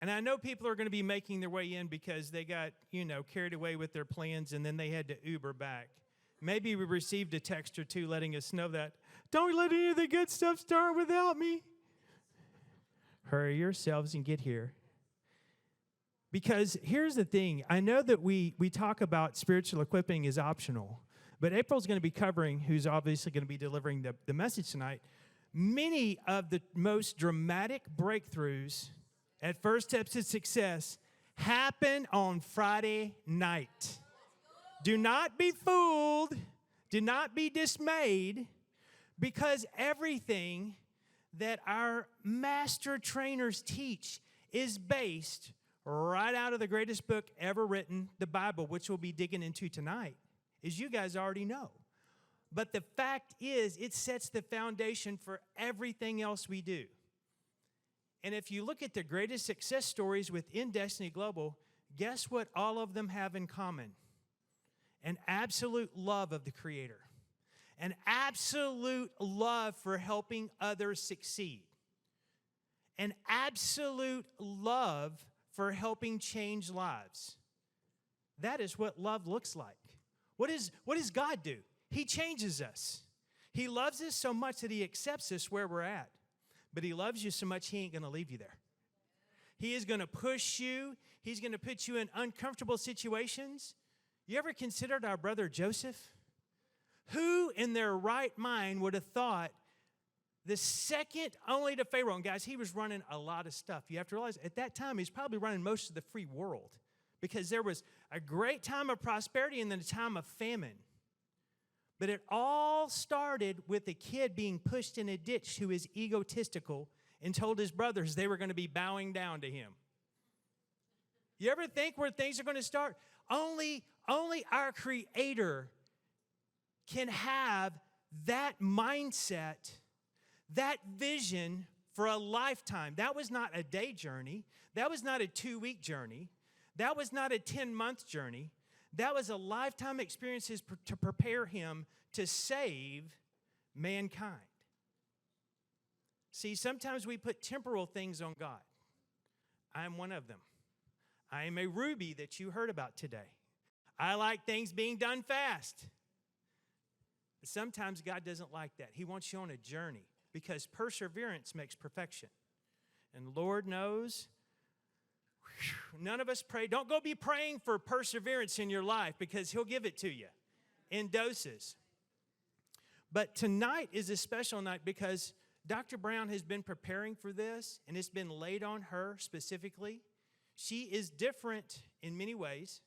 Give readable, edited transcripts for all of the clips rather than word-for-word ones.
And I know people are going to be making their way in because they got, carried away with their plans and then they had to Uber back. Maybe we received a text or two letting us know that, don't let any of the good stuff start without me. Hurry yourselves and get here. Because here's the thing. I know that we talk about spiritual equipping is optional, but April's going to be covering, who's obviously going to be delivering the message tonight, many of the most dramatic breakthroughs at First Steps to Success happen on Friday night. Do not be fooled. Do not be dismayed, because everything that our master trainers teach is based right out of the greatest book ever written, the Bible, which we'll be digging into tonight, as you guys already know. But the fact is, it sets the foundation for everything else we do. And if you look at the greatest success stories within Destiny Global, guess what all of them have in common? An absolute love of the Creator. An absolute love for helping others succeed. An absolute love for helping change lives. That is what love looks like. What does God do? He changes us. He loves us so much that He accepts us where we're at. But He loves you so much, He ain't going to leave you there. He is going to push you. He's going to put you in uncomfortable situations. You ever considered our brother Joseph? Who in their right mind would have thought the second only to Pharaoh? And guys, he was running a lot of stuff. You have to realize at that time, he's probably running most of the free world, because there was a great time of prosperity and then a time of famine. But it all started with a kid being pushed in a ditch who is egotistical and told his brothers they were going to be bowing down to him. You ever think where things are going to start? Only our Creator can have that mindset, that vision for a lifetime. That was not a day journey. That was not a 2-week journey. That was not a 10-month journey. That was a lifetime experience to prepare him to save mankind. See, sometimes we put temporal things on God. I am one of them. I am a Ruby that you heard about today. I like things being done fast. Sometimes God doesn't like that. He wants you on a journey, because perseverance makes perfection. And Lord knows, none of us pray. Don't go be praying for perseverance in your life, because He'll give it to you in doses. But tonight is a special night because Dr. Brown has been preparing for this, and it's been laid on her specifically. She is different in many ways.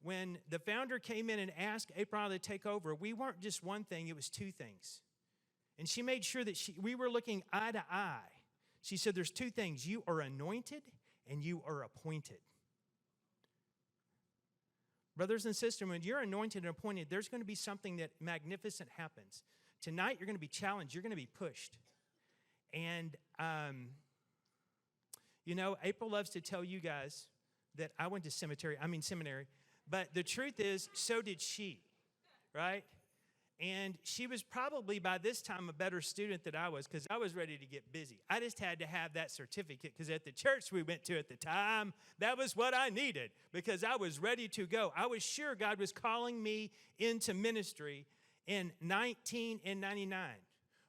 When the founder came in and asked April to take over, we weren't just one thing, it was 2 things. And she made sure that we were looking eye to eye. She said there's 2 things. You are anointed and you are appointed. Brothers and sisters, when you're anointed and appointed, there's going to be something that magnificent happens. Tonight, you're going to be challenged. You're going to be pushed. And, April loves to tell you guys that I went to seminary. But the truth is, so did she, right? And she was probably by this time a better student than I was, because I was ready to get busy. I just had to have that certificate, because at the church we went to at the time, that was what I needed, because I was ready to go. I was sure God was calling me into ministry in 1999.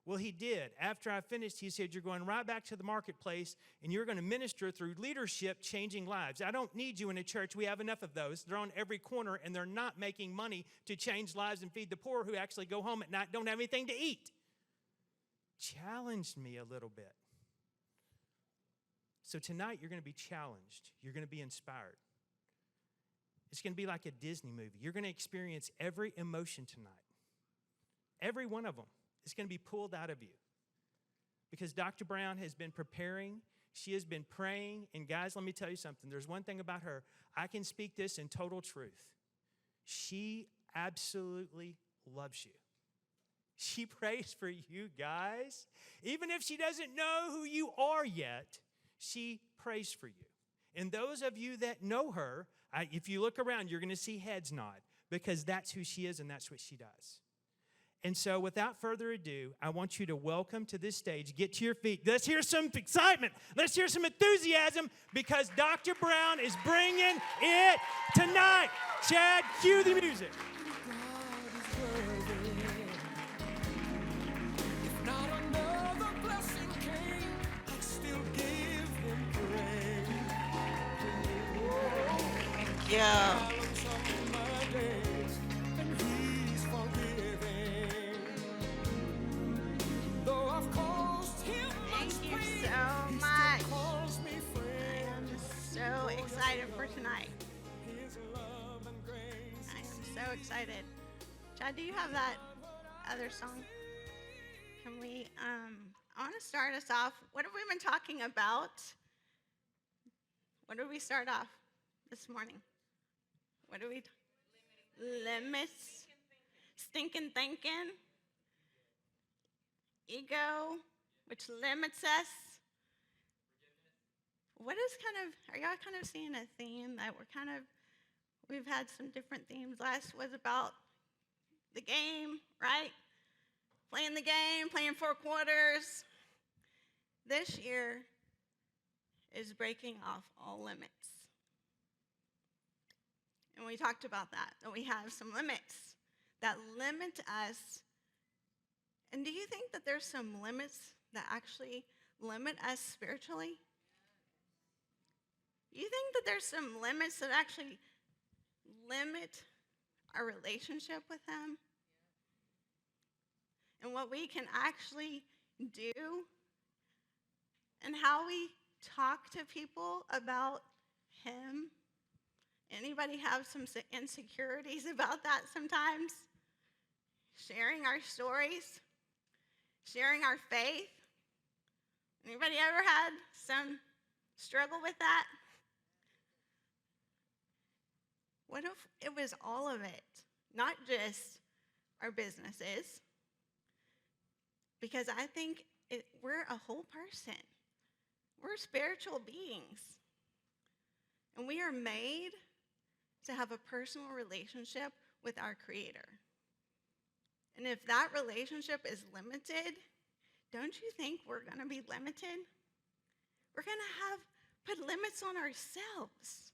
Well, He did. After I finished, He said, you're going right back to the marketplace, and you're going to minister through leadership, changing lives. I don't need you in a church. We have enough of those. They're on every corner, and they're not making money to change lives and feed the poor who actually go home at night, don't have anything to eat. Challenged me a little bit. So tonight, you're going to be challenged. You're going to be inspired. It's going to be like a Disney movie. You're going to experience every emotion tonight. Every one of them. It's going to be pulled out of you, because Dr. Brown has been preparing. She has been praying. And guys, let me tell you something. There's one thing about her. I can speak this in total truth. She absolutely loves you. She prays for you guys. Even if she doesn't know who you are yet, she prays for you. And those of you that know her, if you look around, you're going to see heads nod, because that's who she is and that's what she does. And so without further ado, I want you to welcome to this stage, get to your feet. Let's hear some excitement. Let's hear some enthusiasm because Dr. Brown is bringing it tonight. Chad, cue the music. Yeah. Thank you so much. I am so excited for tonight. I am so excited. Chad, do you have that other song? Can we, I want to start us off. What have we been talking about? What did we start off this morning? What do we? Limits. Stinking thinking. Ego, which limits us. What is are y'all kind of seeing a theme that we've had some different themes. Last was about the game, right? Playing the game, playing 4 quarters. This year is breaking off all limits. And we talked about that we have some limits that limit us. And do you think that there's some limits that actually limit us spiritually? You think that there's some limits that actually limit our relationship with Him? And what we can actually do and how we talk to people about Him? Anybody have some insecurities about that sometimes? Sharing our stories, sharing our faith. Anybody ever had some struggle with that? What if it was all of it, not just our businesses? Because I think we're a whole person. We're spiritual beings. And we are made to have a personal relationship with our Creator. And if that relationship is limited, don't you think we're going to be limited? We're going to put limits on ourselves.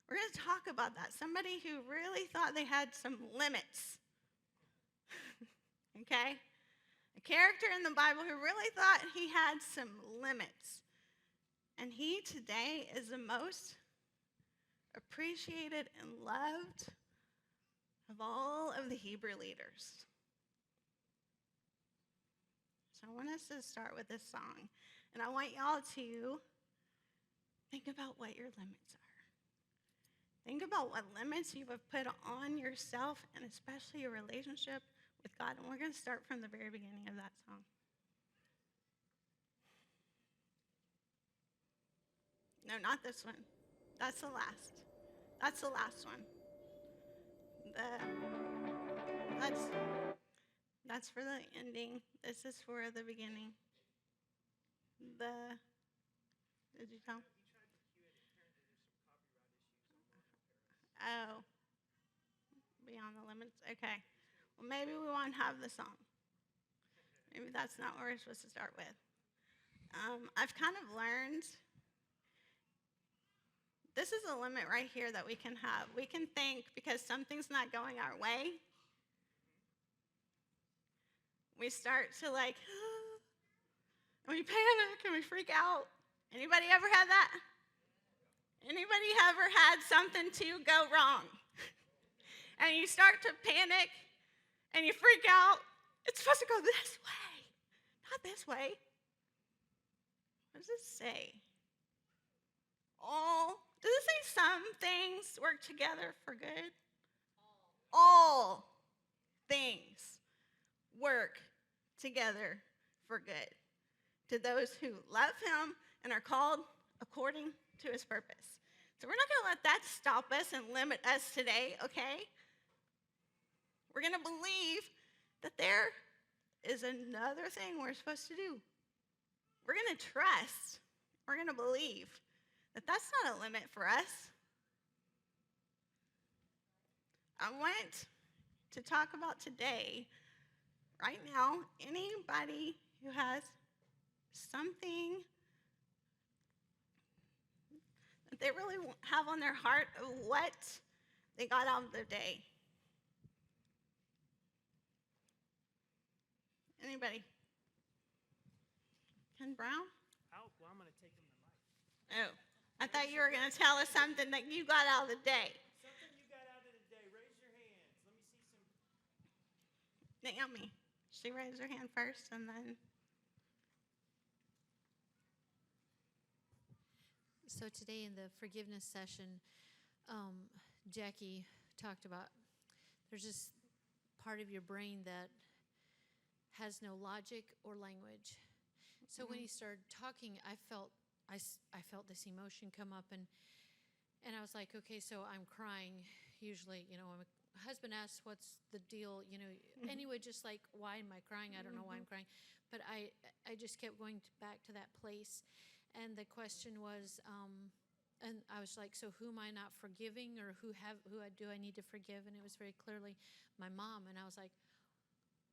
We're going to talk about that. Somebody who really thought they had some limits. Okay? A character in the Bible who really thought he had some limits. And he today is the most appreciated and loved of all of the Hebrew leaders. So I want us to start with this song. And I want y'all to think about what your limits are. Think about what limits you have put on yourself and especially your relationship with God. And we're going to start from the very beginning of that song. No, not this one. That's the last. That's the last one. That's for the ending. This is for the beginning. Did you tell? Oh. Beyond the limits. Okay. Well, maybe we won't have the song. Maybe that's not what we're supposed to start with. I've kind of learned this is a limit right here that we can have. We can think because something's not going our way, we start to and we panic and we freak out. Anybody ever had that? Anybody ever had something to go wrong? And you start to panic and you freak out. It's supposed to go this way, not this way. What does it say? Does it say some things work together for good? All things work together for good to those who love Him and are called according to His purpose. So we're not going to let that stop us and limit us today, okay? We're going to believe that there is another thing we're supposed to do. We're going to trust. We're going to believe that that's not a limit for us. I want to talk about today right now, anybody who has something that they really have on their heart of what they got out of their day? Anybody? Ken Brown? Oh, well, I'm going to take him the mic. Oh, I thought you were going to tell us something that you got out of the day. Something you got out of the day. Raise your hands. Let me see some. Naomi. She raised her hand first and then. So today in the forgiveness session, Jackie talked about there's this part of your brain that has no logic or language. So when he started talking, I felt this emotion come up, and I was like, okay, so I'm crying. Usually, when my husband asks what's the deal, anyway, just like, why am I crying? I don't know why I'm crying, but I just kept going back to that place. And the question was, and I was like, so who am I not forgiving, or who do I need to forgive? And it was very clearly my mom. And I was like,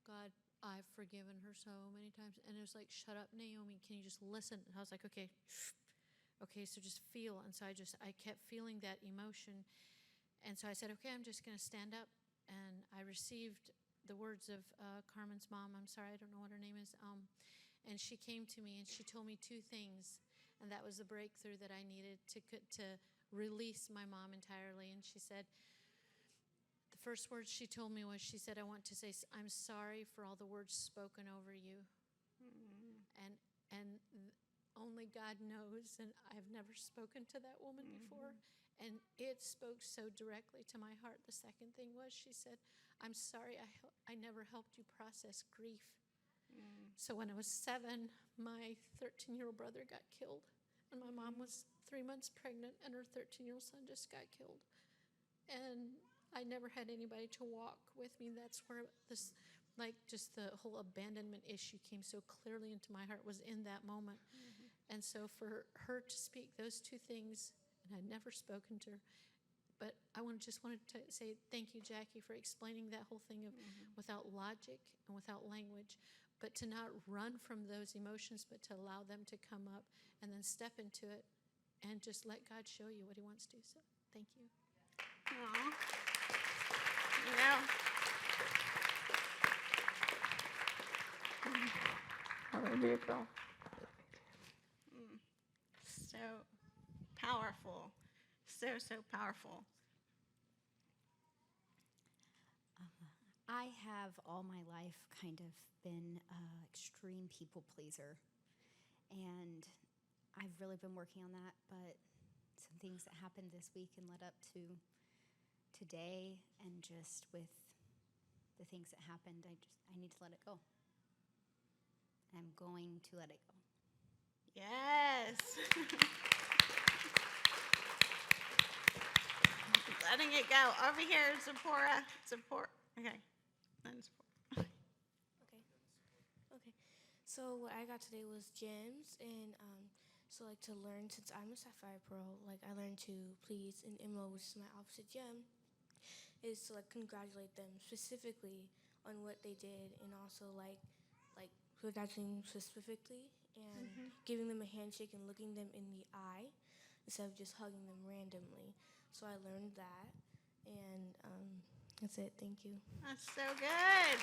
God, I've forgiven her so many times. And it was like, shut up, Naomi, can you just listen? And I was like, okay, so just feel. And so I kept feeling that emotion. And so I said, okay, I'm just going to stand up. And I received the words of Carmen's mom. I'm sorry, I don't know what her name is. And she came to me and she told me two things. And that was the breakthrough that I needed to release my mom entirely. And she said, the first words she told me was, she said, I want to say, I'm sorry for all the words spoken over you. And only God knows, and I've never spoken to that woman before. And it spoke so directly to my heart. The second thing was, she said, I'm sorry I never helped you process grief. So when I was 7, my 13-year-old brother got killed, and my mom was 3 months pregnant, and her 13-year-old son just got killed. And I never had anybody to walk with me. That's where this, just the whole abandonment issue came so clearly into my heart, was in that moment. And so for her to speak those two things, and I'd never spoken to her, but I just wanted to say thank you, Jackie, for explaining that whole thing of without logic and without language, but to not run from those emotions, but to allow them to come up and then step into it and just let God show you what he wants to. So thank you. Aww. What a girl. So powerful. So powerful. I have all my life kind of been an extreme people pleaser, and I've really been working on that, but some things that happened this week and led up to today, and just with the things that happened, I need to let it go. I'm going to let it go. Yes. Letting it go. Over here, Zipporah. Okay. Then Zipporah. Okay. So what I got today was gems, and so to learn, since I'm a Sapphire Pearl, I learned to please an emerald, which is my opposite gem, is to congratulate them specifically on what they did, and also congratulating specifically and giving them a handshake and looking them in the eye instead of just hugging them randomly. So I learned that, and that's it. Thank you. That's so good.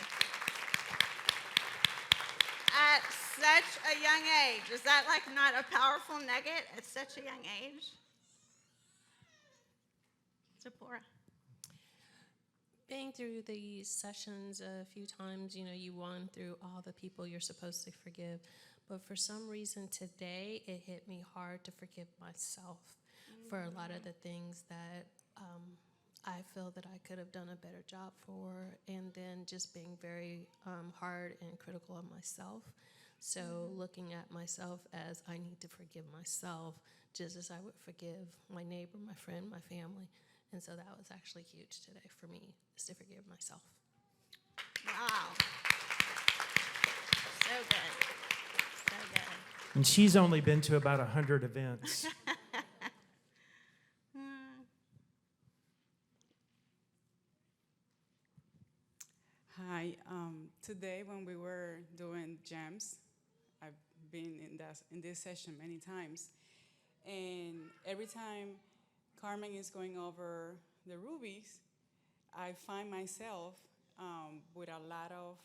At such a young age. Is that not a powerful nugget at such a young age? Zipporah. Being through these sessions a few times, you won through all the people you're supposed to forgive. But for some reason today, it hit me hard to forgive myself for a lot of the things that I feel that I could have done a better job for, and then just being very hard and critical of myself. So looking at myself as I need to forgive myself, just as I would forgive my neighbor, my friend, my family. And so that was actually huge today for me, is to forgive myself. Wow. So good. So good. And she's only been to about 100 events. Hi. today when we were doing gems, I've been in this session many times, and every time Carmen is going over the rubies, I find myself with a lot of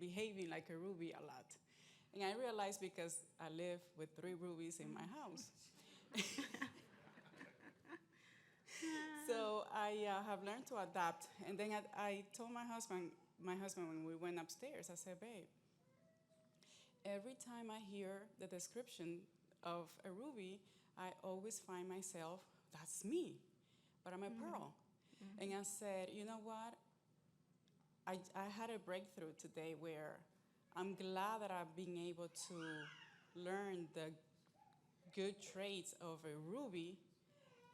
behaving like a ruby a lot. And I realized because I live with 3 rubies in my house. So I have learned to adapt. And then I told my husband when we went upstairs, I said, babe, every time I hear the description of a ruby, I always find myself, that's me, but I'm a pearl. And I said, you know what? I had a breakthrough today where I'm glad that I've been able to learn the good traits of a ruby,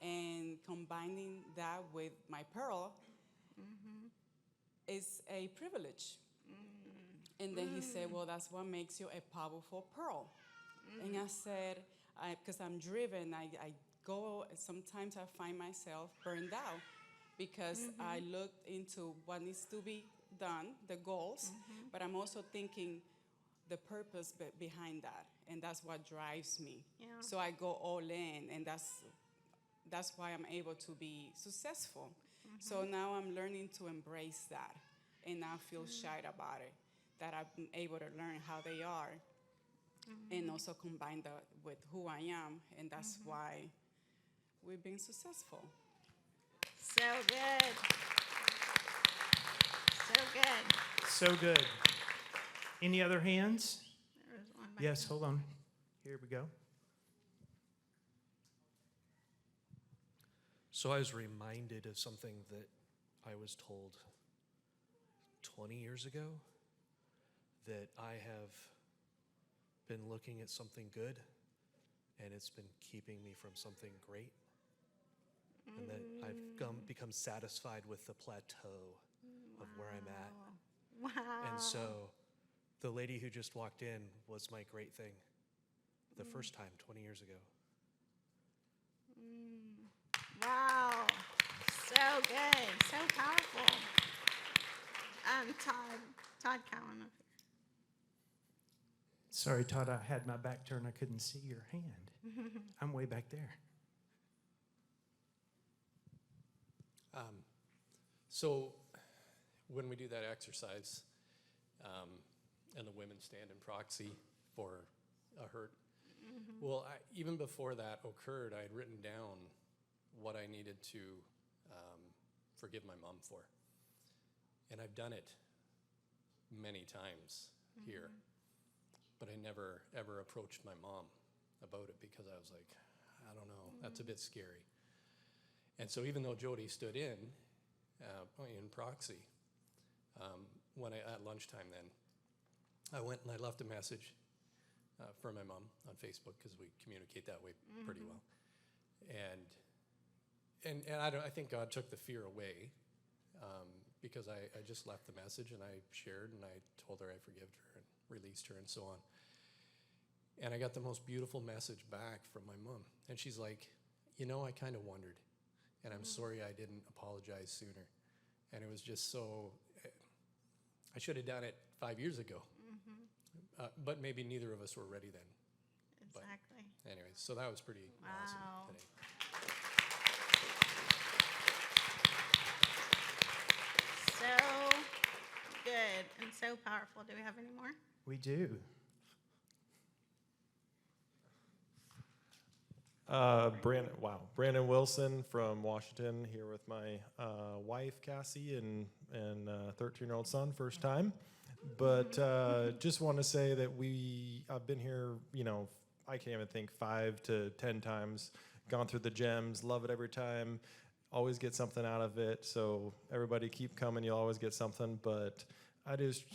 and combining that with my pearl is a privilege. And then he said, well, that's what makes you a powerful pearl. And I said, because I'm driven, I go, sometimes I find myself burned out because I looked into what needs to be done, the goals, but I'm also thinking the purpose behind that, and that's what drives me. Yeah. So I go all in, and that's why I'm able to be successful. So now I'm learning to embrace that and not feel shy about it, that I've been able to learn how they are and also combine that with who I am, and that's why we've been successful. So good. So good. So good. Any other hands? There was one back Yes, there. hold on. Here we go. So I was reminded of something that I was told 20 years ago, that I have been looking at something good and it's been keeping me from something great. And that I've become satisfied with the plateau of where I'm at. Wow. And so the lady who just walked in was my great thing the first time 20 years ago. Wow. So good. So powerful. Todd Cowan up here. Sorry, Todd, I had my back turned. I couldn't see your hand. I'm way back there. So when we do that exercise, and the women stand in proxy for a hurt, well, even before that occurred, I had written down what I needed to forgive my mom for. And I've done it many times here, but I never, ever approached my mom about it because I was like, I don't know, that's a bit scary. And so even though Jody stood in proxy, when at lunchtime then, I went and I left a message for my mom on Facebook because we communicate that way pretty well. And I think God took the fear away because I just left the message and I shared and I told her I forgave her and released her and so on. And I got the most beautiful message back from my mom. And she's like, you know, I kind of wondered, and I'm sorry I didn't apologize sooner. And it was just so, I should have done it 5 years ago. But maybe neither of us were ready then. Exactly. Anyways, so that was pretty Wow. awesome today. So good and so powerful. Do we have any more? We do. Brandon Wilson from Washington, here with my wife Cassie and 13-year-old son, first time. But just want to say that I've been here, I can't even think 5 to 10 times, gone through the gems, love it every time, always get something out of it. So everybody keep coming, you'll always get something. But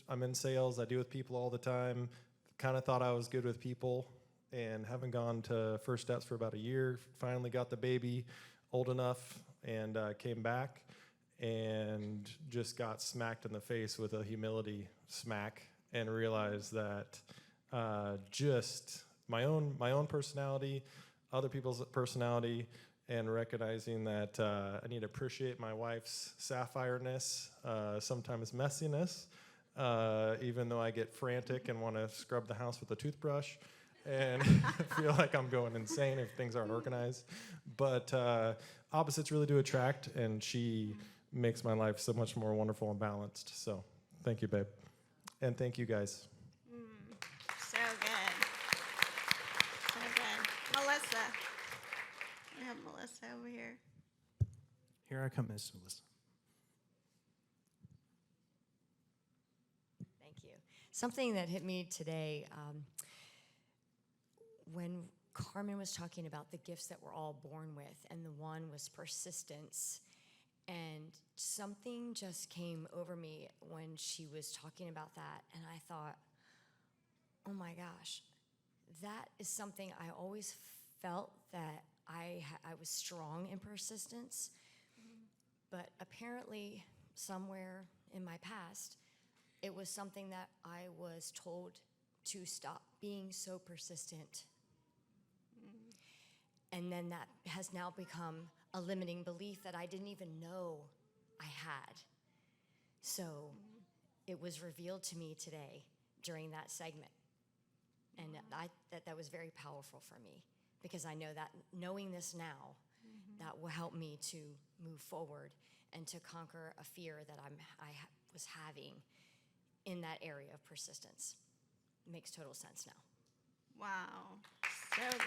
I'm in sales, I deal with people all the time, kind of thought I was good with people, and haven't gone to First Steps for about a year. Finally got the baby old enough and came back and just got smacked in the face with a humility smack and realized that just my own personality, other people's personality and recognizing that I need to appreciate my wife's sapphire-ness, sometimes messiness, even though I get frantic and want to scrub the house with a toothbrush and feel like I'm going insane if things aren't organized. But opposites really do attract, and she makes my life so much more wonderful and balanced. So thank you, babe. And thank you, guys. So good. So good. Melissa. We have Melissa over here. Here I come, Miss Melissa. Thank you. Something that hit me today, when Carmen was talking about the gifts that we're all born with, and the one was persistence, and something just came over me when she was talking about that, and I thought, oh my gosh, that is something I always felt that I was strong in persistence, but apparently somewhere in my past, it was something that I was told to stop being so persistent. And then that has now become a limiting belief that I didn't even know I had. So it was revealed to me today during that segment. And that was very powerful for me, because I know that knowing this now, that will help me to move forward and to conquer a fear that I was having in that area of persistence. It makes total sense now. Wow. So good.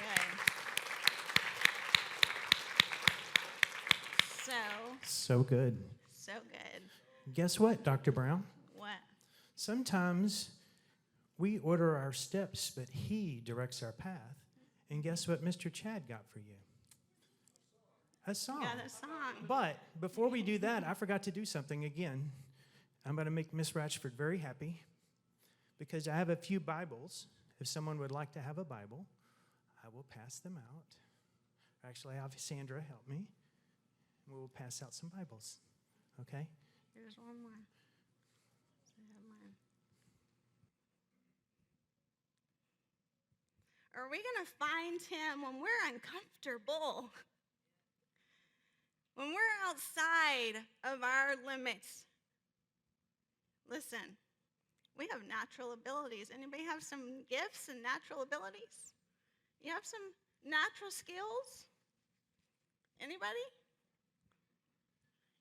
So good. So good. Guess what, Dr. Brown? What? Sometimes we order our steps, but he directs our path. And guess what Mr. Chad got for you? A song. Got a song. But before we do that, I forgot to do something again. I'm going to make Miss Ratchford very happy, because I have a few Bibles. If someone would like to have a Bible, I will pass them out. Actually, I have Sandra help me. We'll pass out some Bibles. Okay? Here's one more. So I have mine. Are we going to find him when we're uncomfortable? When we're outside of our limits? Listen, we have natural abilities. Anybody have some gifts and natural abilities? You have some natural skills? Anybody?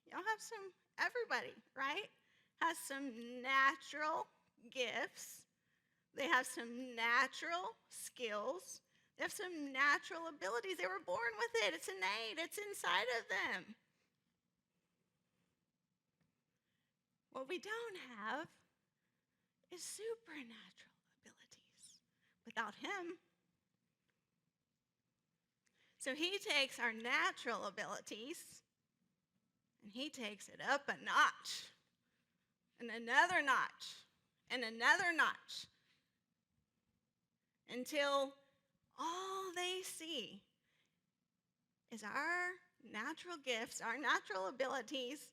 Y'all have some, everybody, right? Has some natural gifts. They have some natural skills. They have some natural abilities. They were born with it. It's innate. It's inside of them. What we don't have is supernatural abilities without him. So he takes our natural abilities and he takes it up a notch, and another notch, and another notch, until all they see is our natural gifts, our natural abilities,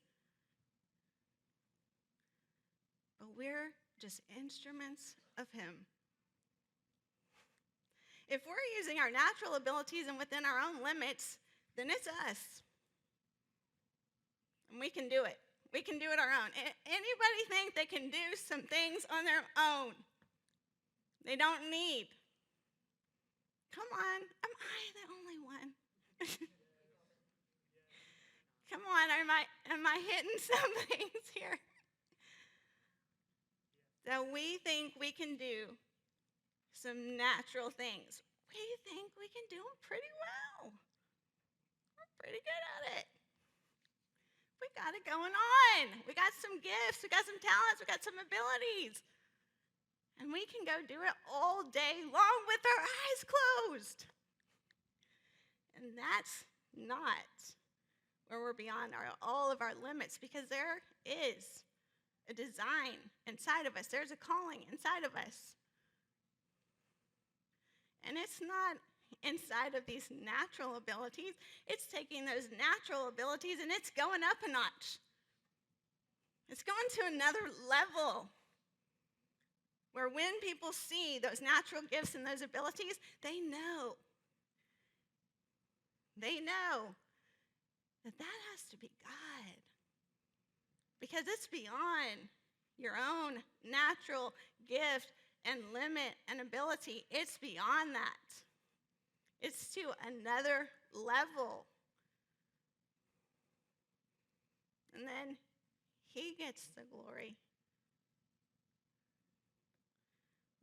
but we're just instruments of him. If we're using our natural abilities and within our own limits, then it's us. And we can do it. We can do it our own. Anybody think they can do some things on their own? They don't need. Come on, am I the only one? Come on, am I hitting some things here? That we think we can do some natural things. We think we can do them pretty well. We're pretty good at it. We got it going on. We got some gifts, we got some talents, we got some abilities. And we can go do it all day long with our eyes closed. And that's not where we're beyond all of our limits, because there is a design inside of us. There's a calling inside of us. And it's not inside of these natural abilities. It's taking those natural abilities and it's going up a notch. It's going to another level where when people see those natural gifts and those abilities, they know they know that that has to be God. Because it's beyond your own natural gift and limit and ability. It's beyond that. It's to another level. And then he gets the glory.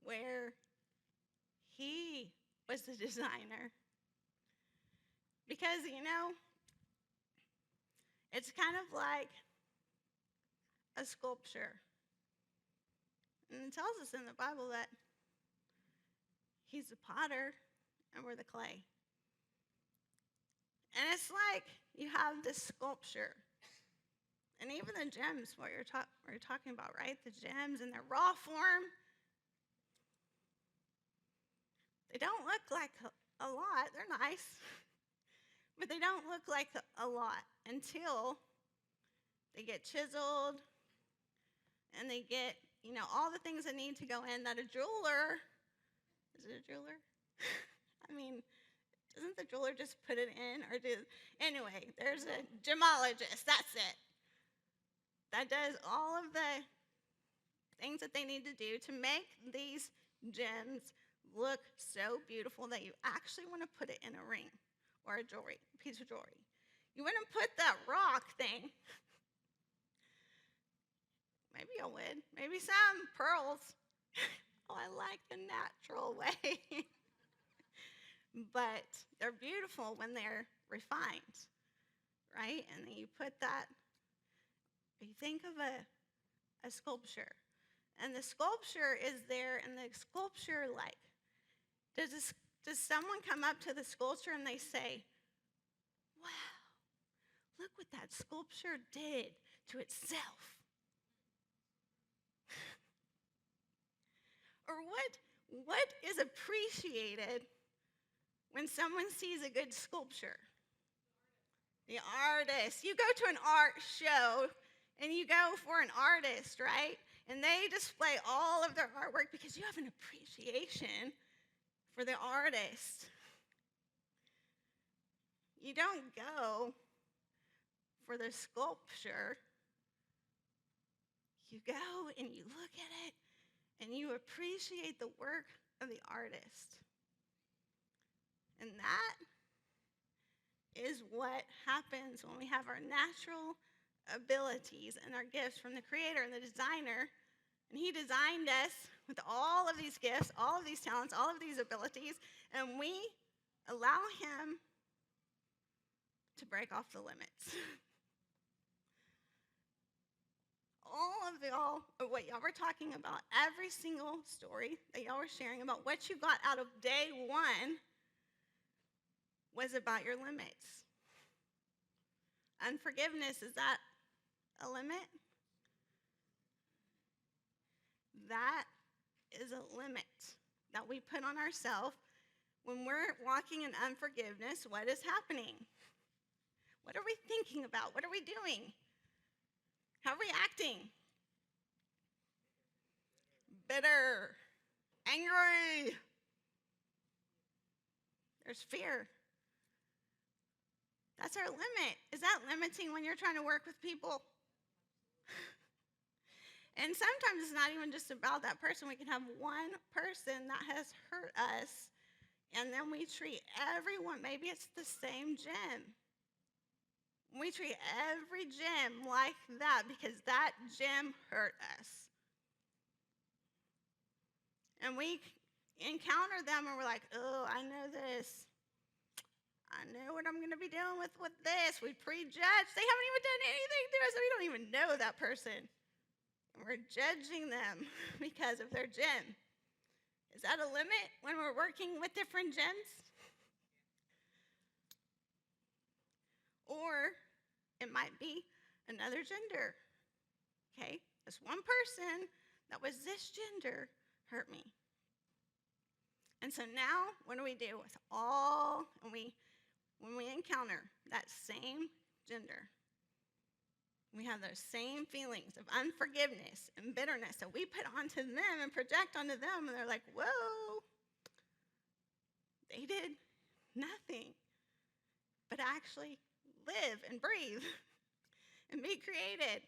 Where he was the designer. Because, it's kind of like a sculpture. And it tells us in the Bible that he's the potter and we're the clay. And it's like you have this sculpture. And even the gems, what you're talking about, right? The gems in their raw form, they don't look like a lot. They're nice. But they don't look like a lot until they get chiseled and they get, all the things that need to go in that a jeweler, is it a jeweler? I mean, doesn't the jeweler just put it in? Anyway, there's a gemologist, that's it. That does all of the things that they need to do to make these gems look so beautiful that you actually want to put it in a ring or a piece of jewelry. You wouldn't put that rock thing. Maybe I would. Maybe some pearls. Oh, I like the natural way. But they're beautiful when they're refined, right? And then you put that, you think of a sculpture. And the sculpture is there, and the sculpture, does someone come up to the sculpture and they say, wow, look what that sculpture did to itself? Or what is appreciated when someone sees a good sculpture? The artist. You go to an art show and you go for an artist, right? And they display all of their artwork because you have an appreciation for the artist. You don't go for the sculpture. You go and you look at it and you appreciate the work of the artist. And that is what happens when we have our natural abilities and our gifts from the Creator and the designer. And he designed us with all of these gifts, all of these talents, all of these abilities, and we allow him to break off the limits. All of what y'all were talking about, every single story that y'all were sharing about what you got out of day one was about your limits. Unforgiveness, is that a limit? That is a limit that we put on ourselves when we're walking in unforgiveness. What is happening? What are we thinking about? What are we doing? How are we acting? Bitter, angry. There's fear. That's our limit. Is that limiting when you're trying to work with people? And sometimes it's not even just about that person. We can have one person that has hurt us, and then we treat everyone, maybe it's the same gym. We treat every gym like that because that gym hurt us. And we encounter them and we're like, oh, I know this. I know what I'm going to be dealing with this. We prejudge. They haven't even done anything to us. We don't even know that person. And we're judging them because of their gym. Is that a limit when we're working with different gyms? Or it might be another gender. Okay? This one person that was this gender hurt me. And so now, what do we do with when we encounter that same gender? We have those same feelings of unforgiveness and bitterness that we put onto them and project onto them, and they're like, whoa, they did nothing. But actually live and breathe and be created.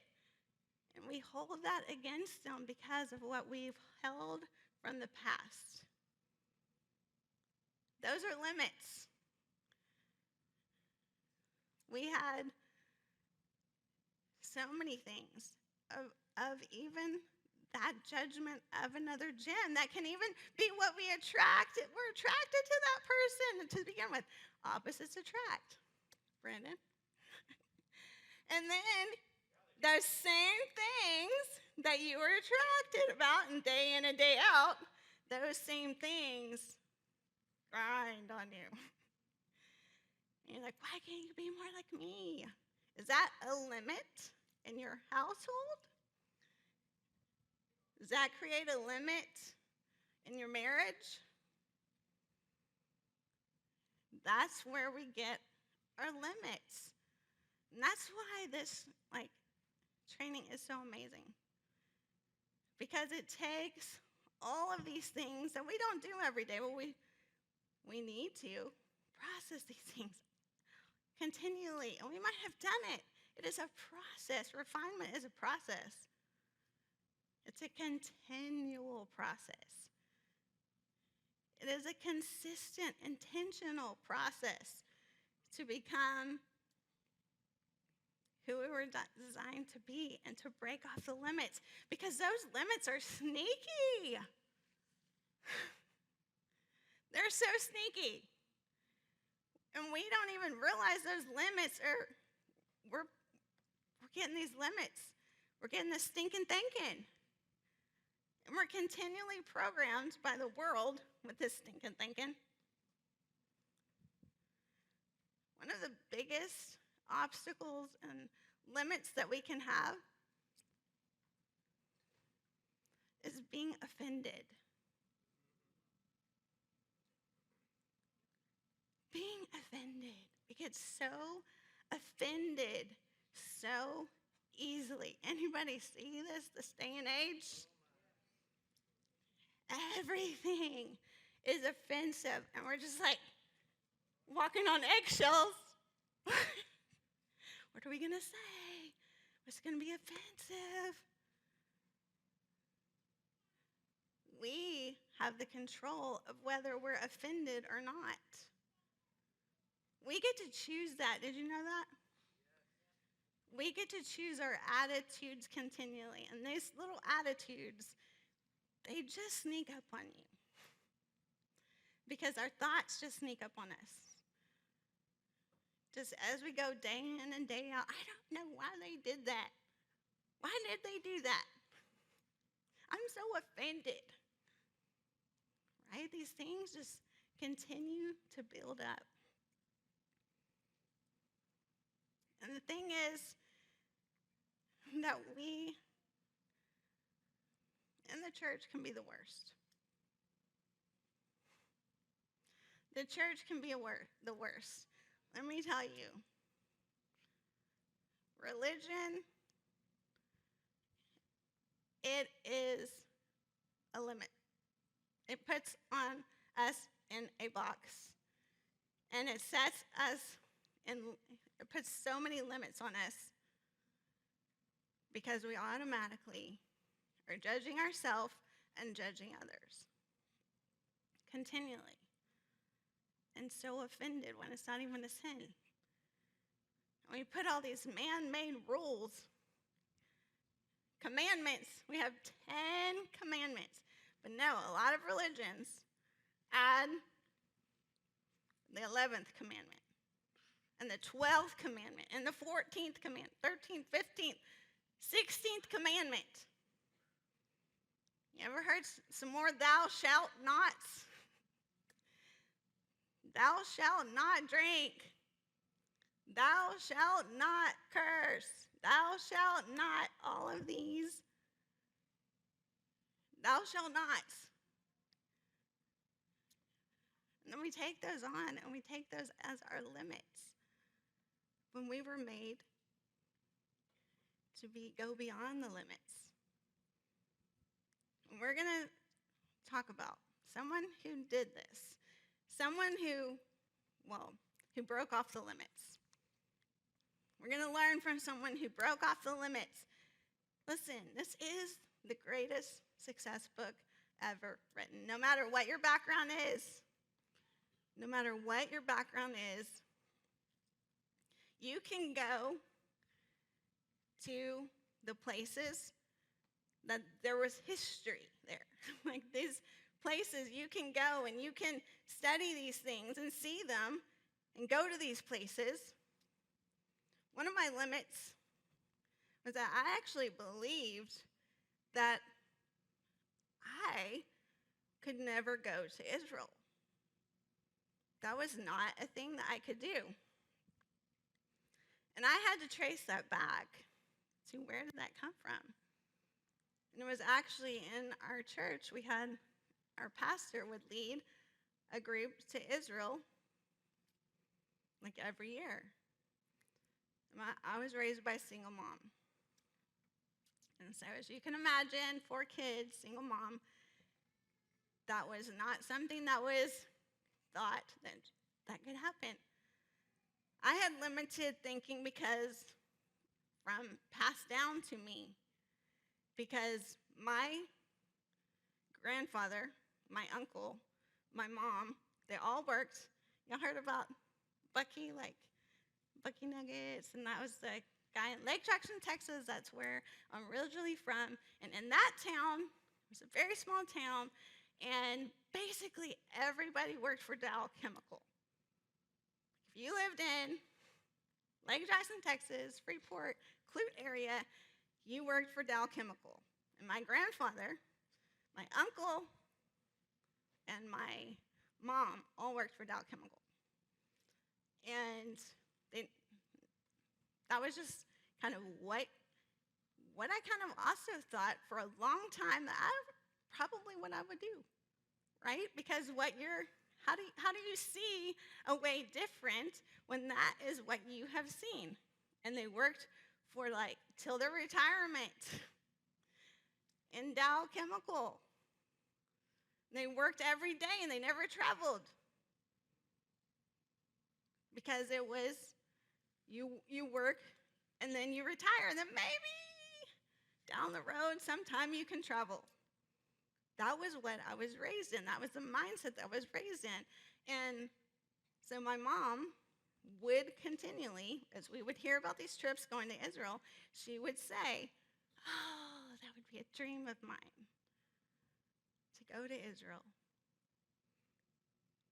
And we hold that against them because of what we've held from the past. Those are limits. We had so many things of even that judgment of another gen that can even be what we attract. We're attracted to that person to begin with. Opposites attract, Brandon. And then those same things that you were attracted about and day in and day out, those same things grind on you. And you're like, why can't you be more like me? Is that a limit in your household? Does that create a limit in your marriage? That's where we get our limits. And that's why this training is so amazing. Because it takes all of these things that we don't do every day. Well, we need to process these things continually. And we might have done it. It is a process. Refinement is a process. It's a continual process. It is a consistent, intentional process to become who we were designed to be and to break off the limits, because those limits are sneaky. They're so sneaky. And we don't even realize those limits are, we're getting these limits. We're getting this stinking thinking. And we're continually programmed by the world with this stinking thinking. One of the biggest obstacles and limits that we can have is being offended. Being offended. We get so offended so easily. Anybody see this day and age? Everything is offensive, and we're just like walking on eggshells. What are we going to say? What's going to be offensive? We have the control of whether we're offended or not. We get to choose that. Did you know that? We get to choose our attitudes continually. And these little attitudes, they just sneak up on you. Because our thoughts just sneak up on us. Just as we go day in and day out, I don't know why they did that. Why did they do that? I'm so offended. Right? These things just continue to build up. And the thing is that we in the church can be the worst. The church can be the worst. Let me tell you, religion, it is a limit. It puts on us in a box, and it sets us in, it puts so many limits on us because we automatically are judging ourselves and judging others continually. And so offended when it's not even a sin. And we put all these man-made rules, commandments. We have 10 commandments. But no, a lot of religions add the 11th commandment, and the 12th commandment, and the 14th commandment, 13th, 15th, 16th commandment. You ever heard some more thou shalt nots? Thou shalt not drink. Thou shalt not curse. Thou shalt not, all of these. Thou shalt nots. And then we take those on and we take those as our limits when we were made to go beyond the limits. And we're going to talk about someone who did this. Someone who, well, who broke off the limits. We're going to learn from someone who broke off the limits. Listen, this is the greatest success book ever written. No matter what your background is, no matter what your background is, you can go to the places that there was history there. Like these places you can go and you can study these things and see them and go to these places. One of my limits was that I actually believed that I could never go to Israel. That was not a thing that I could do. And I had to trace that back to where did that come from? And it was actually in our church. We had our pastor would lead a group to Israel like every year. I was raised by a single mom. And so as you can imagine, 4 kids, single mom, that was not something that was thought that could happen. I had limited thinking because from passed down to me, because my grandfather, my uncle, my mom, they all worked. Y'all heard about Bucky, like Bucky Nuggets, and that was the guy in Lake Jackson, Texas. That's where I'm originally from. And in that town, it was a very small town, and basically everybody worked for Dow Chemical. If you lived in Lake Jackson, Texas, Freeport, Clute area, you worked for Dow Chemical. And my grandfather, my uncle, and my mom all worked for Dow Chemical. And that was just kind of what I kind of also thought for a long time that probably what I would do, right? Because how do you see a way different when that is what you have seen? And they worked for till their retirement in Dow Chemical. They worked every day and they never traveled. Because it was, you work and then you retire, and then maybe down the road sometime you can travel. That was what I was raised in. That was the mindset that I was raised in. And so my mom would continually, as we would hear about these trips going to Israel, she would say, oh, that would be a dream of mine to go to Israel.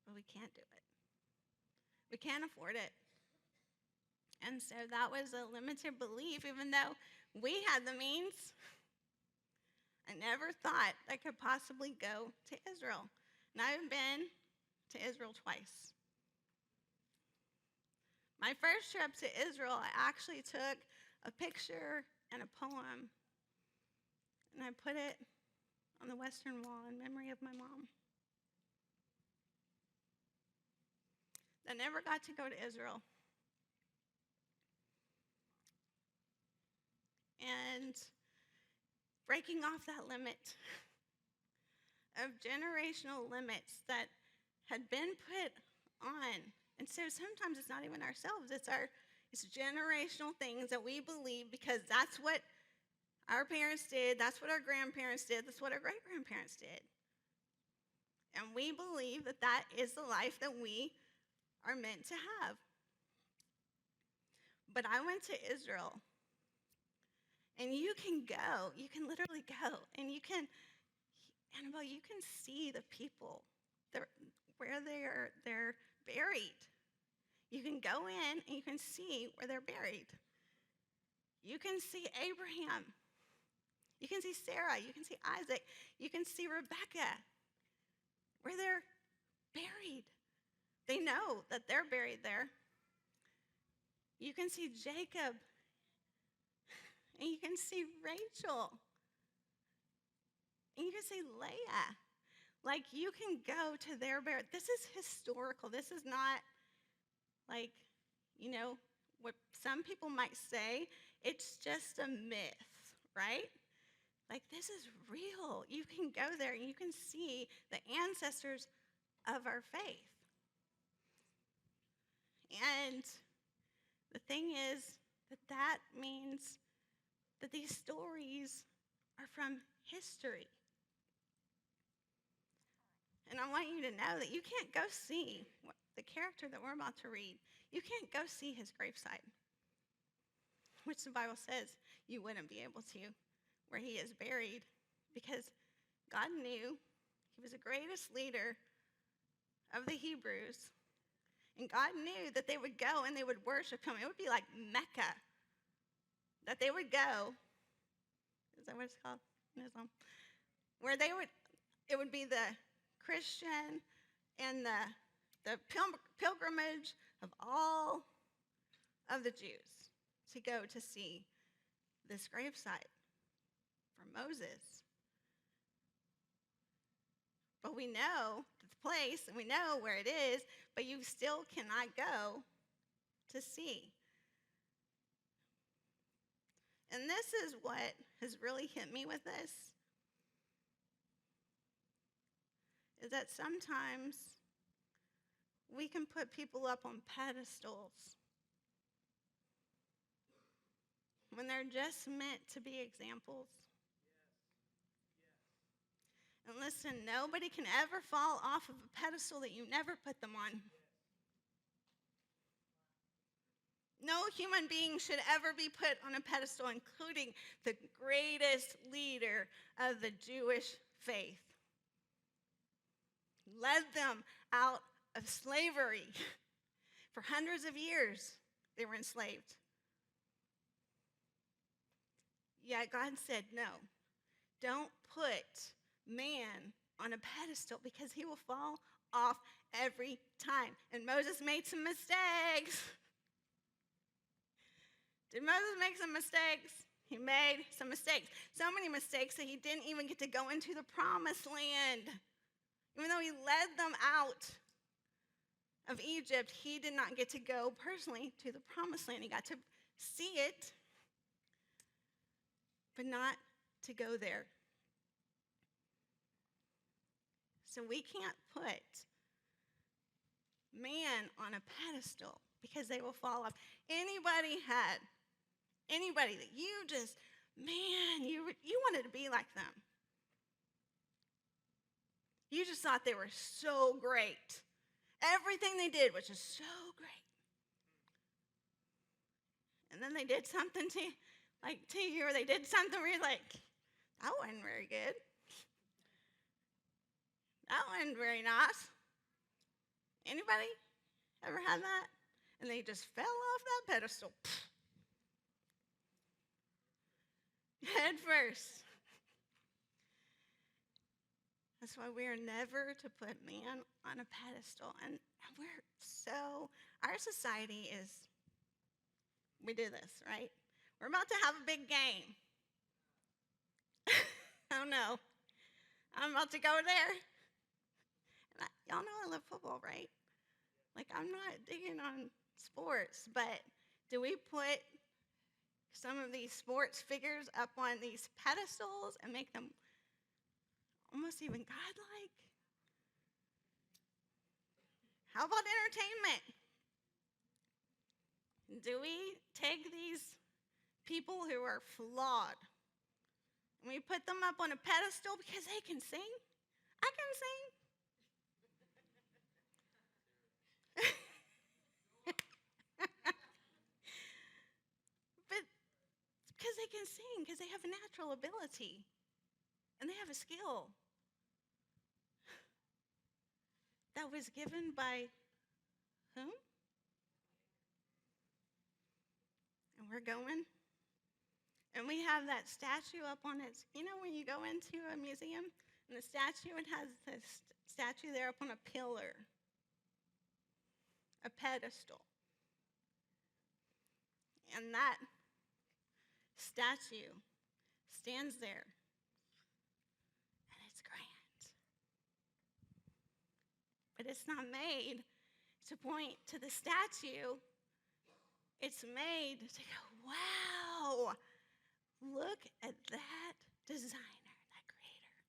But we can't do it. We can't afford it. And so that was a limited belief, even though we had the means. I never thought I could possibly go to Israel. And I've been to Israel twice. My first trip to Israel, I actually took a picture and a poem, and I put it on the western wall in memory of my mom. I never got to go to Israel. And breaking off that limit of generational limits that had been put on. And so sometimes it's not even ourselves, it's generational things that we believe because that's what our parents did, that's what our grandparents did, that's what our great-grandparents did. And we believe that that is the life that we are meant to have. But I went to Israel. And you can go, you can literally go, and you can see the people where they're buried. You can go in and you can see where they're buried. You can see Abraham. You can see Sarah. You can see Isaac. You can see Rebecca, where they're buried. They know that they're buried there. You can see Jacob. And you can see Rachel. And you can see Leah. Like, you can go to their burial. This is historical. This is not what some people might say. It's just a myth, right? Like, this is real. You can go there and you can see the ancestors of our faith. And the thing is that means that these stories are from history. And I want you to know that you can't go see the character that we're about to read. You can't go see his gravesite, which the Bible says you wouldn't be able to, where he is buried, because God knew he was the greatest leader of the Hebrews. And God knew that they would go and they would worship him. It would be like Mecca, that they would go. Is that what it's called in Islam? Where it would be the Christian and the pilgrimage of all of the Jews to go to see this gravesite for Moses. But we know the place, and we know where it is, but you still cannot go to see. And this is what has really hit me with this, is that sometimes we can put people up on pedestals when they're just meant to be examples. And listen, nobody can ever fall off of a pedestal that you never put them on. No human being should ever be put on a pedestal, including the greatest leader of the Jewish faith. Led them out of slavery. For hundreds of years, they were enslaved. Yet God said, no, don't put man on a pedestal because he will fall off every time. And Moses made some mistakes. Did Moses make some mistakes? He made some mistakes. So many mistakes that he didn't even get to go into the promised land. Even though he led them out of Egypt, he did not get to go personally to the promised land. He got to see it, but not to go there. So we can't put man on a pedestal because they will fall off. Anybody that you just, man, you wanted to be like them. You just thought they were so great. Everything they did was just so great. And then they did something to you, or they did something where you're like, that wasn't very good. That wasn't very nice. Anybody ever had that? And they just fell off that pedestal. Head first. That's why we are never to put man on a pedestal. And our society is, we do this, right? We're about to have a big game. Oh no, I'm about to go there. And y'all know I love football, right? Like, I'm not digging on sports, but do we put some of these sports figures up on these pedestals and make them almost even godlike? How about entertainment? Do we take these people who are flawed and we put them up on a pedestal because they can sing? I can sing. But it's because they can sing, because they have a natural ability and they have a skill that was given by whom? And we're going, and we have that statue up on its, when you go into a museum, and the statue, it has this statue there up on a pillar, a pedestal. And that statue stands there, and it's grand. But it's not made to point to the statue. It's made to go, wow, look at that designer, that creator.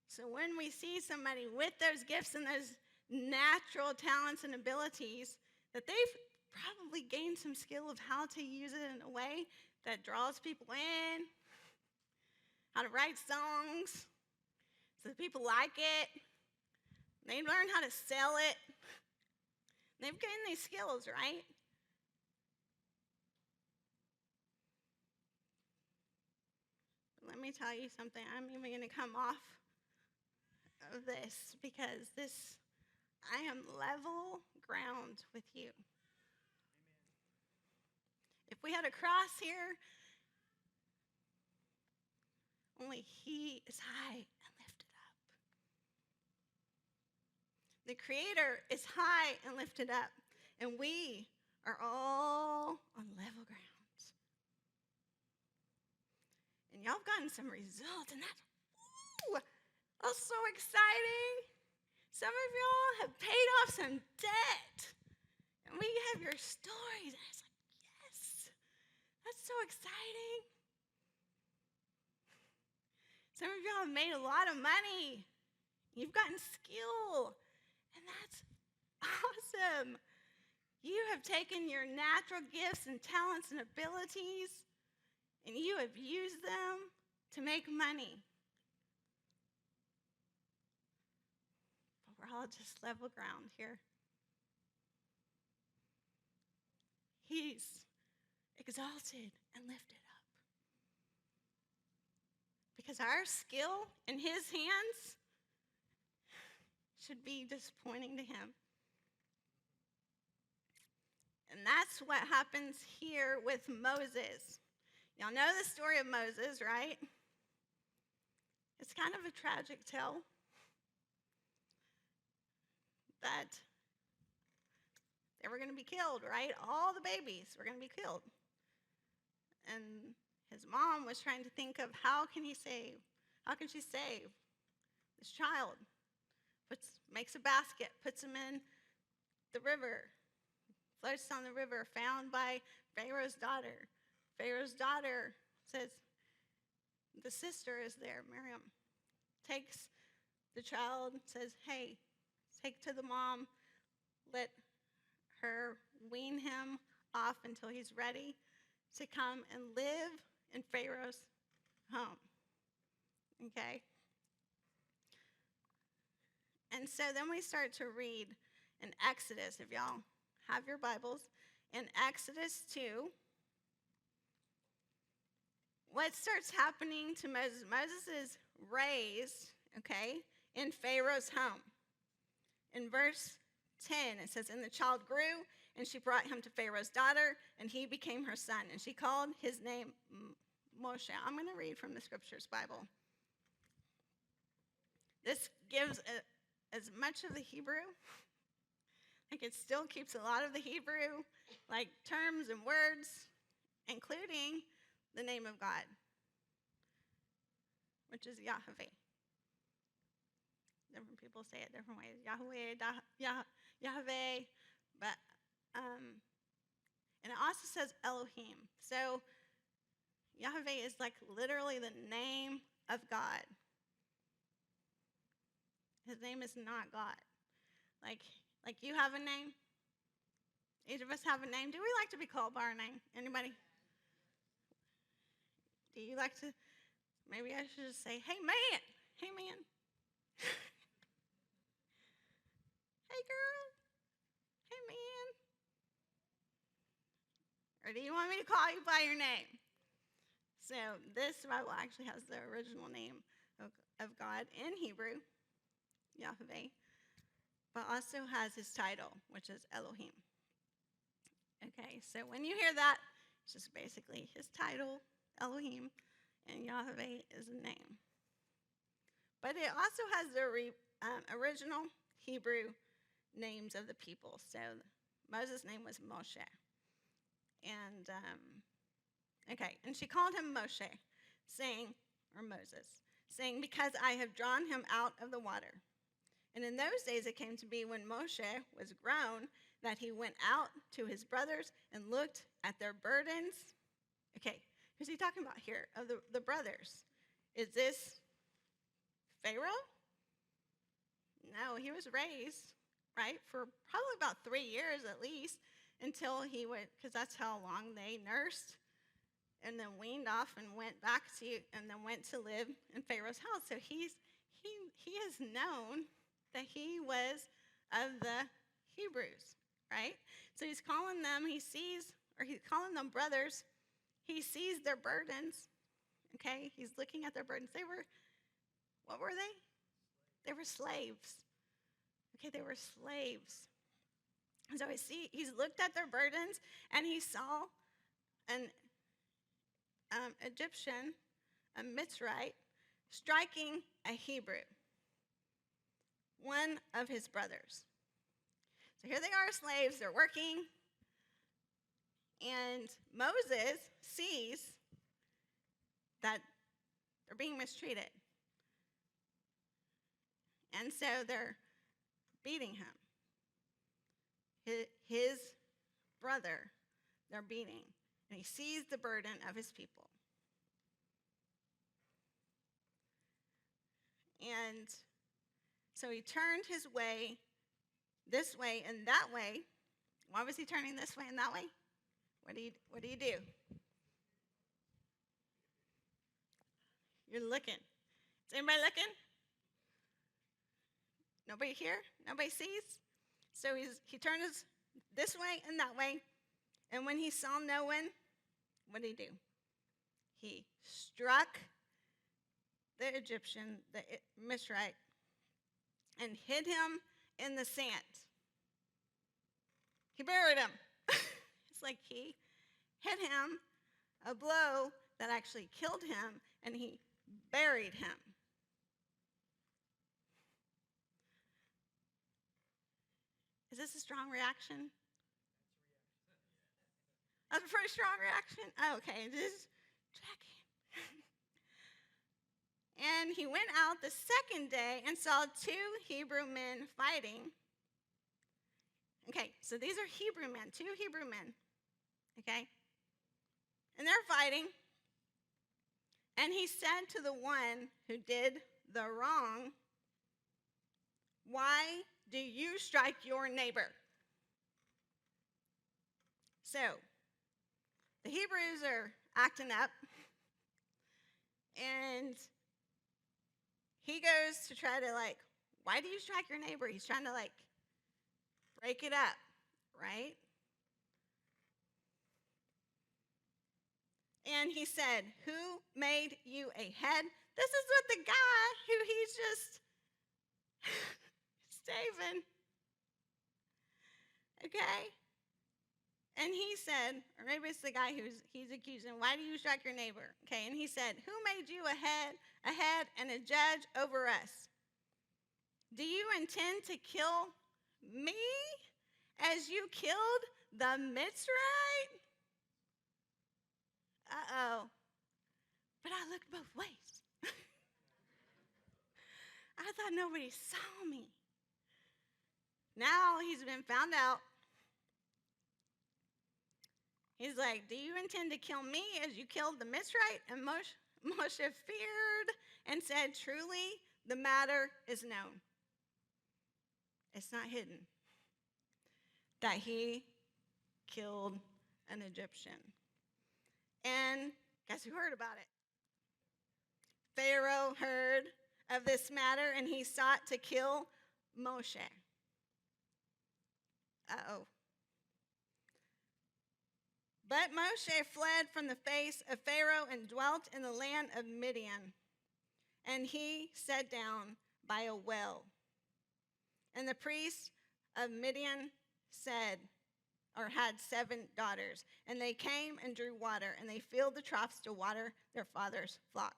So when we see somebody with those gifts and those natural talents and abilities that they've probably gained some skill of how to use it in a way that draws people in, how to write songs so that people like it. They've learned how to sell it. They've gained these skills, right? Let me tell you something. I'm even going to come off of this because I am level ground with you. If we had a cross here, only He is high and lifted up. The Creator is high and lifted up, and we are all on level ground. And y'all have gotten some results, and that's so exciting. Some of y'all have paid off some debt, and we have your stories, and it's like, yes, that's so exciting. Some of y'all have made a lot of money. You've gotten skill, and that's awesome. You have taken your natural gifts and talents and abilities, and you have used them to make money. But we're all just level ground here. He's exalted and lifted up. Because our skill in His hands should be just pointing to Him. And that's what happens here with Moses. Y'all know the story of Moses, right? It's kind of a tragic tale that they were going to be killed, right? All the babies were going to be killed. And his mom was trying to think of how can she save this child? Makes a basket, puts him in the river, floats on the river, found by Pharaoh's daughter. Pharaoh's daughter says, the sister is there, Miriam, takes the child, says, hey, take to the mom, let her wean him off until he's ready to come and live in Pharaoh's home. Okay? And so then we start to read in Exodus, if y'all have your Bibles, in Exodus 2, what starts happening to Moses? Moses is raised, okay, in Pharaoh's home. In verse 10, it says, and the child grew, and she brought him to Pharaoh's daughter, and he became her son. And she called his name Moshe. I'm going to read from the Scriptures Bible. This gives as much of the Hebrew. Like it still keeps a lot of the Hebrew, like terms and words, including the name of God, which is Yahweh. Different people say it different ways. Yahweh, Yahweh, but and it also says Elohim. So Yahweh is like literally the name of God. His name is not God. Like you have a name. Each of us have a name. Do we like to be called by our name? Anybody? Do you like to? Maybe I should just say, hey man, hey man. Hey girl, hey man. Or do you want me to call you by your name? So this Bible actually has the original name of God in Hebrew, Yahweh, but also has his title, which is Elohim. Okay, so when you hear that, it's just basically his title, Elohim, and Yahweh is a name. But it also has the original Hebrew names of the people. So Moses' name was Moshe. And, and she called him Moshe, saying, because I have drawn him out of the water. And in those days it came to be when Moshe was grown that he went out to his brothers and looked at their burdens. Okay, who's he talking about here? Of the brothers. Is this Pharaoh? No, he was raised right? For probably about 3 years at least, until he went, because that's how long they nursed, and then weaned off and went back to, and then went to live in Pharaoh's house. So he is known that he was of the Hebrews, right? So he's calling them, he's calling them brothers. He sees their burdens, okay? He's looking at their burdens. What were they? They were slaves. Okay, they were slaves. And so he's looked at their burdens, and he saw an Egyptian, a Mitzrite, striking a Hebrew, one of his brothers. So here they are, slaves, they're working, and Moses sees that they're being mistreated. And so they're beating him. His brother, they're beating. And he sees the burden of his people. And so he turned his way this way and that way. Why was he turning this way and that way? What do you do? You're looking. Is anybody looking? Nobody here? Nobody sees? So he turned this way and that way. And when he saw no one, what did he do? He struck the Egyptian, the Mitzrite, and hid him in the sand. He buried him. It's like he hit him a blow that actually killed him, and he buried him. Is this a strong reaction? That's a pretty strong reaction? Oh, okay, just checking. And he went out the second day and saw 2 Hebrew men fighting. Okay, so these are Hebrew men, 2 Hebrew men. Okay? And they're fighting. And he said to the one who did the wrong, "Why do you strike your neighbor?" So, the Hebrews are acting up. And he goes to try to, why do you strike your neighbor? He's trying to, break it up, right? And he said, "Who made you a head?" This is what the guy who he's just staving. Okay? And he said, or maybe it's the guy he's accusing, "Why do you strike your neighbor?" Okay, and he said, "Who made you a head and a judge over us? Do you intend to kill me as you killed the Mitzrite?" Uh-oh. But I looked both ways. I thought nobody saw me. Now he's been found out. He's like, "Do you intend to kill me as you killed the Mitzrite?" And Moshe feared and said, "Truly, the matter is known." It's not hidden that he killed an Egyptian. And guess who heard about it? Pharaoh heard of this matter, and he sought to kill Moshe. Uh-oh. But Moshe fled from the face of Pharaoh and dwelt in the land of Midian. And he sat down by a well. And the priest of Midian had 7 daughters. And they came and drew water, and they filled the troughs to water their father's flock.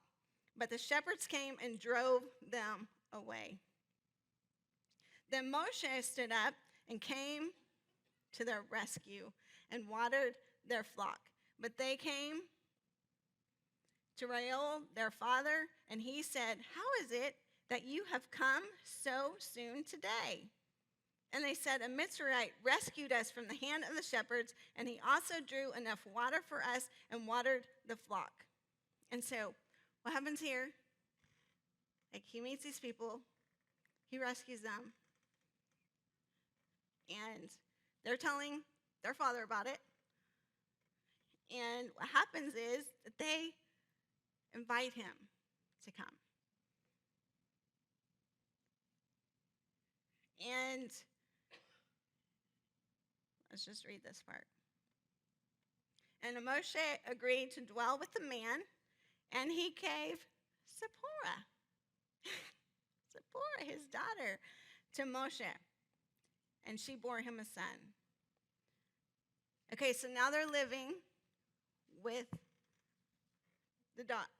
But the shepherds came and drove them away. Then Moshe stood up and came to their rescue and watered their flock. But they came to Reuel, their father, and he said, "How is it that you have come so soon today?" And they said, "A Mitzrayite rescued us from the hand of the shepherds, and he also drew enough water for us and watered the flock." And so what happens here? He meets these people. He rescues them. And they're telling their father about it. And what happens is that they invite him to come. And let's just read this part. And Moshe agreed to dwell with the man, and he gave Zipporah, his daughter, to Moshe, and she bore him a son. Okay, so now they're living with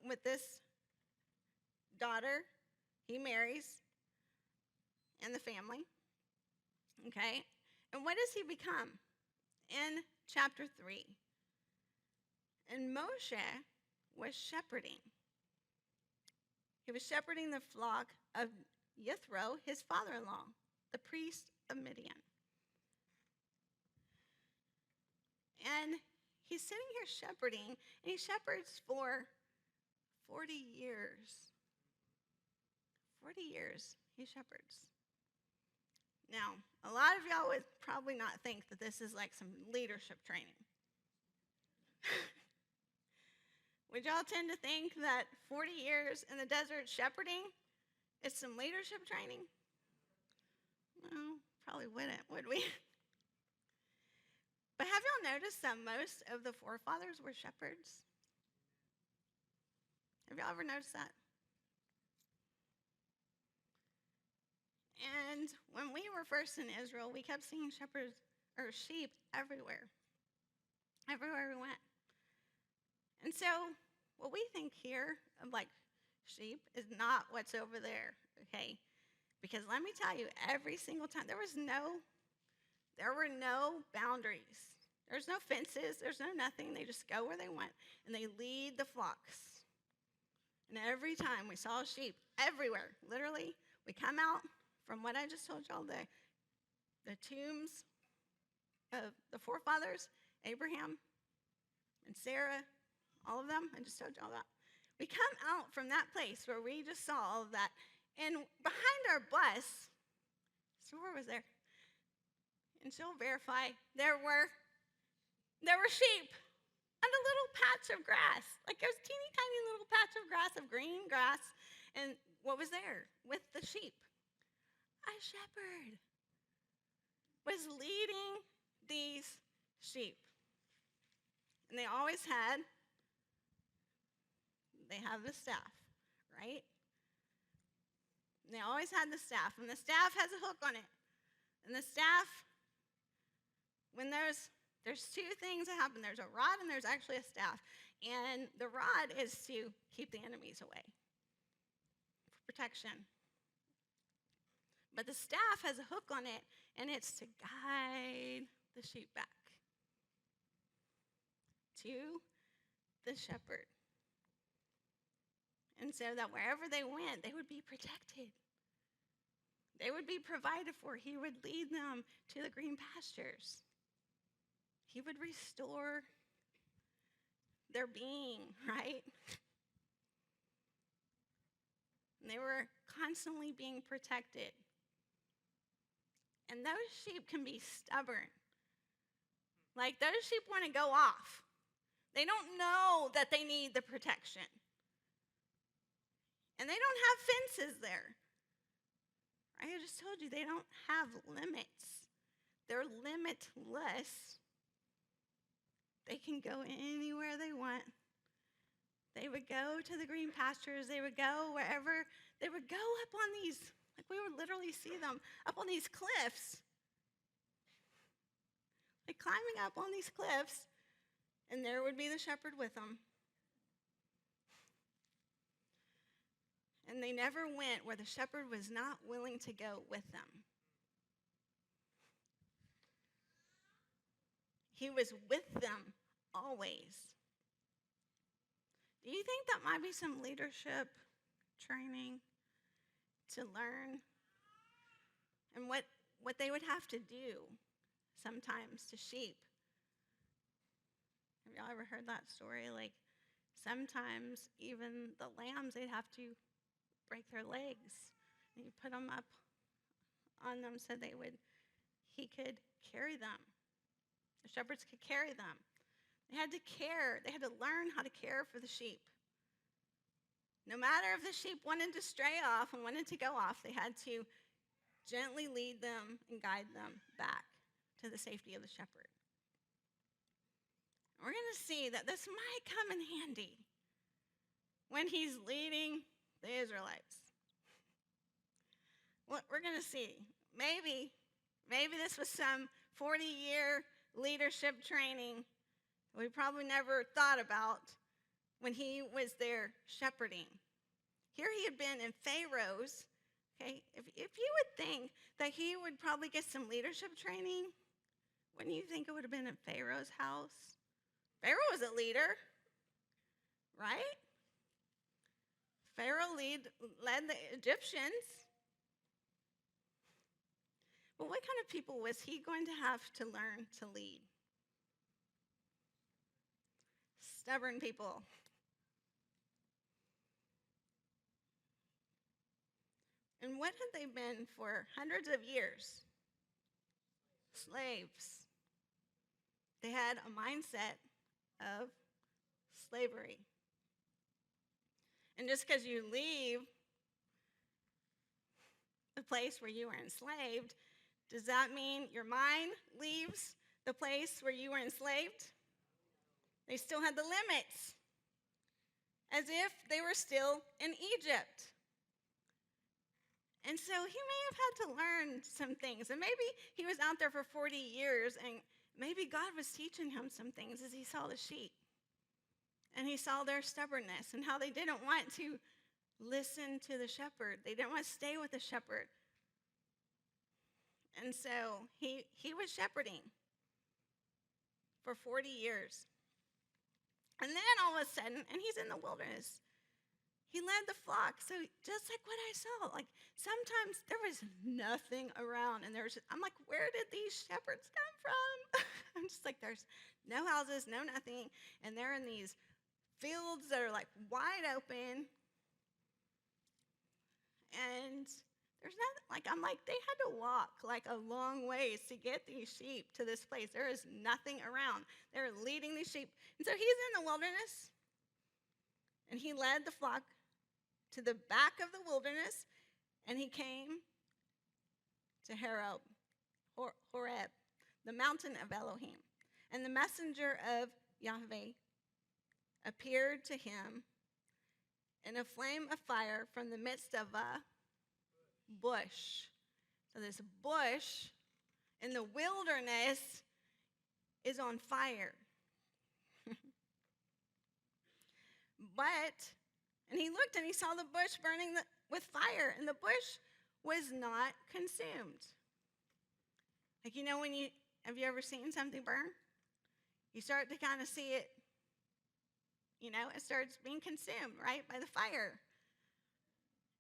with this daughter he marries and the family. Okay, and what does he become? In chapter 3. And Moshe was shepherding. He was shepherding the flock of Yithro, his father-in-law, the priest of Midian. And he's sitting here shepherding, and he shepherds for 40 years. 40 years he shepherds. Now, a lot of y'all would probably not think that this is like some leadership training. Would y'all tend to think that 40 years in the desert shepherding is some leadership training? No, probably wouldn't, would we? But have y'all noticed that most of the forefathers were shepherds? Have y'all ever noticed that? And when we were first in Israel, we kept seeing shepherds or sheep everywhere. Everywhere we went. And so what we think here of like sheep is not what's over there, okay? Because let me tell you, every single time, there were no boundaries. There's no fences, there's no nothing. They just go where they want, and they lead the flocks. And every time we saw sheep, everywhere, literally, we come out from what I just told y'all, the tombs of the forefathers, Abraham and Sarah, all of them, I just told y'all that. We come out from that place where we just saw all of that, and behind our bus, Sora was there, and she'll verify, there were sheep on a little patch of grass, like a teeny tiny little patch of grass, of green grass, and what was there with the sheep? A shepherd was leading these sheep. And they always have the staff, right? And they always had the staff, and the staff has a hook on it. And the staff, when there's two things that happen. There's a rod and there's actually a staff. And the rod is to keep the enemies away, for protection. But the staff has a hook on it, and it's to guide the sheep back to the shepherd. And so that wherever they went, they would be protected. They would be provided for. He would lead them to the green pastures. He would restore their being, right? And they were constantly being protected. And those sheep can be stubborn. Like, those sheep want to go off. They don't know that they need the protection. And they don't have fences there. I just told you, they don't have limits. They're limitless. They can go anywhere they want. They would go to the green pastures. They would go wherever. They would go up on these, like we would literally see them, up on these cliffs. Like climbing up on these cliffs, and there would be the shepherd with them. And they never went where the shepherd was not willing to go with them. He was with them always. Do you think that might be some leadership training to learn? And what they would have to do sometimes to sheep? Have y'all ever heard that story? Like, sometimes even the lambs, they'd have to break their legs. And you put them up on them so they would he could carry them. The shepherds could carry them. They had to care. They had to learn how to care for the sheep. No matter if the sheep wanted to stray off and wanted to go off, they had to gently lead them and guide them back to the safety of the shepherd. We're going to see that this might come in handy when he's leading the Israelites. What we're going to see, maybe this was some 40-year leadership training we probably never thought about when he was there shepherding. Here he had been in Pharaoh's. Okay, if you would think that he would probably get some leadership training, wouldn't you think it would have been in Pharaoh's house? Pharaoh was a leader, right? Pharaoh led the Egyptians. But what kind of people was he going to have to learn to lead? Stubborn people. And what had they been for hundreds of years? Slaves. They had a mindset of slavery. And just because you leave the place where you were enslaved, does that mean your mind leaves the place where you were enslaved? They still had the limits, as if they were still in Egypt. And so he may have had to learn some things. And maybe he was out there for 40 years, and maybe God was teaching him some things as he saw the sheep. And he saw their stubbornness and how they didn't want to listen to the shepherd. They didn't want to stay with the shepherd. And so he was shepherding for 40 years. And then all of a sudden, and he's in the wilderness, he led the flock. So just like what I saw, like sometimes there was nothing around. And I'm like, where did these shepherds come from? I'm just like, there's no houses, no nothing. And they're in these fields that are like wide open. And there's nothing, like, I'm like, they had to walk like a long ways to get these sheep to this place. There is nothing around. They're leading these sheep. And so he's in the wilderness, and he led the flock to the back of the wilderness, and he came to Horeb, the mountain of Elohim. And the messenger of Yahweh appeared to him in a flame of fire from the midst of a bush. So this bush in the wilderness is on fire. And he looked and he saw the bush burning with fire, and the bush was not consumed. Like, you know, have you ever seen something burn? You start to kind of see it, you know, it starts being consumed, right, by the fire.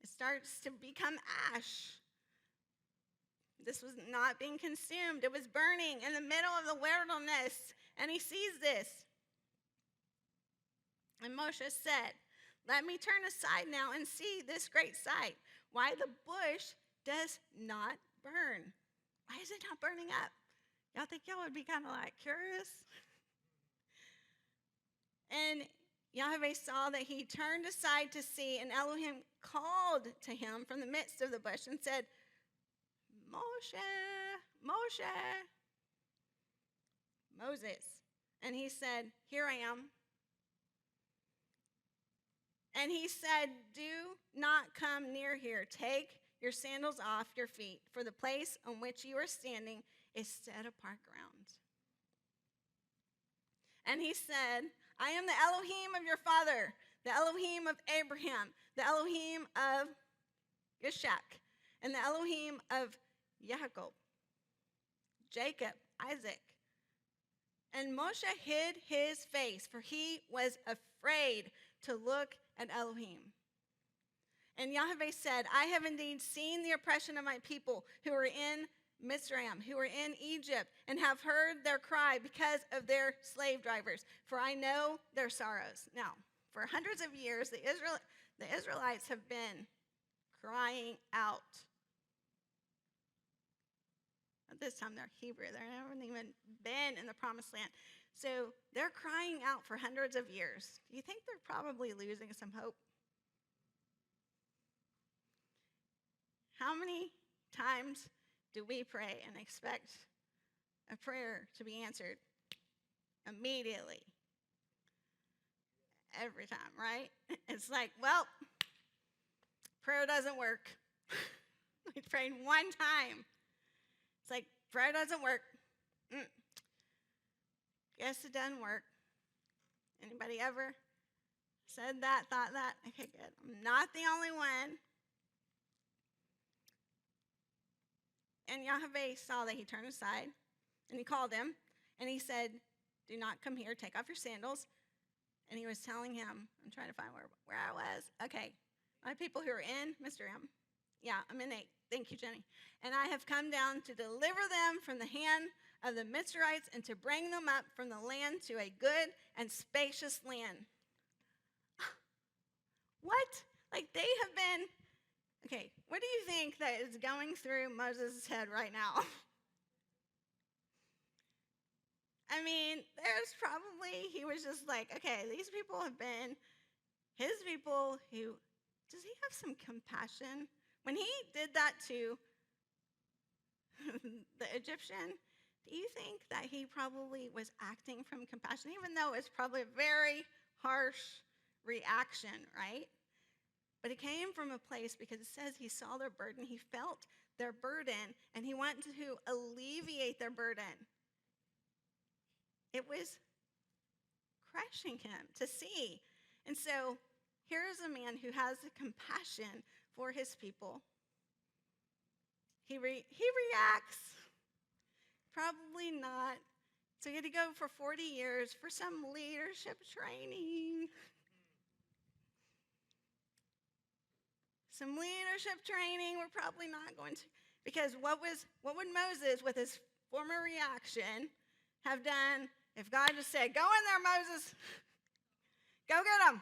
It starts to become ash. This was not being consumed. It was burning in the middle of the wilderness, and he sees this. And Moshe said, "Let me turn aside now and see this great sight, why the bush does not burn." Why is it not burning up? Y'all think y'all would be kind of like curious? And Yahweh saw that he turned aside to see, and Elohim called to him from the midst of the bush and said, "Moshe, Moshe." Moses. And he said, "Here I am." And he said, "Do not come near here. Take your sandals off your feet, for the place on which you are standing is set apart ground." And he said, "I am the Elohim of your father, the Elohim of Abraham, the Elohim of Ishak, and the Elohim of Jacob, Isaac." And Moshe hid his face, for he was afraid to look at Elohim. And Yahweh said, "I have indeed seen the oppression of my people who are in Mizraim, who are in Egypt, and have heard their cry because of their slave drivers, for I know their sorrows." Now, for hundreds of years, the Israelites have been crying out. At this time, they're Hebrew. They haven't even been in the promised land. So they're crying out for hundreds of years. Do you think they're probably losing some hope? How many times do we pray and expect a prayer to be answered immediately? Every time, right? It's like, well, prayer doesn't work. We prayed one time. It's like, prayer doesn't work. Guess it doesn't work. Anybody ever said that, thought that? Okay, good. I'm not the only one. And Yahweh saw that he turned aside, and he called him, and he said, do not come here, take off your sandals. And he was telling him, I'm trying to find where I was. Okay, my people who are in, Mr. M. Yeah, I'm in 8. Thank you, Jenny. And I have come down to deliver them from the hand of the Mitzrites and to bring them up from the land to a good and spacious land. What? Like they have been, okay, what do you think that is going through Moses' head right now? I mean, there's probably, he was just like, okay, these people have been his people who, does he have some compassion? When he did that to the Egyptian, do you think that he probably was acting from compassion, even though it's probably a very harsh reaction, right? But it came from a place because it says he saw their burden, he felt their burden, and he wanted to alleviate their burden. It was crushing him to see. And so here's a man who has a compassion for his people. He reacts. Probably not. So he had to go for 40 years for some leadership training. Some leadership training we're probably not going to. Because what would Moses, with his former reaction, have done if God just said, go in there, Moses. Go get them.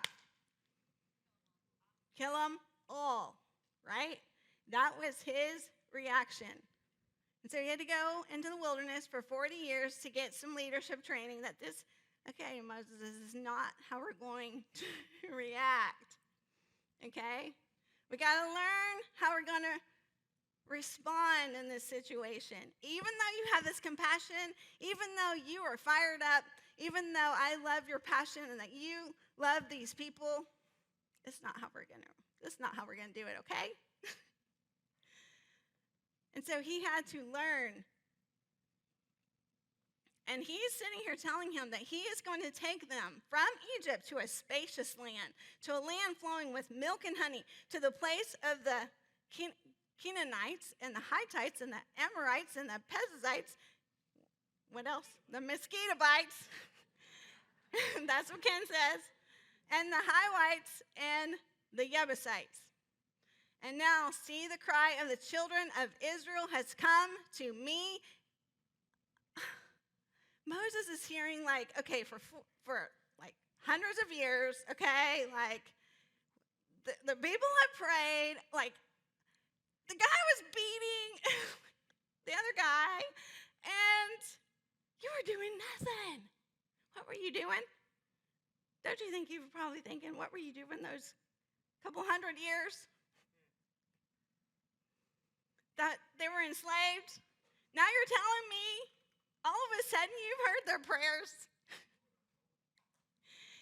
Kill them all, right? That was his reaction. And so he had to go into the wilderness for 40 years to get some leadership training that this, okay, Moses, this is not how we're going to react, okay? We got to learn how we're going to respond in this situation. Even though you have this compassion, even though you are fired up, even though I love your passion and that you love these people, it's not how we're going to do it, okay? And so he had to learn. And he's sitting here telling him that he is going to take them from Egypt to a spacious land, to a land flowing with milk and honey, to the place of the Canaanites and the Hittites and the Amorites and the Perizzites. What else? The Mosquitobites. That's what Ken says. And the Hivites and the Jebusites. And now, see, the cry of the children of Israel has come to me. Moses is hearing, like, okay, for like hundreds of years, okay, like the people have prayed, like the guy was beating the other guy, and you were doing nothing. What were you doing? Don't you think you were probably thinking, what were you doing those couple hundred years? That they were enslaved? Now you're telling me all of a sudden you've heard their prayers?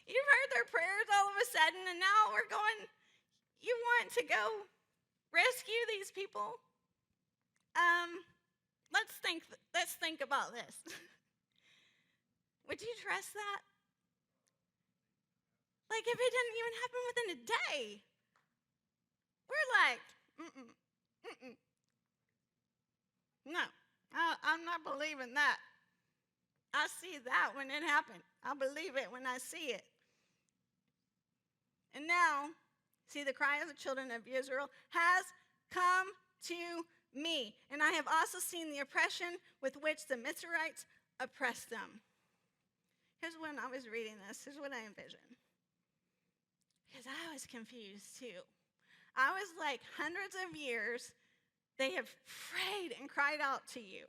You've heard their prayers all of a sudden, and now we're going, you want to go rescue these people? Let's think about this. Would you trust that? Like if it didn't even happen within a day, we're like, no, I'm not believing that. I see that when it happened. I believe it when I see it. And now, see, the cry of the children of Israel has come to me. And I have also seen the oppression with which the Mitzrites oppressed them. Here's when I was reading this. Here's what I envisioned. Because I was confused too. I was like, hundreds of years, they have prayed and cried out to you.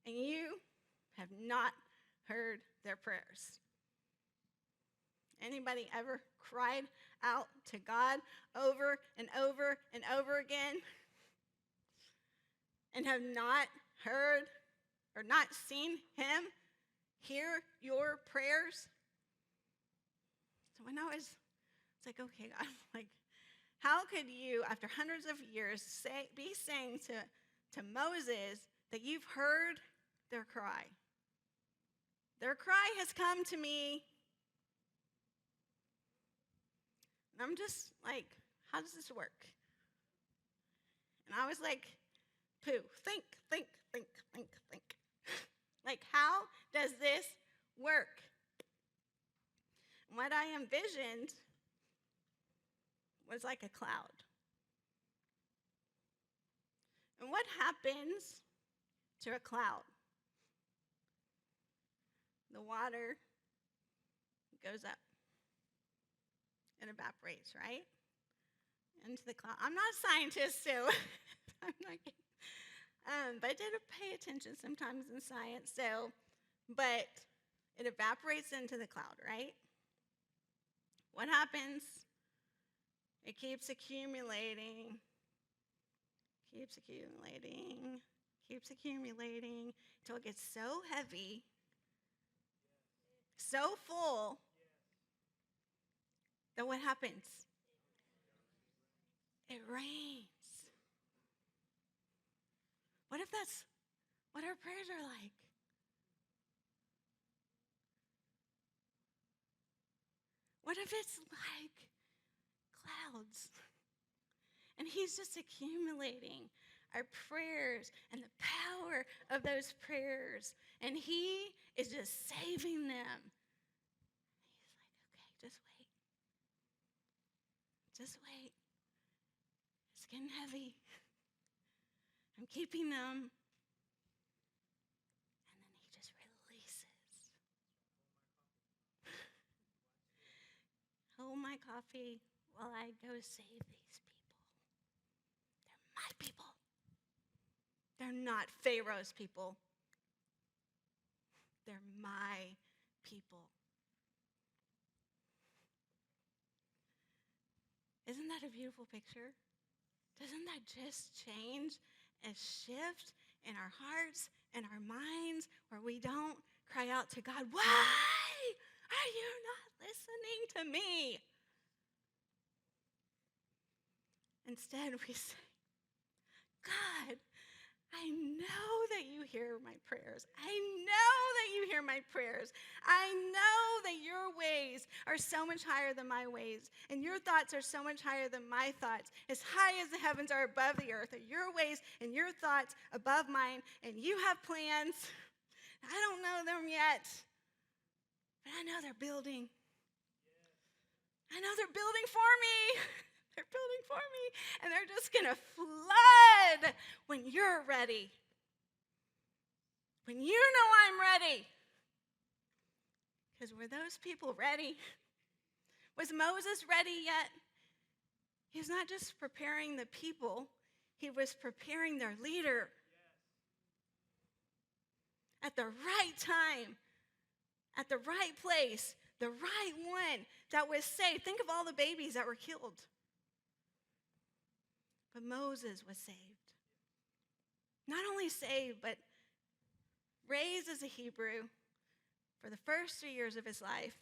and you have not heard their prayers. Anybody ever cried out to God over and over and over again and have not heard or not seen him hear your prayers? So when I was like, okay, God, like, how could you, after hundreds of years, be saying to Moses that you've heard their cry? Their cry has come to me. And I'm just like, how does this work? And I was like, poo, think. Like, how does this work? And what I envisioned was like a cloud. And what happens to a cloud? The water goes up. It evaporates, right? Into the cloud. I'm not a scientist, so I'm not kidding. But I did pay attention sometimes in science, but it evaporates into the cloud, right? What happens? It keeps accumulating until it gets so heavy, so full, that what happens? It rains. What if that's what our prayers are like? What if it's like clouds? And he's just accumulating our prayers and the power of those prayers. And he is just saving them. He's like, okay, just wait. Just wait. It's getting heavy. I'm keeping them. And then he just releases. Hold my coffee while I go save these people. They're my people. They're not Pharaoh's people. They're my people. Isn't that a beautiful picture? Doesn't that just change and shift in our hearts and our minds where we don't cry out to God, why are you not listening to me? Instead, we say, God, I know that you hear my prayers. I know that you hear my prayers. I know that your ways are so much higher than my ways, and your thoughts are so much higher than my thoughts. As high as the heavens are above the earth are your ways and your thoughts above mine, and you have plans. I don't know them yet, but I know they're building. I know they're building for me. They're building for me, and they're just going to flood when you're ready. When you know I'm ready. Because were those people ready? Was Moses ready yet? He was not just preparing the people, he was preparing their leader. At the right time, at the right place, the right one that was saved. Think of all the babies that were killed. But Moses was saved. Not only saved, but raised as a Hebrew for the first 3 years of his life,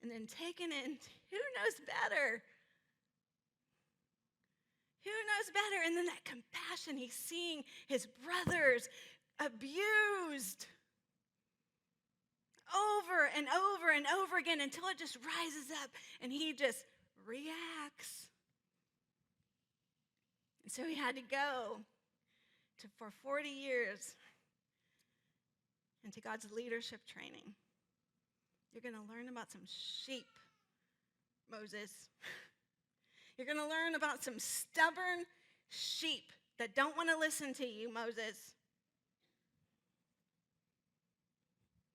and then taken in, who knows better? Who knows better? And then that compassion, he's seeing his brothers abused over and over and over again until it just rises up and he just reacts. And so he had to go for 40 years into God's leadership training. You're going to learn about some sheep, Moses. You're going to learn about some stubborn sheep that don't want to listen to you, Moses.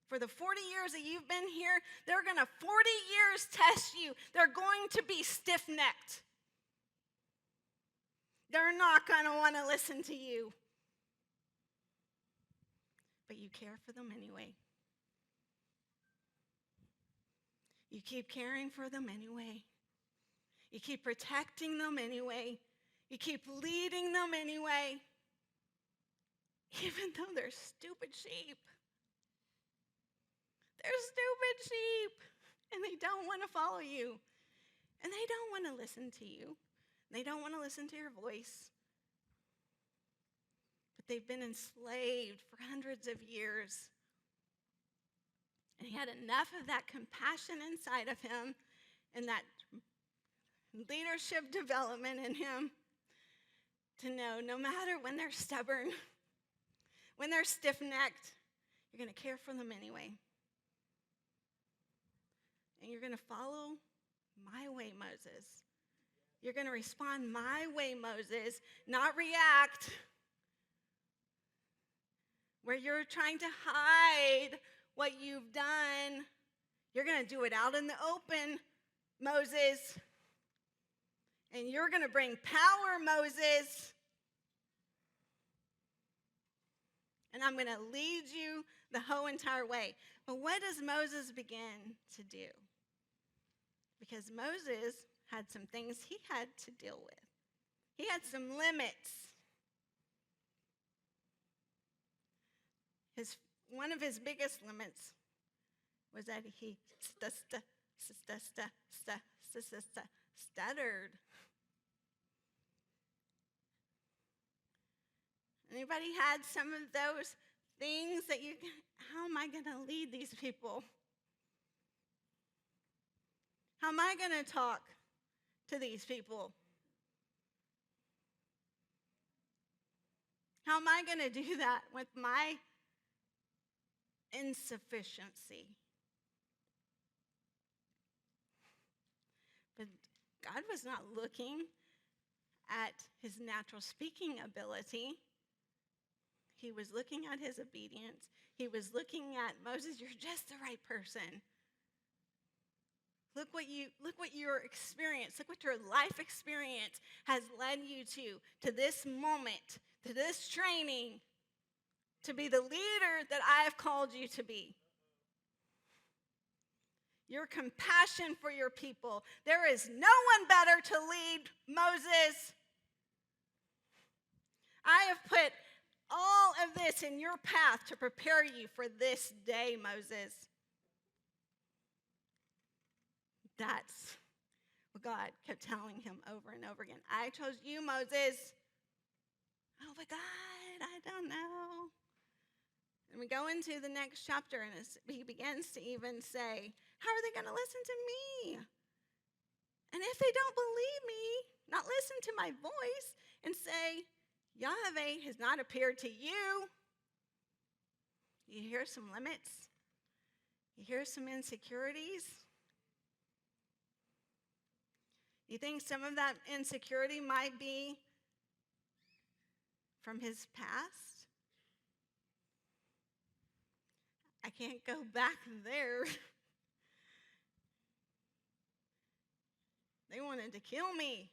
For the 40 years that you've been here, they're going to 40 years test you. They're going to be stiff-necked. They're not going to want to listen to you. but you care for them anyway. You keep caring for them anyway. You keep protecting them anyway. You keep leading them anyway, even though they're stupid sheep. They're stupid sheep, and they don't want to follow you, and they don't want to listen to you. They don't want to listen to your voice. But they've been enslaved for hundreds of years. And he had enough of that compassion inside of him and that leadership development in him to know no matter when they're stubborn, when they're stiff-necked, you're going to care for them anyway. And you're going to follow my way, Moses. You're going to respond my way, Moses, not react. Where you're trying to hide what you've done, you're going to do it out in the open, Moses. And you're going to bring power, Moses. And I'm going to lead you the whole entire way. But what does Moses begin to do? Because Moses had some things he had to deal with. He had some limits. One of his biggest limits was that he stuttered. Anybody had some of those things that how am I going to lead these people? How am I going to talk to these people? How am I going to do that with my insufficiency? But God was not looking at his natural speaking ability. He was looking at his obedience. He was looking at Moses, you're just the right person. Look what your experience, look what your life experience has led you to this moment, to this training, to be the leader that I have called you to be. Your compassion for your people. There is no one better to lead, Moses. I have put all of this in your path to prepare you for this day, Moses. That's what God kept telling him over and over again. I chose you, Moses. Oh, but God, I don't know. And we go into the next chapter, and he begins to even say, how are they going to listen to me? And if they don't believe me, not listen to my voice, and say, Yahweh has not appeared to you. You hear some limits? You hear some insecurities? You think some of that insecurity might be from his past? I can't go back there. They wanted to kill me.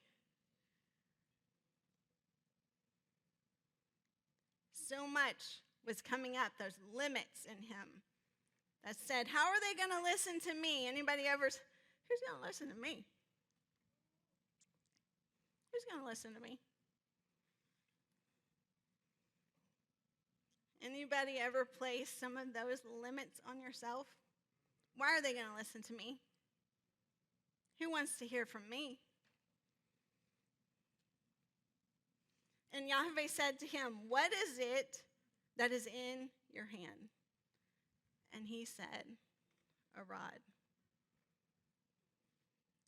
So much was coming up, those limits in him that said, how are they going to listen to me? Anybody ever, who's going to listen to me? Who's going to listen to me? Anybody ever place some of those limits on yourself? Why are they going to listen to me? Who wants to hear from me? And Yahweh said to him, what is it that is in your hand? And he said, a rod.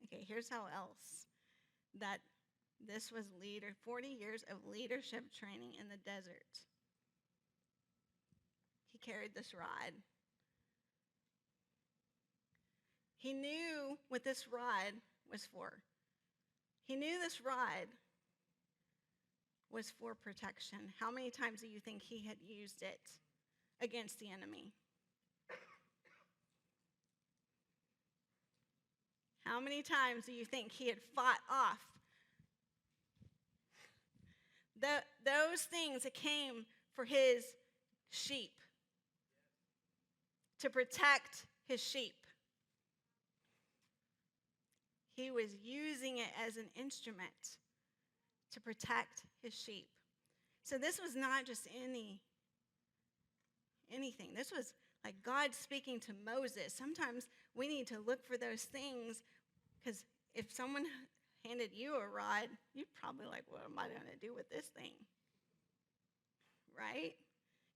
Okay, here's how else that this was 40 years of leadership training in the desert. He carried this rod. He knew what this rod was for. He knew this rod was for protection. How many times do you think he had used it against the enemy? How many times do you think he had fought off those things that came for his sheep, to protect his sheep. He was using it as an instrument to protect his sheep. So this was not just anything. This was like God speaking to Moses. Sometimes we need to look for those things, because if someone handed you a rod, you'd probably like, what am I going to do with this thing? Right?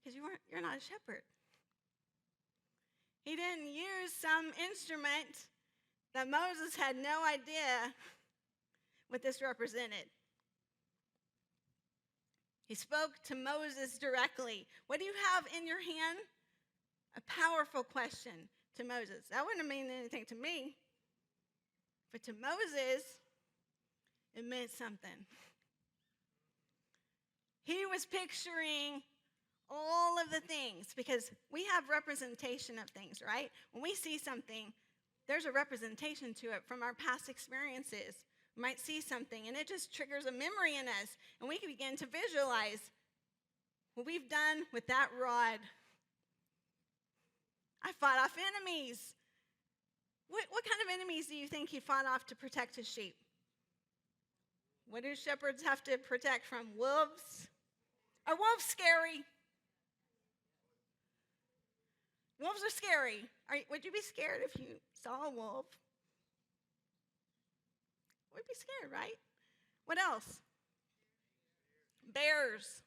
Because you're not a shepherd. He didn't use some instrument that Moses had no idea what this represented. He spoke to Moses directly. What do you have in your hand? A powerful question to Moses. That wouldn't mean anything to me. But to Moses, it meant something. He was picturing all of the things, because we have representation of things, right? When we see something, there's a representation to it from our past experiences. We might see something, and it just triggers a memory in us, and we can begin to visualize what we've done with that rod. I fought off enemies. What kind of enemies do you think he fought off to protect his sheep? What do shepherds have to protect from? Wolves? Are wolves scary? Wolves are scary. Would you be scared if you saw a wolf? We'd be scared, right? What else? Bears.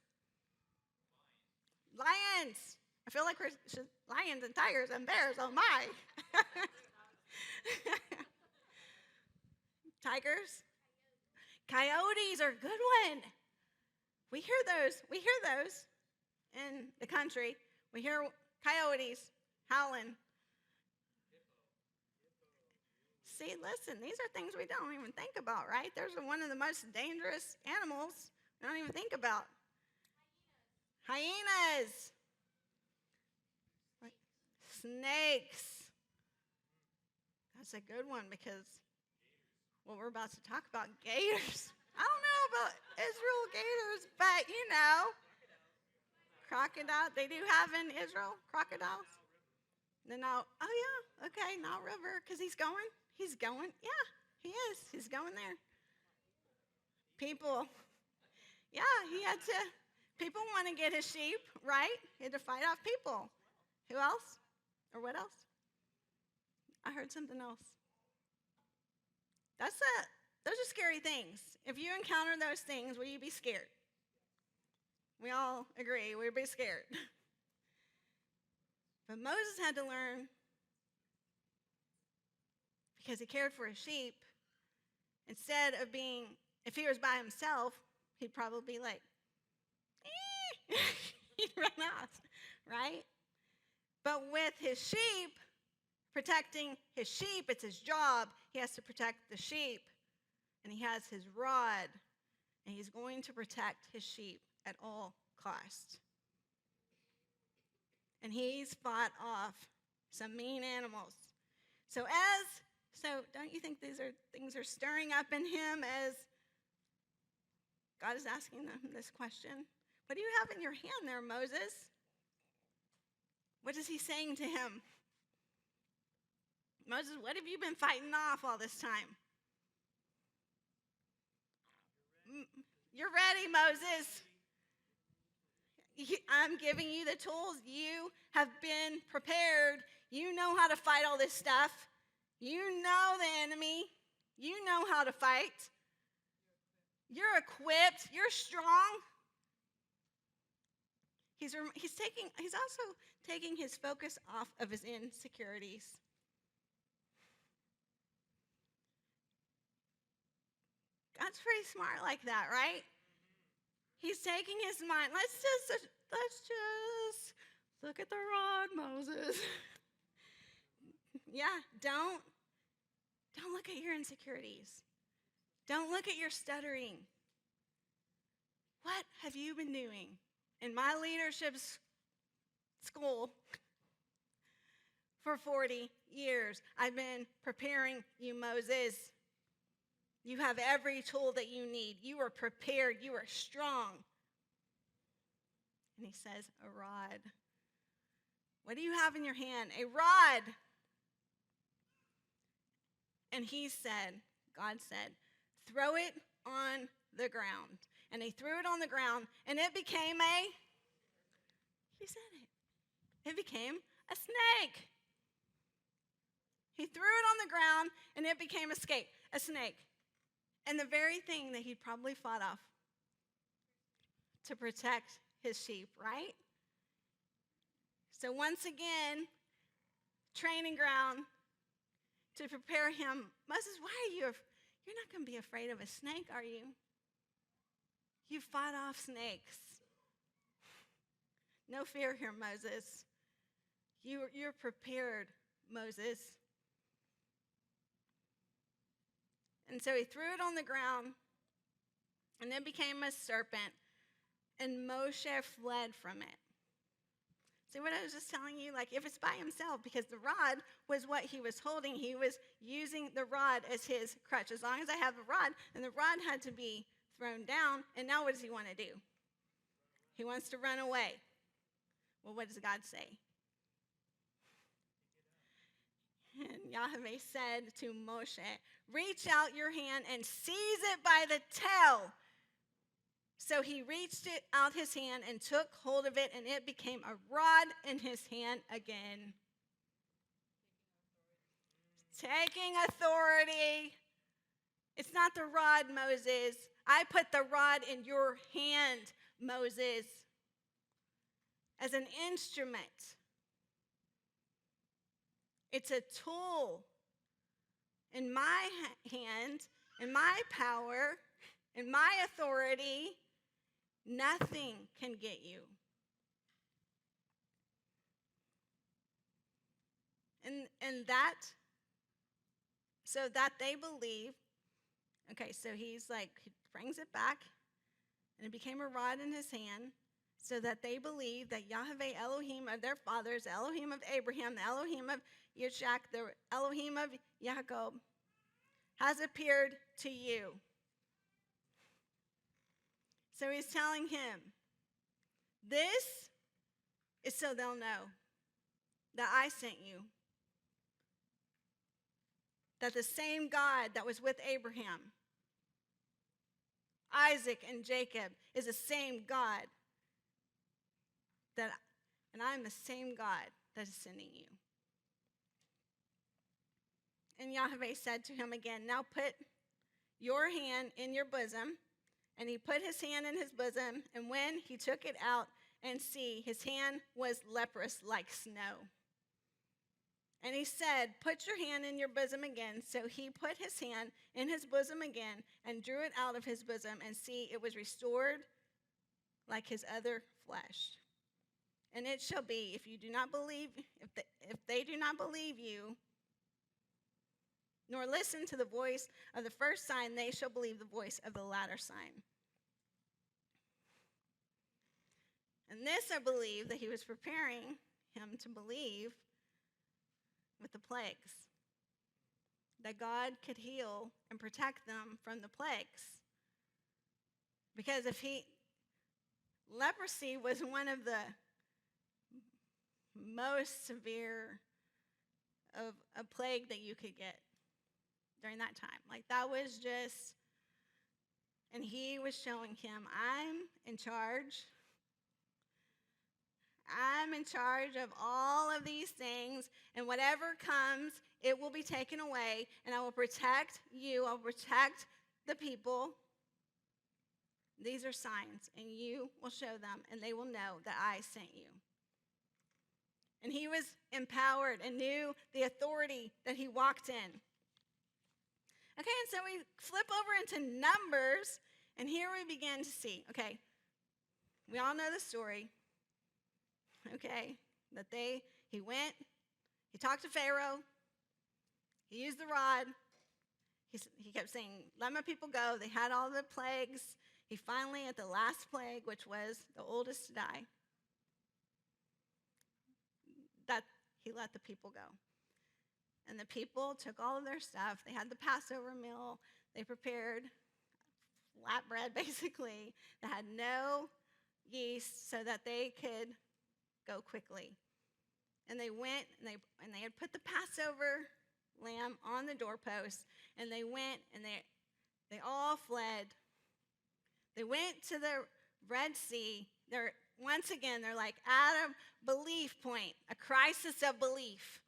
Lions. I feel like we're lions and tigers and bears. Oh my. Tigers. Coyotes are a good one. We hear those in the country. We hear coyotes howling. See, listen, these are things we don't even think about, right? There's one of the most dangerous animals we don't even think about. Hyenas. Snakes. That's a good one, because what we're about to talk about, gators. I don't know about Israel gators, but crocodile. They do have in Israel crocodiles. Oh yeah, okay, Nile River, because he's going. Yeah, he is. He's going there. People. Yeah, people want to get his sheep, right? He had to fight off people. Who else? Or what else? I heard something else. Those are scary things. If you encounter those things, will you be scared? We all agree we'd be scared. But Moses had to learn, because he cared for his sheep. Instead of being, if he was by himself, he'd probably be like, he'd run off, right? But with his sheep, protecting his sheep, it's his job. He has to protect the sheep. And he has his rod. And he's going to protect his sheep at all costs. And he's fought off some mean animals. So don't you think these things are stirring up in him as God is asking him this question? What do you have in your hand there, Moses? What is he saying to him? Moses, what have you been fighting off all this time? You're ready, Moses. I'm giving you the tools. You have been prepared. You know how to fight all this stuff. You know the enemy. You know how to fight. You're equipped. You're strong. He's also taking his focus off of his insecurities. God's pretty smart like that, right? He's taking his mind. Let's just look at the rod, Moses. Yeah, don't look at your insecurities. Don't look at your stuttering. What have you been doing? In my leadership school for 40 years, I've been preparing you, Moses. You have every tool that you need. You are prepared. You are strong. And he says, a rod. What do you have in your hand? A rod. And he said, God said, throw it on the ground. And he threw it on the ground, and it became he said it became a snake. He threw it on the ground, and it became a snake. And the very thing that he'd probably fought off to protect his sheep, right? So once again, training ground to prepare him. Moses, why are you're not going to be afraid of a snake, are you? You fought off snakes. No fear here, Moses. You're prepared, Moses. And so he threw it on the ground, and it became a serpent, and Moshe fled from it. See what I was just telling you? Like, if it's by himself, because the rod was what he was holding, he was using the rod as his crutch. As long as I have the rod, and the rod had to be thrown down, and now what does he want to do? He wants to run away. Well, what does God say? And Yahweh said to Moshe, reach out your hand and seize it by the tail. So he reached it out his hand and took hold of it, and it became a rod in his hand again. Taking authority. It's not the rod, Moses. I put the rod in your hand, Moses, as an instrument. It's a tool in my hand, in my power, in my authority. Nothing can get you. And that, so that they believe. Okay, so he's like, he brings it back, and it became a rod in his hand, so that they believe that Yahweh, Elohim of their fathers, the Elohim of Abraham, the Elohim of Yitzhak, the Elohim of Jacob, has appeared to you. So he's telling him, this is so they'll know that I sent you. That the same God that was with Abraham, Isaac, and Jacob is the same God. And I'm the same God that is sending you. And Yahweh said to him again, now put your hand in your bosom. And he put his hand in his bosom, and when he took it out, and see, his hand was leprous like snow. And he said, put your hand in your bosom again. So he put his hand in his bosom again, and drew it out of his bosom, and see, it was restored like his other flesh. And it shall be, if you do not believe, if they do not believe you, nor listen to the voice of the first sign, they shall believe the voice of the latter sign. And this I believe that he was preparing him to believe with the plagues, that God could heal and protect them from the plagues. Because leprosy was one of the most severe of a plague that you could get during that time. Like, that was just, and he was showing him, I'm in charge. I'm in charge of all of these things, and whatever comes, it will be taken away, and I will protect you. I'll protect the people. These are signs, and you will show them, and they will know that I sent you. And he was empowered and knew the authority that he walked in. Okay, and so we flip over into Numbers, and here we begin to see, okay, we all know the story, okay, that he went, he talked to Pharaoh, he used the rod, he kept saying, let my people go. They had all the plagues. He finally, at the last plague, which was the oldest to die, that he let the people go. And the people took all of their stuff. They had the Passover meal. They prepared flat bread, basically, that had no yeast so that they could go quickly. And they went and they had put the Passover lamb on the doorpost, and they went and they all fled. They went to the Red Sea. Once again, they're like at a belief point, a crisis of belief.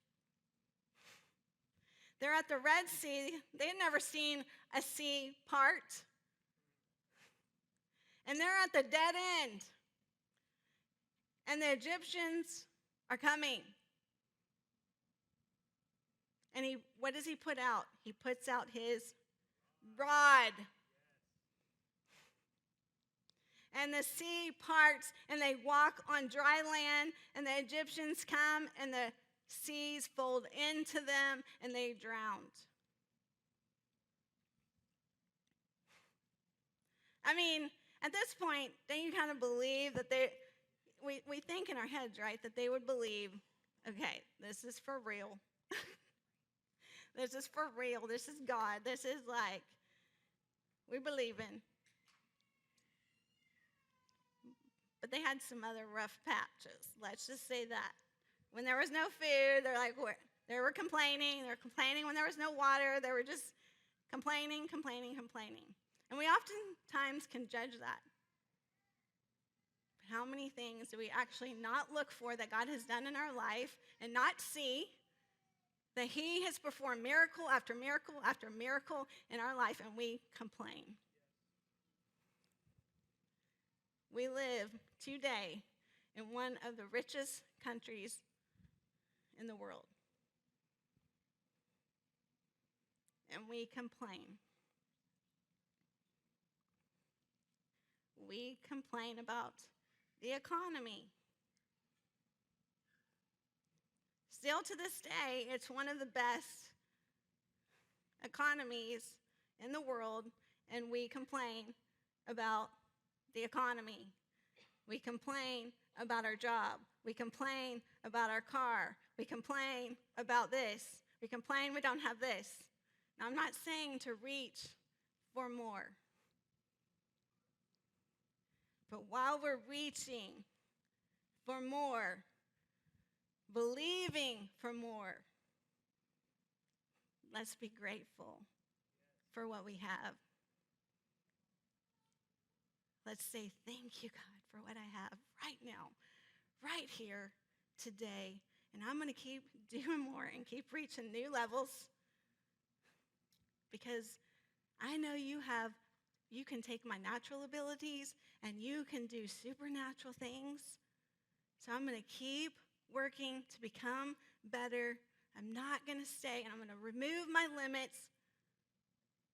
They're at the Red Sea. They had never seen a sea part. And they're at the dead end. And the Egyptians are coming. And what does he put out? He puts out his rod. And the sea parts, and they walk on dry land, and the Egyptians come, and the seas fold into them, and they drowned. I mean, at this point, don't you kind of believe that we think in our heads, right, that they would believe, okay, this is for real. This is for real. This is God. This is like, we believe in. But they had some other rough patches. Let's just say that. When there was no food, they were complaining. They were complaining when there was no water. They were just complaining. And we oftentimes can judge that. But how many things do we actually not look for that God has done in our life and not see that he has performed miracle after miracle after miracle in our life, and we complain? We live today in one of the richest countries in the world. And we complain. We complain about the economy. Still to this day, it's one of the best economies in the world, and we complain about the economy. We complain about our job. We complain about our car. We complain about this. We complain we don't have this. Now, I'm not saying to reach for more. But while we're reaching for more, believing for more, let's be grateful for what we have. Let's say, thank you, God, for what I have right now, right here, today. And I'm going to keep doing more and keep reaching new levels, because I know you can take my natural abilities and you can do supernatural things. So I'm going to keep working to become better. I'm not going to stay, and I'm going to remove my limits.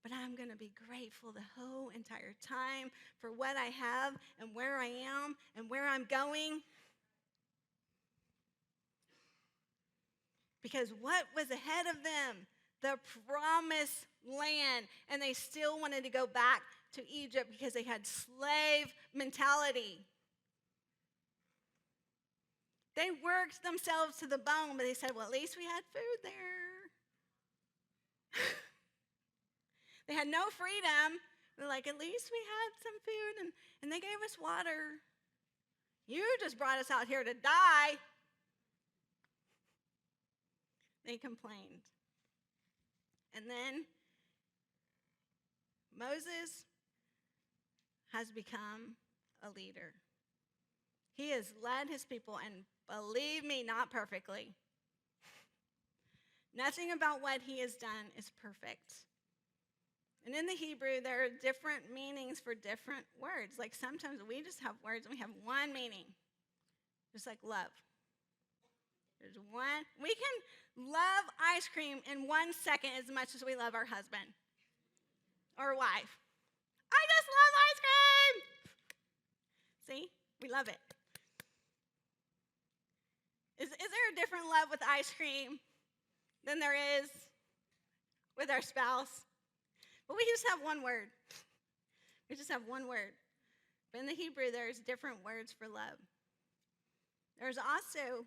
But I'm going to be grateful the whole entire time for what I have and where I am and where I'm going. Because what was ahead of them? The promised land. And they still wanted to go back to Egypt because they had slave mentality. They worked themselves to the bone, but they said, well, at least we had food there. They had no freedom. They're like, at least we had some food, and they gave us water. You just brought us out here to die. They complained. And then Moses has become a leader. He has led his people, and believe me, not perfectly. Nothing about what he has done is perfect. And in the Hebrew, there are different meanings for different words. Like sometimes we just have words and we have one meaning, just like love. There's one. We can love ice cream in 1 second as much as we love our husband or wife. I just love ice cream. See? We love it. Is there a different love with ice cream than there is with our spouse? But we just have one word. We just have one word. But in the Hebrew, there's different words for love. There's also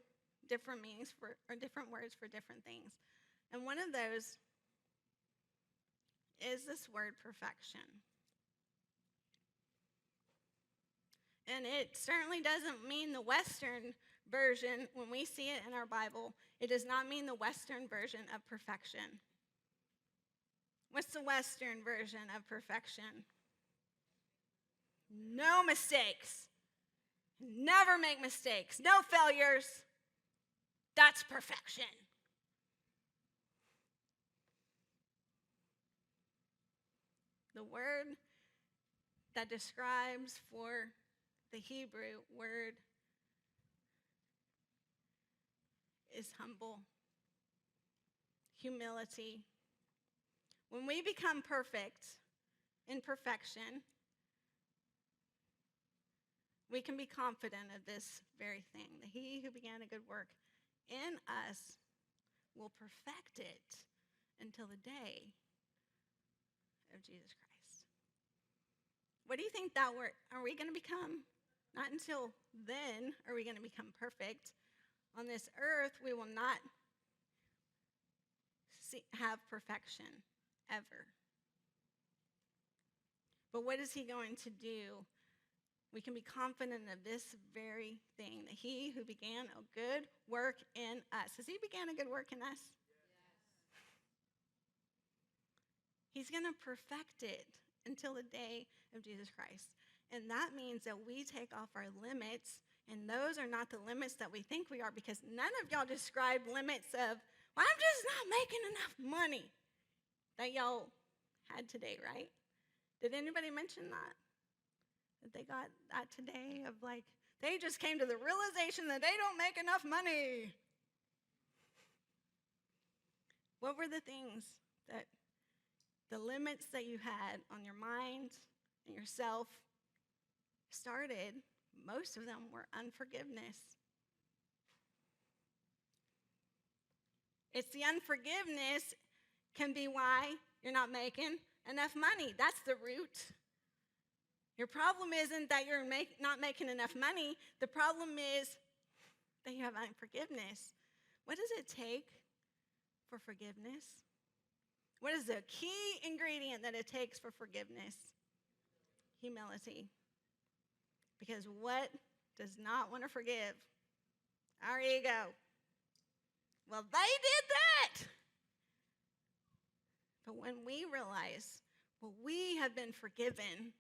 different meanings or different words for different things. And one of those is this word perfection. And it certainly doesn't mean the Western version, when we see it in our Bible, it does not mean the Western version of perfection. What's the Western version of perfection? No mistakes. Never make mistakes. No failures. That's perfection. The word that describes for the Hebrew word is humble, humility. When we become perfect in perfection, we can be confident of this very thing, that he who began a good work in us will perfect it until the day of Jesus Christ. What do you think that are we going to become? Not until then are we going to become perfect. On this earth, we will not have perfection ever. But what is he going to do? We can be confident of this very thing, that he who began a good work in us. Has he began a good work in us? Yes. He's going to perfect it until the day of Jesus Christ. And that means that we take off our limits, and those are not the limits that we think we are, because none of y'all describe limits of, well, I'm just not making enough money, that y'all had today, right? Did anybody mention that? That they got that today of like, they just came to the realization that they don't make enough money. What were the things that, the limits that you had on your mind and yourself started? Most of them were unforgiveness. It's the unforgiveness can be why you're not making enough money. That's the root. Your problem isn't that you're not making enough money. The problem is that you have unforgiveness. What does it take for forgiveness? What is the key ingredient that it takes for forgiveness? Humility. Because what does not want to forgive? Our ego. Well, they did that. But when we realize, well, we have been forgiven,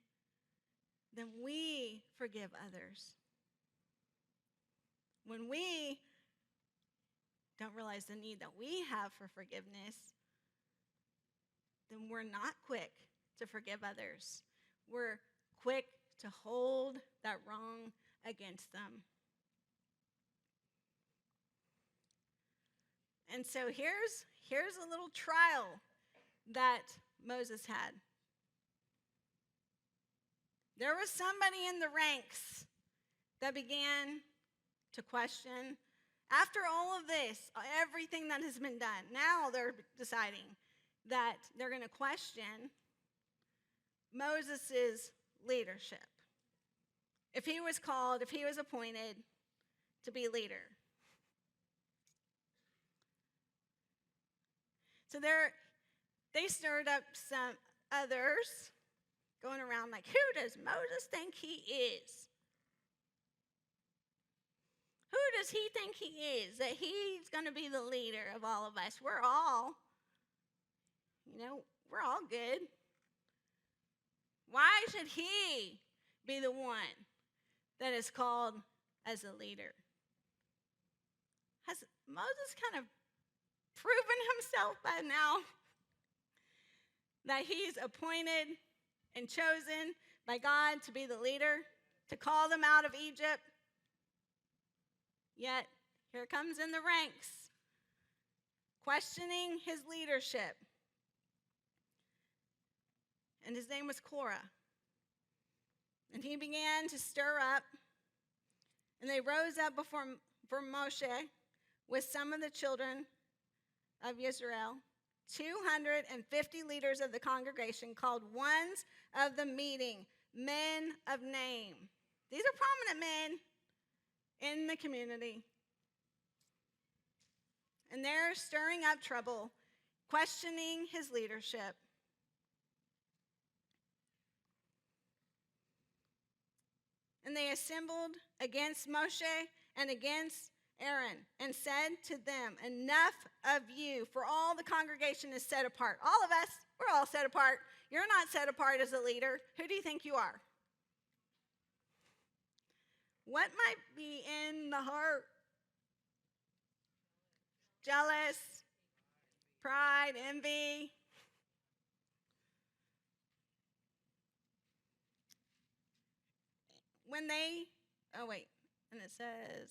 then we forgive others. When we don't realize the need that we have for forgiveness, then we're not quick to forgive others. We're quick to hold that wrong against them. And so here's a little trial that Moses had. There was somebody in the ranks that began to question, after all of this, everything that has been done, now they're deciding that they're going to question Moses' leadership. If he was called, if he was appointed to be leader. So they stirred up some others going around like, who does Moses think he is? Who does he think he is, that he's going to be the leader of all of us? We're all good. Why should he be the one that is called as a leader? Has Moses kind of proven himself by now that he's appointed and chosen by God to be the leader, to call them out of Egypt? Yet, here comes in the ranks, questioning his leadership. And his name was Korah. And he began to stir up, and they rose up before Moshe with some of the children of Israel, 250 leaders of the congregation, called ones of the meeting, men of name. These are prominent men in the community. And they're stirring up trouble, questioning his leadership. And they assembled against Moshe and against Aaron, and said to them, enough of you, for all the congregation is set apart. All of us, we're all set apart. You're not set apart as a leader. Who do you think you are? What might be in the heart? Jealous, pride, envy. And it says,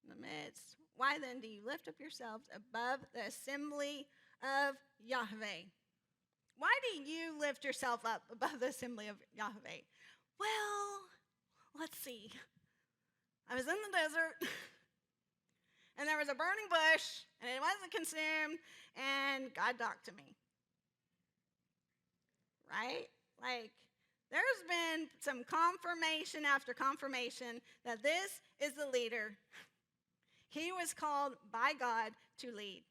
in the midst, why then do you lift up yourselves above the assembly of Yahweh? Why do you lift yourself up above the assembly of Yahweh? Well, let's see. I was in the desert, and there was a burning bush, and it wasn't consumed, and God talked to me. Right? Like, there's been some confirmation after confirmation that this is the leader. He was called by God to lead.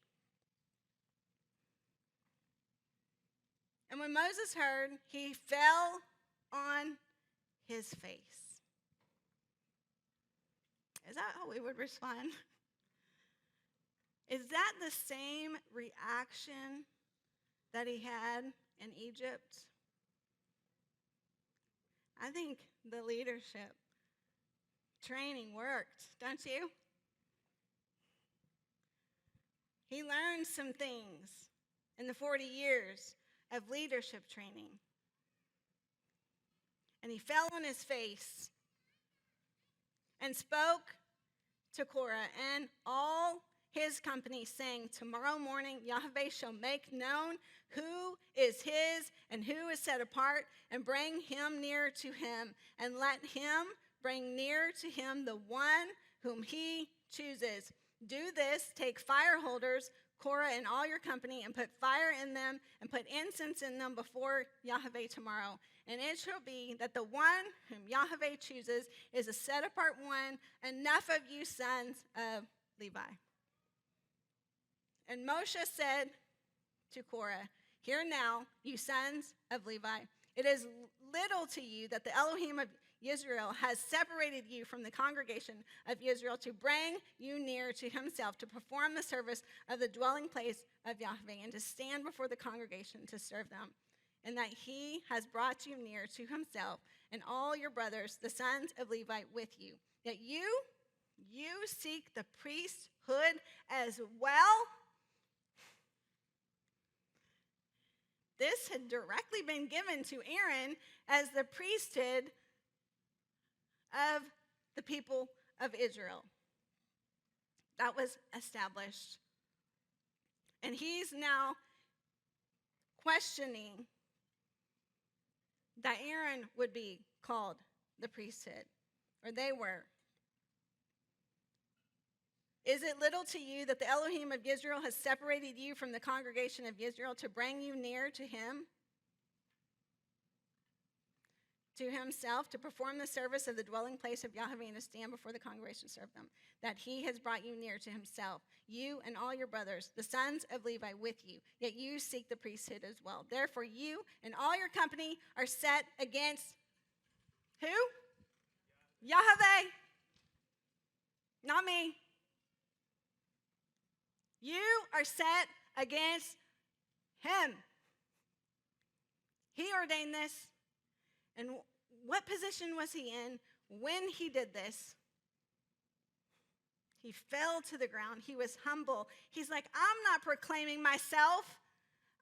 And when Moses heard, he fell on his face. Is that how we would respond? Is that the same reaction that he had in Egypt? I think the leadership training worked, don't you? He learned some things in the 40 years of leadership training. And he fell on his face and spoke to Korah and all his company, saying, tomorrow morning Yahweh shall make known who is his and who is set apart, and bring him near to him, and let him bring near to him the one whom he chooses. Do this, take fire holders, Korah and all your company, and put fire in them, and put incense in them before Yahweh tomorrow. And it shall be that the one whom Yahweh chooses is a set apart one, enough of you sons of Levi. And Moshe said to Korah, hear now, you sons of Levi, it is little to you that the Elohim of Israel has separated you from the congregation of Israel to bring you near to himself, to perform the service of the dwelling place of Yahweh, and to stand before the congregation to serve them. And that he has brought you near to himself, and all your brothers, the sons of Levi, with you. That you seek the priesthood as well. This had directly been given to Aaron as the priesthood of the people of Israel. That was established. And he's now questioning that Aaron would be called the priesthood, or they were. Is it little to you that the Elohim of Israel has separated you from the congregation of Israel to bring you near to him, to himself, to perform the service of the dwelling place of Yahweh, and to stand before the congregation to serve them? That he has brought you near to himself, you and all your brothers, the sons of Levi, with you. Yet you seek the priesthood as well. Therefore you and all your company are set against who? Yahweh. Not me. You are set against him. He ordained this. And what position was he in when he did this? He fell to the ground. He was humble. He's like, I'm not proclaiming myself.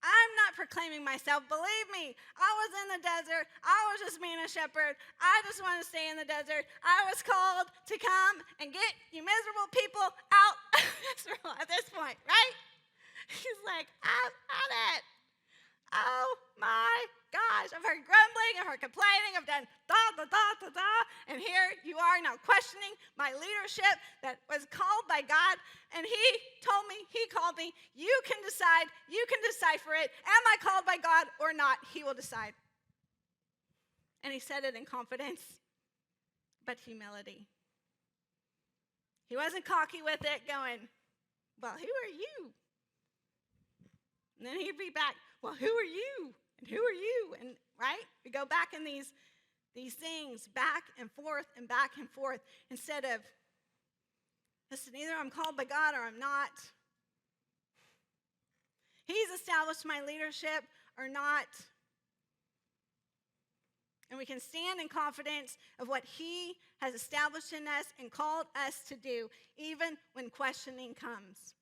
I'm not proclaiming myself. Believe me, I was in the desert. I was just being a shepherd. I just want to stay in the desert. I was called to come and get you miserable people out of Israel at this point, right? He's like, I've had it. Oh my gosh, I've heard grumbling, I've heard complaining, I've done da, and here you are now questioning my leadership that was called by God, and he told me, he called me, you can decipher it, am I called by God or not? He will decide. And he said it in confidence, but humility. He wasn't cocky with it, going, well, who are you? And then he'd be back, well, who are you? And who are you? And right? We go back in these things, back and forth, instead of Listen, either I'm called by God or I'm not. He's established my leadership or not. And we can stand in confidence of what he has established in us and called us to do, even when questioning comes.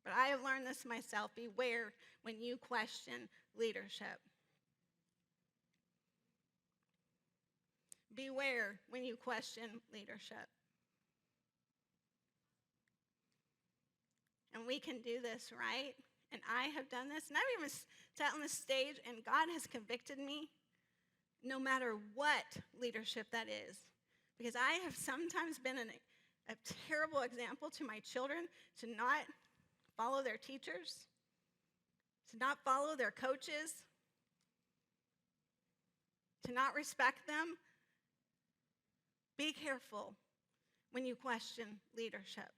But I have learned this myself. Beware when you question leadership. Beware when you question leadership. And we can do this, right? And I have done this. And I've even sat on the stage and God has convicted me no matter what leadership that is. Because I have sometimes been a terrible example to my children to not follow their teachers, to not follow their coaches, to not respect them. Be careful when you question leadership.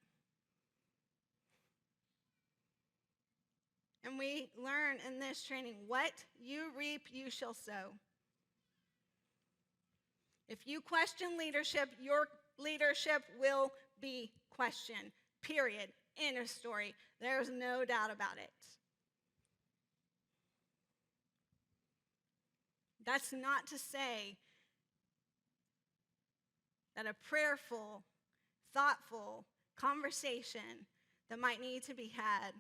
And we learn in this training, what you reap, you shall sow. If you question leadership, your leadership will be questioned. Period. End of story. There's no doubt about it. That's not to say that a prayerful, thoughtful conversation that might need to be had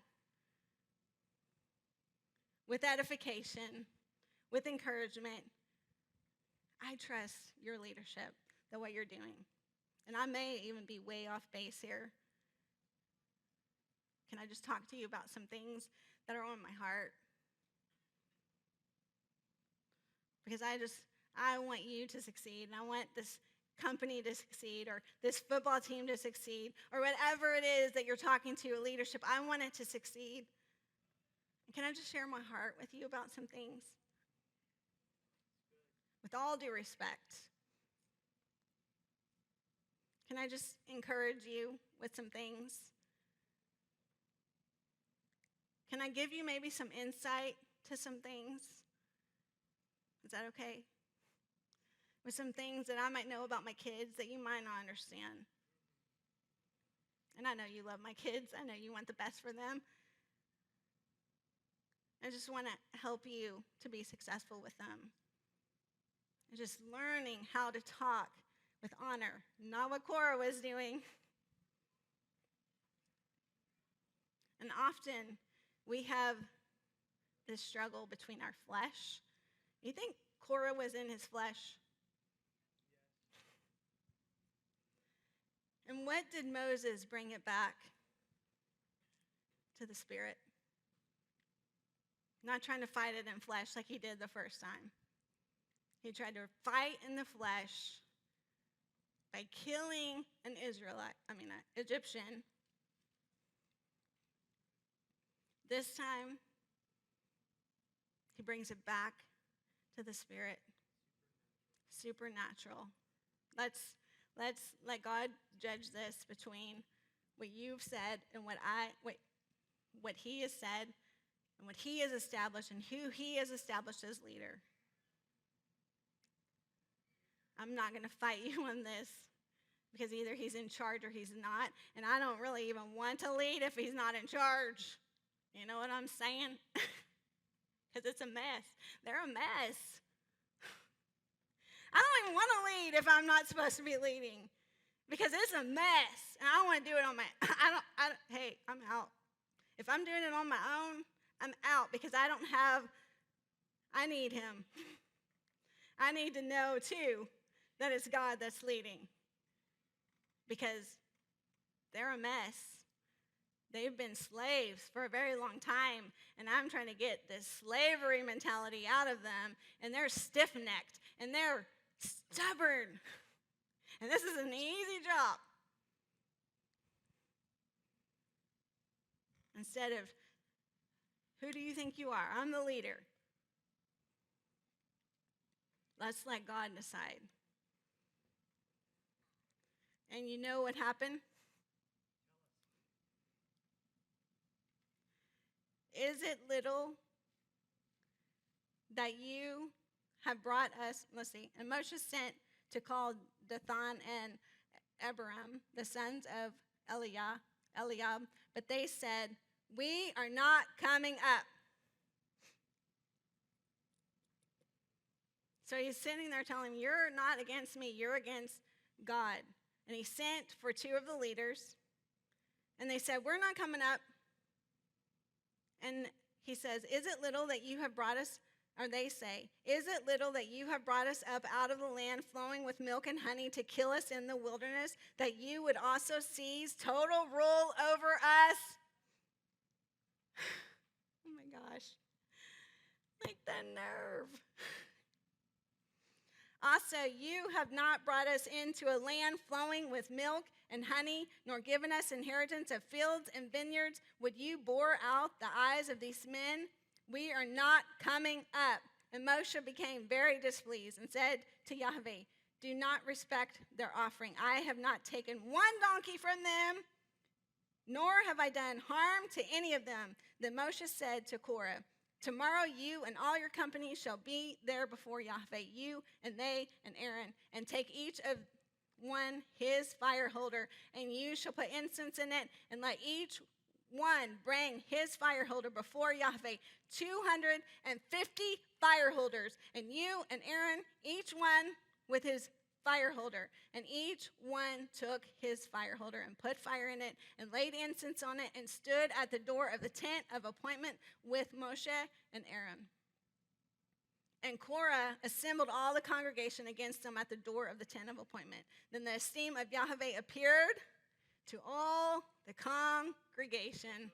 with edification, with encouragement, I trust your leadership, the way you're doing. And I may even be way off base here. Can I just talk to you about some things that are on my heart? Because I want you to succeed, and I want this company to succeed, or this football team to succeed, or whatever it is that you're talking to, a leadership, I want it to succeed. And can I just share my heart with you about some things? With all due respect, can I just encourage you with some things? Can I give you maybe some insight to some things? Is that okay? With some things that I might know about my kids that you might not understand. And I know you love my kids. I know you want the best for them. I just want to help you to be successful with them. And just learning how to talk with honor, not what Cora was doing. And often we have this struggle between our flesh. You think Cora was in his flesh? And what did Moses bring it back to the Spirit? Not trying to fight it in flesh like he did the first time. He tried to fight in the flesh by killing an Egyptian. This time, he brings it back to the Spirit. Supernatural. Let's let God judge this between what you've said and what he has said and what he has established and who he has established as leader. I'm not going to fight you on this because either he's in charge or he's not, and I don't really even want to lead if he's not in charge. You know what I'm saying? Because it's a mess. They're a mess. I don't even want to lead if I'm not supposed to be leading because it's a mess, and I want to do it on my hey, I'm out. If I'm doing it on my own, I'm out because I need him. I need to know, too, that it's God that's leading because they're a mess. They've been slaves for a very long time, and I'm trying to get this slavery mentality out of them, and they're stiff-necked, and they're stubborn, and this is an easy job. Instead of, who do you think you are? I'm the leader. Let's let God decide. And you know what happened? Is it little that you have brought us, let's see, and Moshe sent to call Dathan and Abiram, the sons of Eliab, but they said, "We are not coming up." So he's sitting there telling him, "You're not against me, you're against God." And he sent for two of the leaders, and they said, "We're not coming up." And he says, "Is it little that you have brought us," or they say, "Is it little that you have brought us up out of the land flowing with milk and honey to kill us in the wilderness, that you would also seize total rule over us?" Oh my gosh. Like the nerve. "Also, you have not brought us into a land flowing with milk and honey, nor given us inheritance of fields and vineyards. Would you bore out the eyes of these men? We are not coming up." And Moshe became very displeased and said to Yahweh, "Do not respect their offering. I have not taken one donkey from them, nor have I done harm to any of them." Then Moshe said to Korah, "Tomorrow you and all your company shall be there before Yahweh, you and they and Aaron, and take each of one his fire holder, and you shall put incense in it, and let each one bring his fire holder before Yahweh, 250 fire holders, and you and Aaron, each one with his fire holder." And each one took his fire holder and put fire in it and laid incense on it and stood at the door of the tent of appointment with Moshe and Aaron. And Korah assembled all the congregation against them at the door of the tent of appointment. Then the esteem of Yahweh appeared to all the congregation.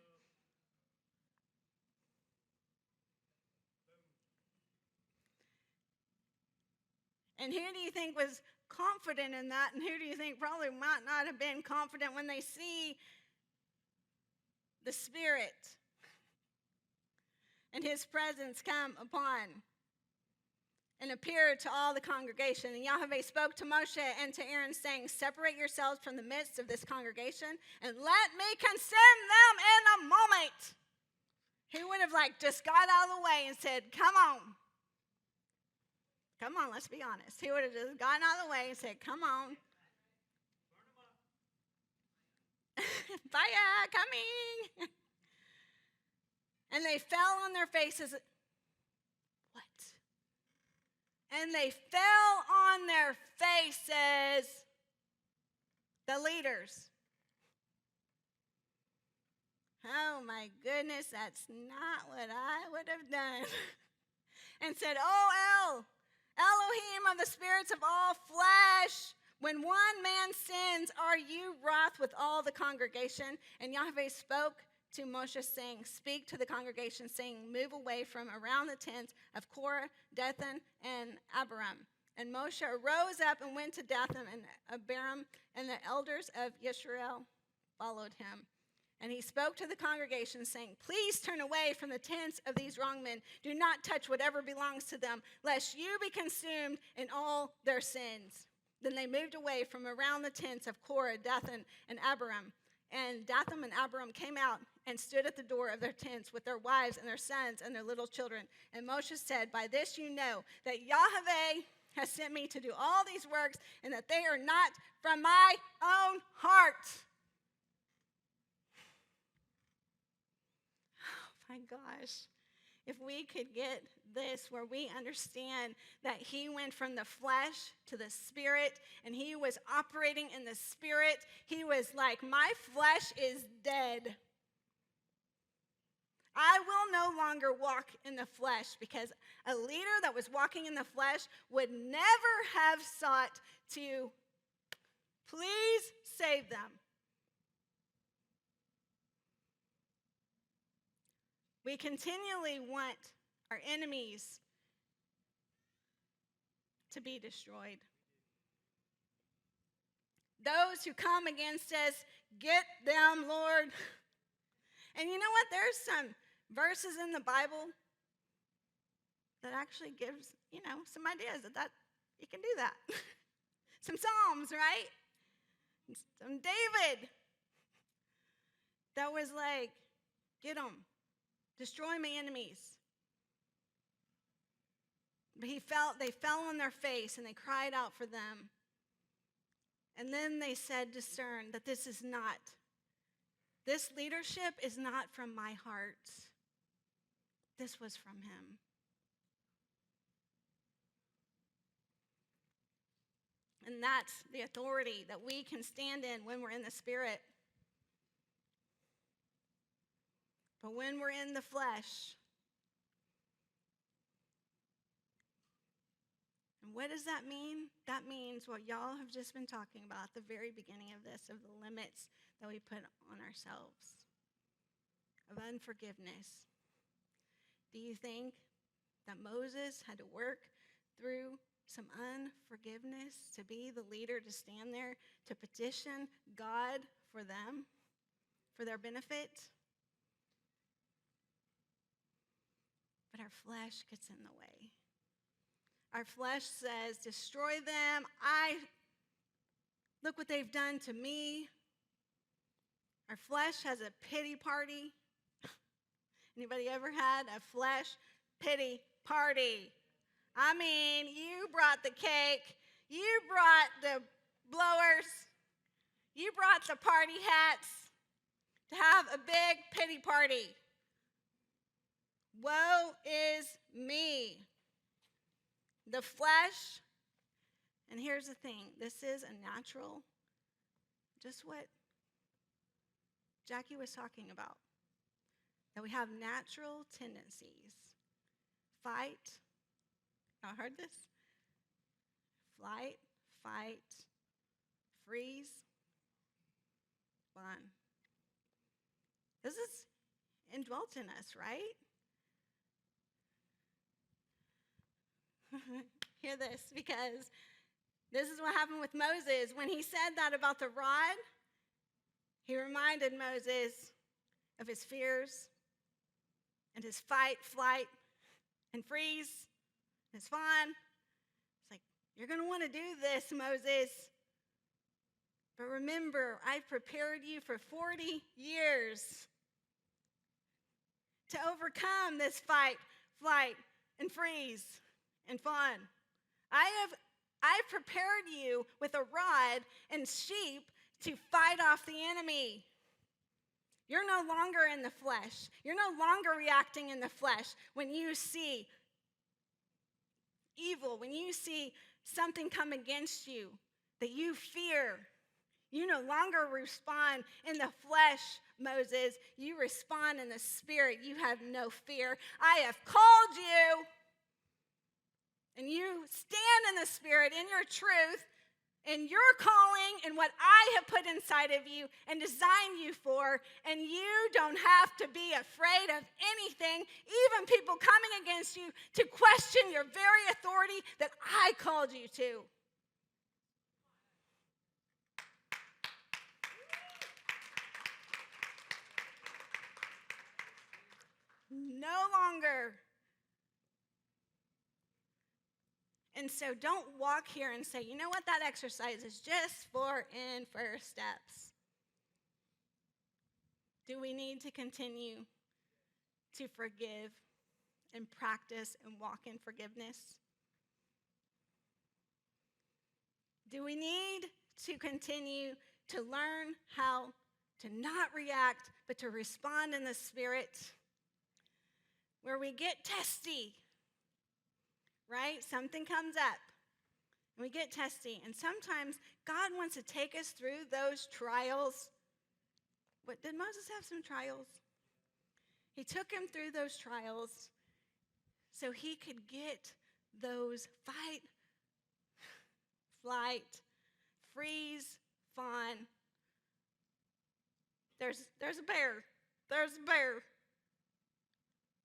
And who do you think was confident in that? And who do you think probably might not have been confident when they see the Spirit and his presence come upon and appeared to all the congregation? And Yahweh spoke to Moshe and to Aaron, saying, "Separate yourselves from the midst of this congregation, and let me consume them in a moment." He would have just got out of the way and said, "Come on. Come on, let's be honest." He would have just gotten out of the way and said, "Come on." Fire coming. And they fell on their faces. What? And they fell on their faces, the leaders. Oh my goodness, that's not what I would have done. And said, "Oh, Elohim of the spirits of all flesh, when one man sins, are you wroth with all the congregation?" And Yahweh spoke to Moshe, saying, "Speak to the congregation, saying, move away from around the tents of Korah, Dathan, and Abiram." And Moshe arose up and went to Dathan and Abiram, and the elders of Yisrael followed him. And he spoke to the congregation, saying, "Please turn away from the tents of these wrong men. Do not touch whatever belongs to them, lest you be consumed in all their sins." Then they moved away from around the tents of Korah, Dathan, and Abiram. And Dathan and Abiram came out and stood at the door of their tents with their wives and their sons and their little children. And Moshe said, "By this you know that Yahweh has sent me to do all these works, and that they are not from my own heart." My gosh, if we could get this where we understand that he went from the flesh to the spirit, and he was operating in the spirit. He was like, "My flesh is dead. I will no longer walk in the flesh," because a leader that was walking in the flesh would never have sought to please save them. We continually want our enemies to be destroyed. Those who come against us, get them, Lord. And you know what? There's some verses in the Bible that actually gives, some ideas that you can do that. Some Psalms, right? Some David that was like, get them. Destroy my enemies. But they fell on their face and they cried out for them. And then they said, discern that this leadership is not from my heart. This was from him. And that's the authority that we can stand in when we're in the Spirit. But when we're in the flesh, and what does that mean? That means what y'all have just been talking about at the very beginning of this, of the limits that we put on ourselves, of unforgiveness. Do you think that Moses had to work through some unforgiveness to be the leader, to stand there, to petition God for them, for their benefit? But our flesh gets in the way. Our flesh says, destroy them. Look what they've done to me. Our flesh has a pity party. Anybody ever had a flesh pity party? I mean, you brought the cake, you brought the blowers, you brought the party hats to have a big pity party. Woe is me. The flesh, and here's the thing, this is a natural, just what Jackie was talking about, that we have natural tendencies. Fight. I heard this? Flight, fight, freeze, fun. This is indwelt in us, right? Hear this, because this is what happened with Moses. When he said that about the rod, he reminded Moses of his fears and his fight, flight, and freeze. It's fun. It's like, you're going to want to do this, Moses. But remember, I've prepared you for 40 years to overcome this fight, flight, and freeze, and fun. I've prepared you with a rod and sheep to fight off the enemy. You're no longer in the flesh. You're no longer reacting in the flesh when you see evil, when you see something come against you that you fear. You no longer respond in the flesh, Moses. You respond in the Spirit. You have no fear. I have called you, and you stand in the Spirit, in your truth, in your calling, and what I have put inside of you and designed you for, and you don't have to be afraid of anything, even people coming against you to question your very authority that I called you to. No longer. And so don't walk here and say, you know what, that exercise is just for in first steps. Do we need to continue to forgive and practice and walk in forgiveness? Do we need to continue to learn how to not react, but to respond in the Spirit? Where we get testy, right? Something comes up, and we get testy. And sometimes God wants to take us through those trials. What, did Moses have some trials? He took him through those trials so he could get those fight, flight, freeze, fun. There's a bear. There's a bear.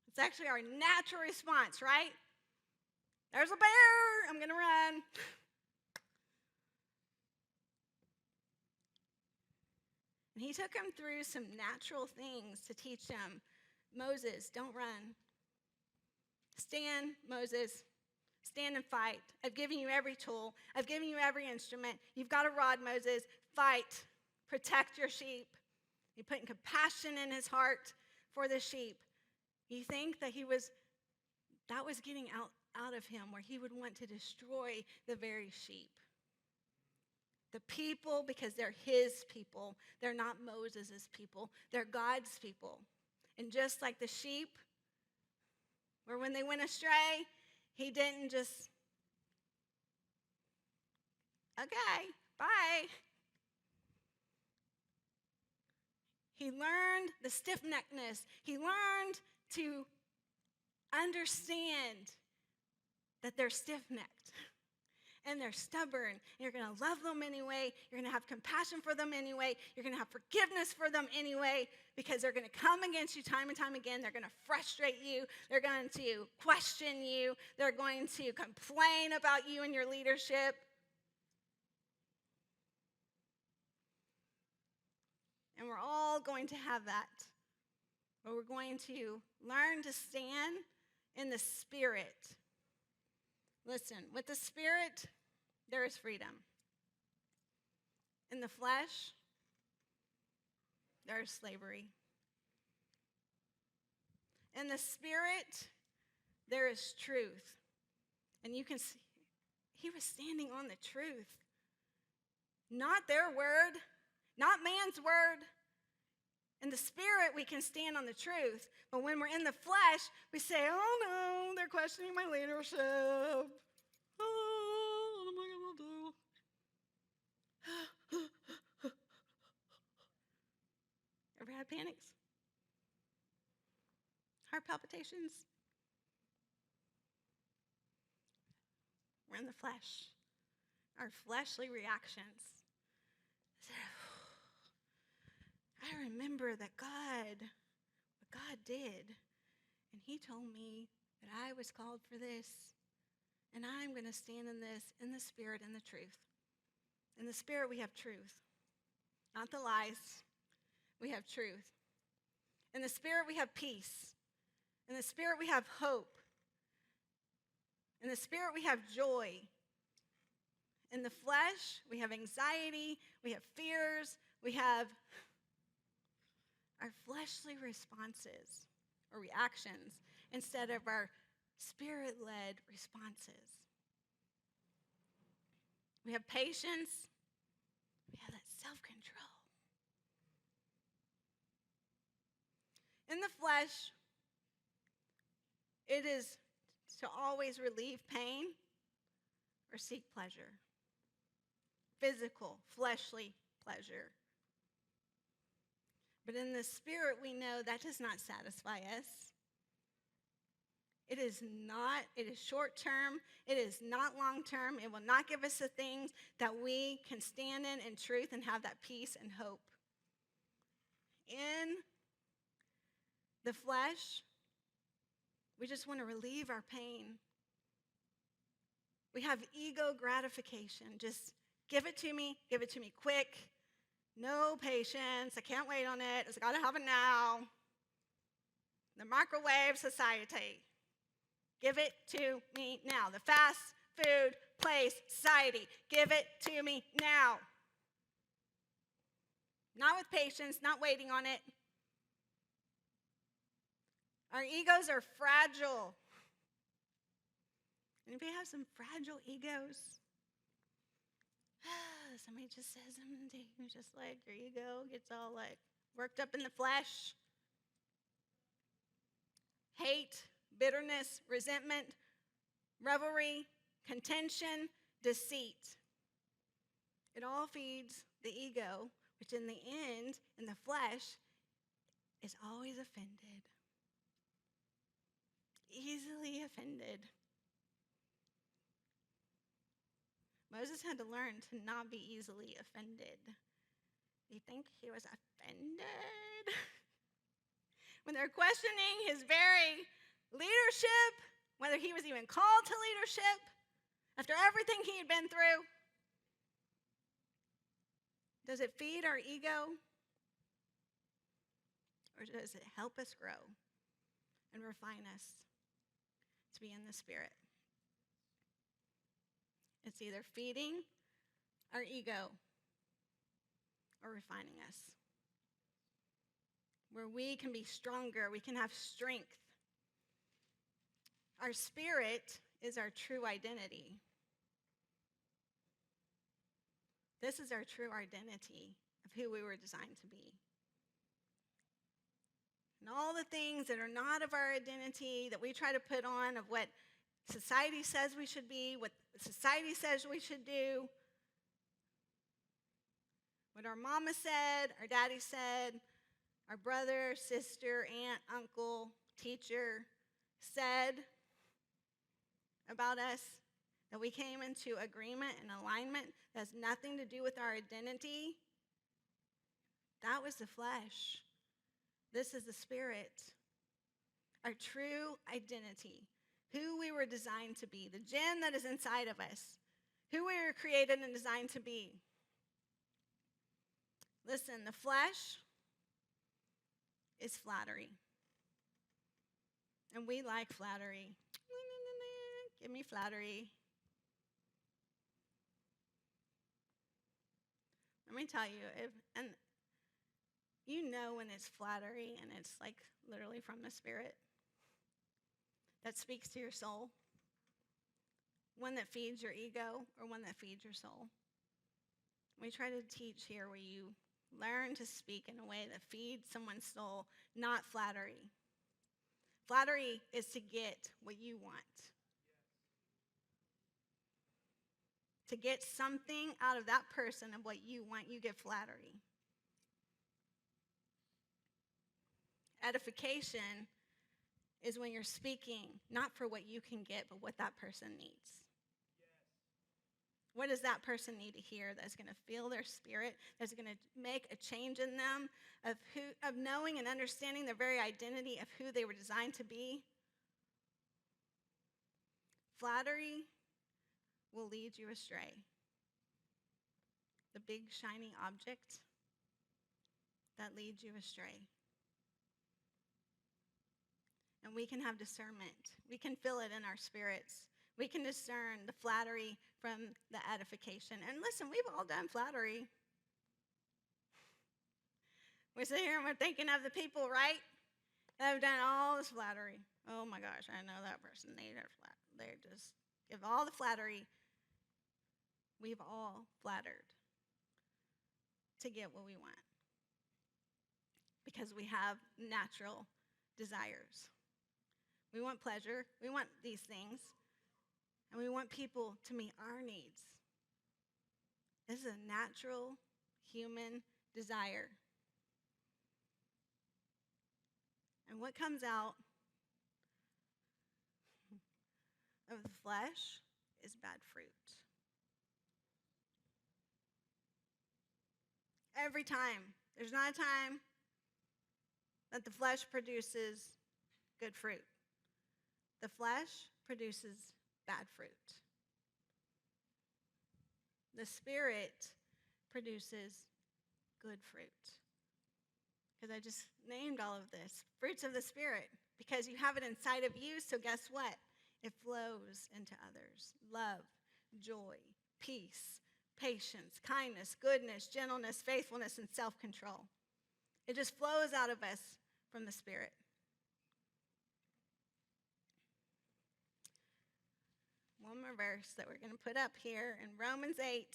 It's actually our natural response, right? There's a bear. I'm going to run. And he took him through some natural things to teach him. Moses, don't run. Stand, Moses. Stand and fight. I've given you every tool. I've given you every instrument. You've got a rod, Moses. Fight. Protect your sheep. He put compassion in his heart for the sheep. You think that that was getting out of him, where he would want to destroy the very sheep. The people, because they're his people. They're not Moses' people. They're God's people. And just like the sheep, where when they went astray, he didn't just, okay, bye. He learned the stiff-neckedness. He learned to understand that they're stiff-necked and they're stubborn. And you're going to love them anyway. You're going to have compassion for them anyway. You're going to have forgiveness for them anyway, because they're going to come against you time and time again. They're going to frustrate you. They're going to question you. They're going to complain about you and your leadership. And we're all going to have that. But we're going to learn to stand in the Spirit. Listen, with the Spirit, there is freedom. In the flesh, there is slavery. In the Spirit, there is truth. And you can see, he was standing on the truth. Not their word, not man's word. In the Spirit, we can stand on the truth. But when we're in the flesh, we say, oh no, they're questioning my leadership. Oh, what am I going to do? Ever had panics? Heart palpitations? We're in the flesh. Our fleshly reactions. I remember that what God did, and he told me that I was called for this, and I'm going to stand in this, in the Spirit and the truth. In the Spirit, we have truth, not the lies. We have truth. In the Spirit, we have peace. In the Spirit, we have hope. In the Spirit, we have joy. In the flesh, we have anxiety, we have fears, we have our fleshly responses or reactions instead of our Spirit-led responses. We have patience. We have that self-control. In the flesh, it is to always relieve pain or seek pleasure. Physical, fleshly pleasure. But in the Spirit, we know that does not satisfy us. It is short term. It is not long term. It will not give us the things that we can stand in truth and have that peace and hope. In the flesh, we just want to relieve our pain. We have ego gratification. Just give it to me quick. No patience. I can't wait on it. It's got to have it now. The microwave society. Give it to me now. The fast food place society. Give it to me now. Not with patience, not waiting on it. Our egos are fragile. Anybody have some fragile egos? Somebody just says something to you, just like your ego gets all like worked up in the flesh. Hate, bitterness, resentment, revelry, contention, deceit. It all feeds the ego, which in the end, in the flesh, is always offended. Easily offended. Moses had to learn to not be easily offended. Do you think he was offended? When they're questioning his very leadership, whether he was even called to leadership, after everything he had been through, does it feed our ego? Or does it help us grow and refine us to be in the Spirit? It's either feeding our ego or refining us. Where we can be stronger, we can have strength. Our spirit is our true identity. This is our true identity of who we were designed to be. And all the things that are not of our identity that we try to put on of what society says we should be, what society says we should do, what our mama said, our daddy said, our brother, sister, aunt, uncle, teacher said about us, that we came into agreement and alignment that has nothing to do with our identity, that was the flesh. This is the spirit. Our true identity, who we were designed to be, the Jen that is inside of us, who we were created and designed to be. Listen, the flesh is flattery. And we like flattery. Give me flattery. Let me tell you, and you know when it's flattery and it's like literally from the Spirit that speaks to your soul. One that feeds your ego or one that feeds your soul. We try to teach here where you learn to speak in a way that feeds someone's soul, not flattery. Flattery is to get what you want. To get something out of that person of what you want, you get flattery. Edification is when you're speaking, not for what you can get, but what that person needs. What does that person need to hear that's going to fill their spirit, that's going to make a change in them of knowing and understanding their very identity of who they were designed to be? Flattery will lead you astray. The big shiny object that leads you astray. And we can have discernment. We can feel it in our spirits. We can discern the flattery from the edification. And listen, we've all done flattery. We sit here and we're thinking of the people, right? That have done all this flattery. Oh my gosh, I know that person. They just give all the flattery. We've all flattered to get what we want because we have natural desires. We want pleasure. We want these things. And we want people to meet our needs. This is a natural human desire. And what comes out of the flesh is bad fruit. Every time. There's not a time that the flesh produces good fruit. The flesh produces bad fruit. The Spirit produces good fruit. Because I just named all of this. Fruits of the Spirit. Because you have it inside of you, so guess what? It flows into others. Love, joy, peace, patience, kindness, goodness, gentleness, faithfulness, and self-control. It just flows out of us from the Spirit. One more verse that we're going to put up here in Romans 8.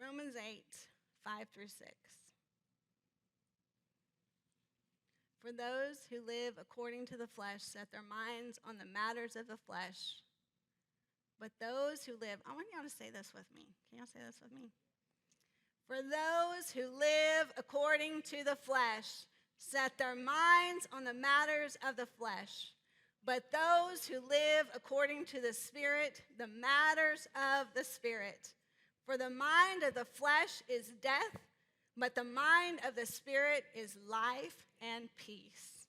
Romans 8, 5 through 6. For those who live according to the flesh set their minds on the matters of the flesh. But those who live, I want y'all to say this with me. Can y'all say this with me? For those who live according to the flesh set their minds on the matters of the flesh. But those who live according to the Spirit, the matters of the Spirit. For the mind of the flesh is death, but the mind of the Spirit is life and peace.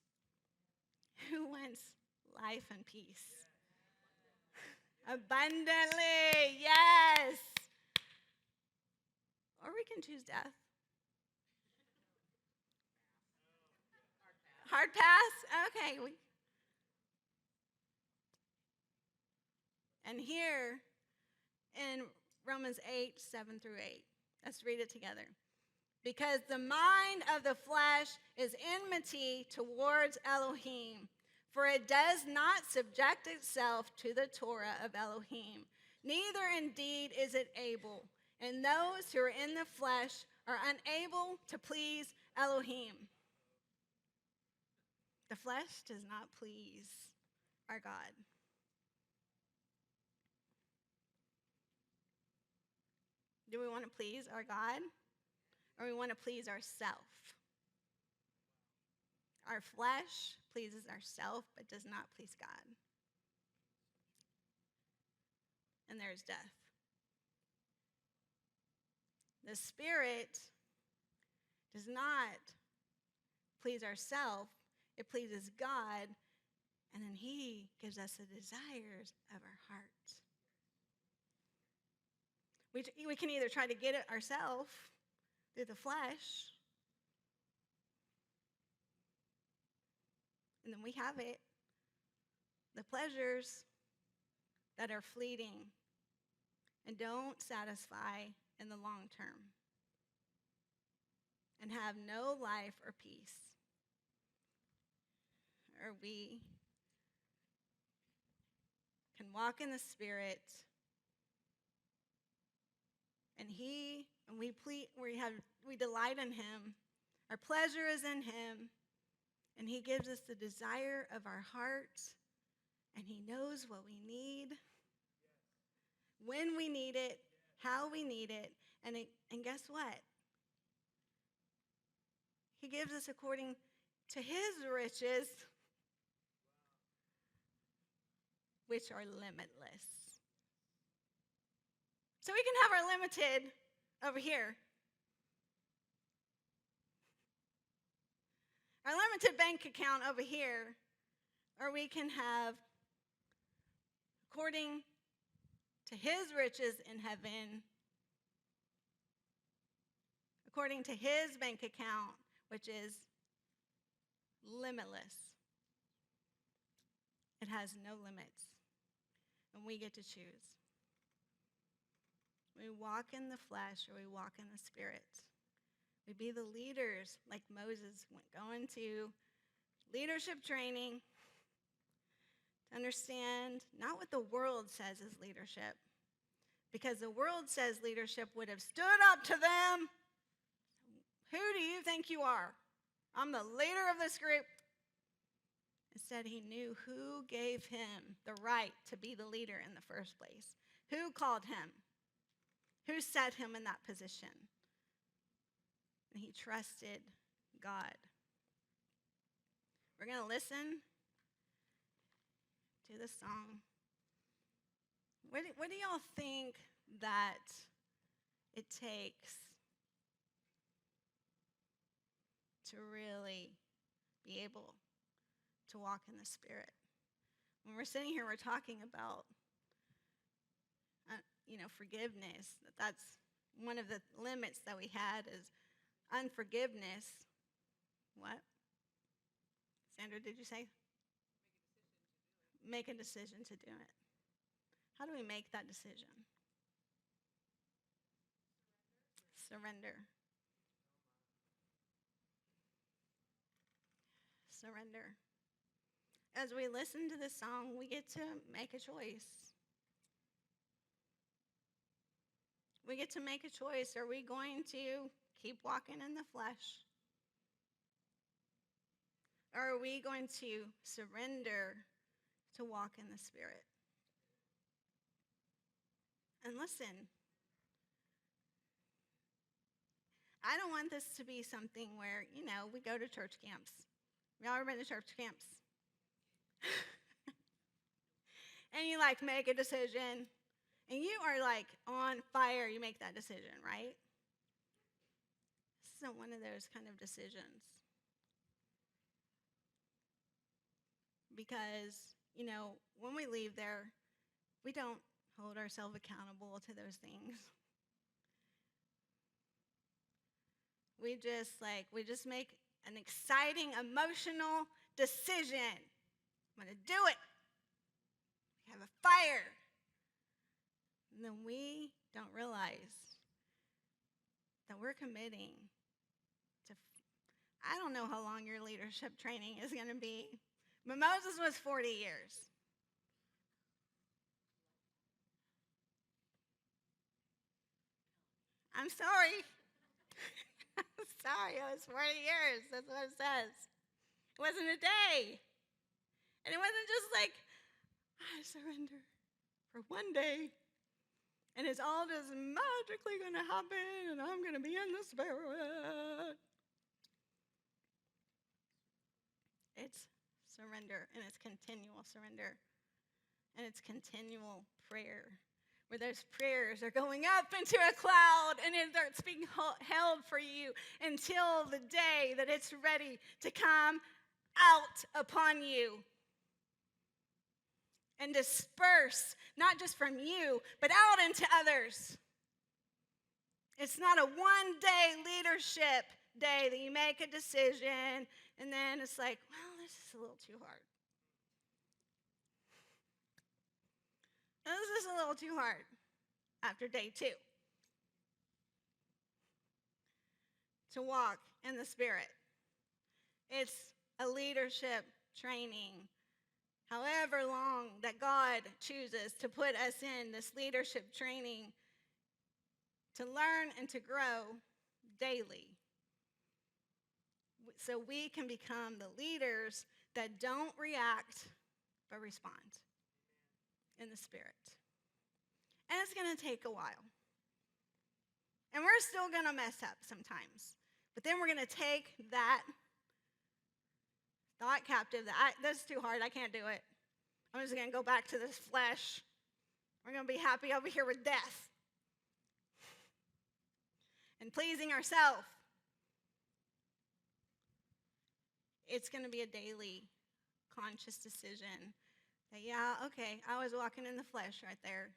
Who wants life and peace? Abundantly, yes. Or we can choose death. Hard pass? Okay. And here in Romans 8, 7 through 8. Let's read it together. Because the mind of the flesh is enmity towards Elohim, For it does not subject itself to the Torah of Elohim, neither indeed is it able. And those who are in the flesh are unable to please Elohim. The flesh does not please our God. Do we want to please our God, or we want to please ourselves? Our flesh pleases ourselves, but does not please God. And there's death. The Spirit does not please ourselves, it pleases God, and then He gives us the desires of our heart. We can either try to get it ourselves through the flesh, and then we have it, the pleasures that are fleeting and don't satisfy in the long term, and have no life or peace. Or we can walk in the Spirit, and we delight in Him. Our pleasure is in Him, and He gives us the desire of our heart, and He knows what we need, when we need it, how we need it, and guess what? He gives us according to His riches, which are limitless. So we can have our limited over here. Our limited bank account over here. Or we can have, according to His riches in heaven, according to His bank account, which is limitless. It has no limits. And we get to choose. We walk in the flesh or we walk in the Spirit. We be the leaders like Moses went going to leadership training to understand not what the world says is leadership, because the world says leadership would have stood up to them. Who do you think you are? I'm the leader of this group. Instead, he knew who gave him the right to be the leader in the first place, who called him, who set him in that position. And he trusted God. We're going to listen to the song. What do y'all think that it takes to really be able to walk in the Spirit? When we're sitting here, we're talking about, forgiveness. That's one of the limits that we had is unforgiveness. What? Sandra, did you say? Make a decision to do it. How do we make that decision? Surrender. Surrender. As we listen to this song, we get to make a choice. We get to make a choice. Are we going to keep walking in the flesh? Or are we going to surrender to walk in the Spirit? And listen, I don't want this to be something where, we go to church camps. Y'all ever been to church camps? And you make a decision, and you are on fire. You make that decision, right? This isn't one of those kind of decisions. Because, when we leave there, we don't hold ourselves accountable to those things. We just make an exciting, emotional decision. I'm going to do it. We have a fire. And then we don't realize that we're committing to, I don't know how long your leadership training is going to be, But Moses was 40 years. I'm sorry. I'm sorry, it was 40 years. That's what it says. It wasn't a day. And it wasn't just like, I surrender for one day. And it's all just magically going to happen, and I'm going to be in the Spirit. It's surrender, and it's continual surrender, and it's continual prayer. Where those prayers are going up into a cloud, and it's being held for you until the day that it's ready to come out upon you and disperse, not just from you, but out into others. It's not a one-day leadership day that you make a decision, and then it's like, well, this is a little too hard. This is a little too hard after day 2. To walk in the Spirit. It's a leadership training. However long that God chooses to put us in this leadership training to learn and to grow daily. So we can become the leaders that don't react but respond in the Spirit. And it's going to take a while. And we're still going to mess up sometimes. But then we're going to take that thought captive. That's too hard. I can't do it. I'm just going to go back to this flesh. We're going to be happy over here with death and pleasing ourselves. It's going to be a daily conscious decision that, yeah, okay, I was walking in the flesh right there.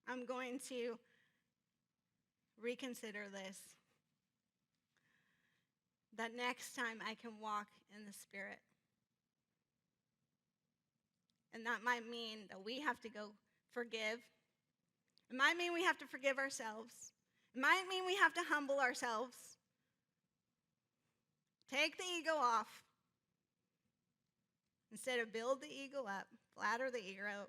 I'm going to reconsider this. That next time I can walk in the Spirit. And that might mean that we have to go forgive. It might mean we have to forgive ourselves. It might mean we have to humble ourselves. Take the ego off. Instead of build the ego up, flatter the ego.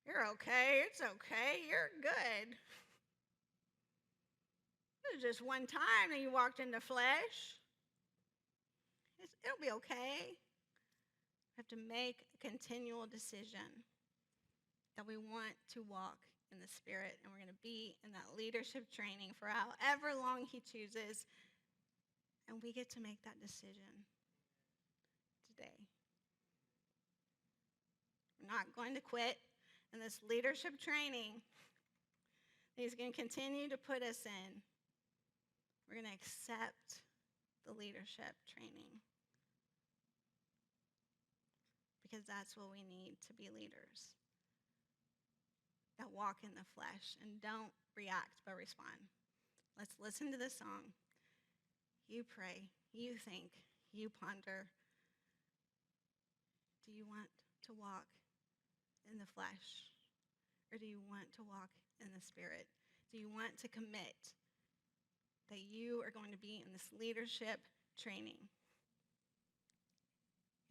You're okay, it's okay, you're good. It was just one time that you walked in the flesh. It'll be okay. We have to make a continual decision that we want to walk in the Spirit, and we're going to be in that leadership training for however long He chooses, and we get to make that decision today. We're not going to quit in this leadership training. He's going to continue to put us in. We're going to accept the leadership training because that's what we need to be leaders that walk in the flesh and don't react but respond. Let's listen to this song. You pray, you think, you ponder. Do you want to walk in the flesh, or do you want to walk in the Spirit? Do you want to commit that you are going to be in this leadership training?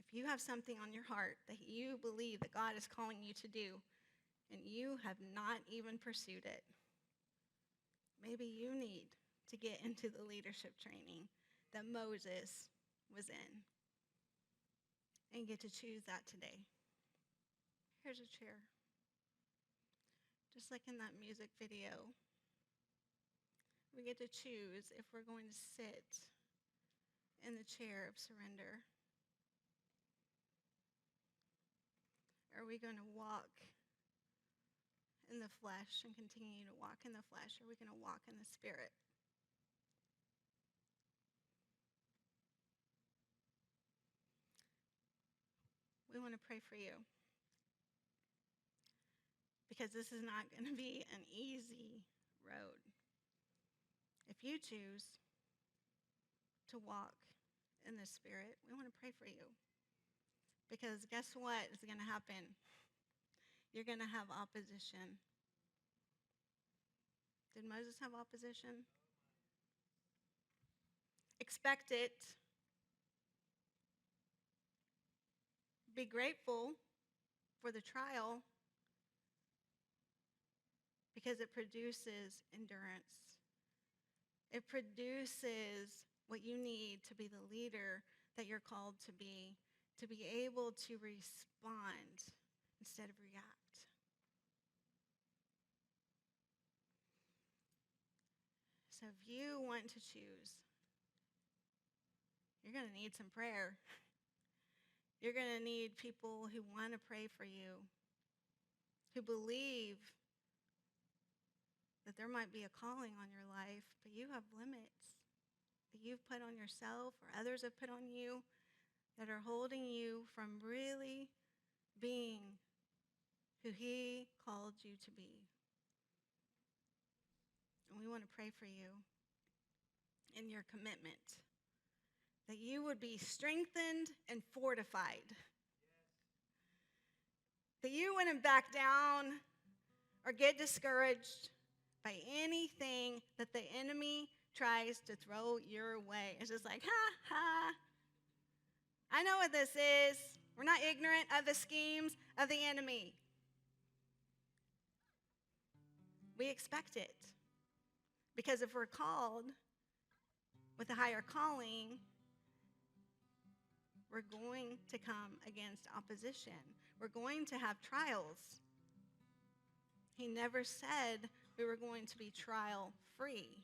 If you have something on your heart that you believe that God is calling you to do, and you have not even pursued it, maybe you need to get into the leadership training that Moses was in and get to choose that today. Here's a chair. Just like in that music video, we get to choose if we're going to sit in the chair of surrender. Are we going to walk in the flesh and continue to walk in the flesh? Or are we going to walk in the Spirit? We want to pray for you, because this is not going to be an easy road. If you choose to walk in the Spirit, we want to pray for you. Because guess what is going to happen? You're going to have opposition. Did Moses have opposition? Expect it. be grateful for the trial because it produces endurance. It produces what you need to be the leader that you're called to be able to respond instead of react. So if you want to choose, you're going to need some prayer. You're going to need people who want to pray for you, who believe that there might be a calling on your life, but you have limits that you've put on yourself or others have put on you that are holding you from really being who He called you to be. And we want to pray for you in your commitment, that you would be strengthened and fortified, that you wouldn't back down or get discouraged by anything that the enemy tries to throw your way. It's just like, ha, ha. I know what this is. We're not ignorant of the schemes of the enemy. We expect it. Because if we're called with a higher calling, we're going to come against opposition. We're going to have trials. He never said we were going to be trial free.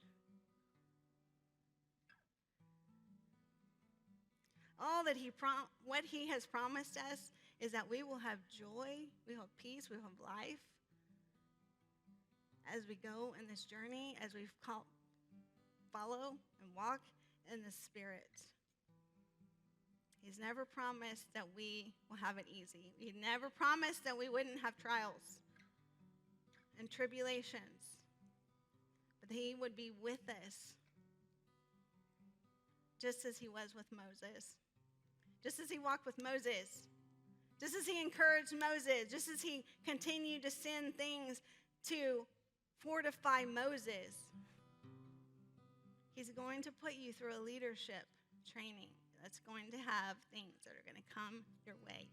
All that what He has promised us is that we will have joy, we will have peace, we will have life as we go in this journey, as we follow and walk in the Spirit. He's never promised that we will have it easy. He never promised that we wouldn't have trials and tribulations, but He would be with us, just as He was with Moses, just as He walked with Moses, just as He encouraged Moses, just as He continued to send things to fortify Moses. He's going to put you through a leadership training that's going to have things that are going to come your way.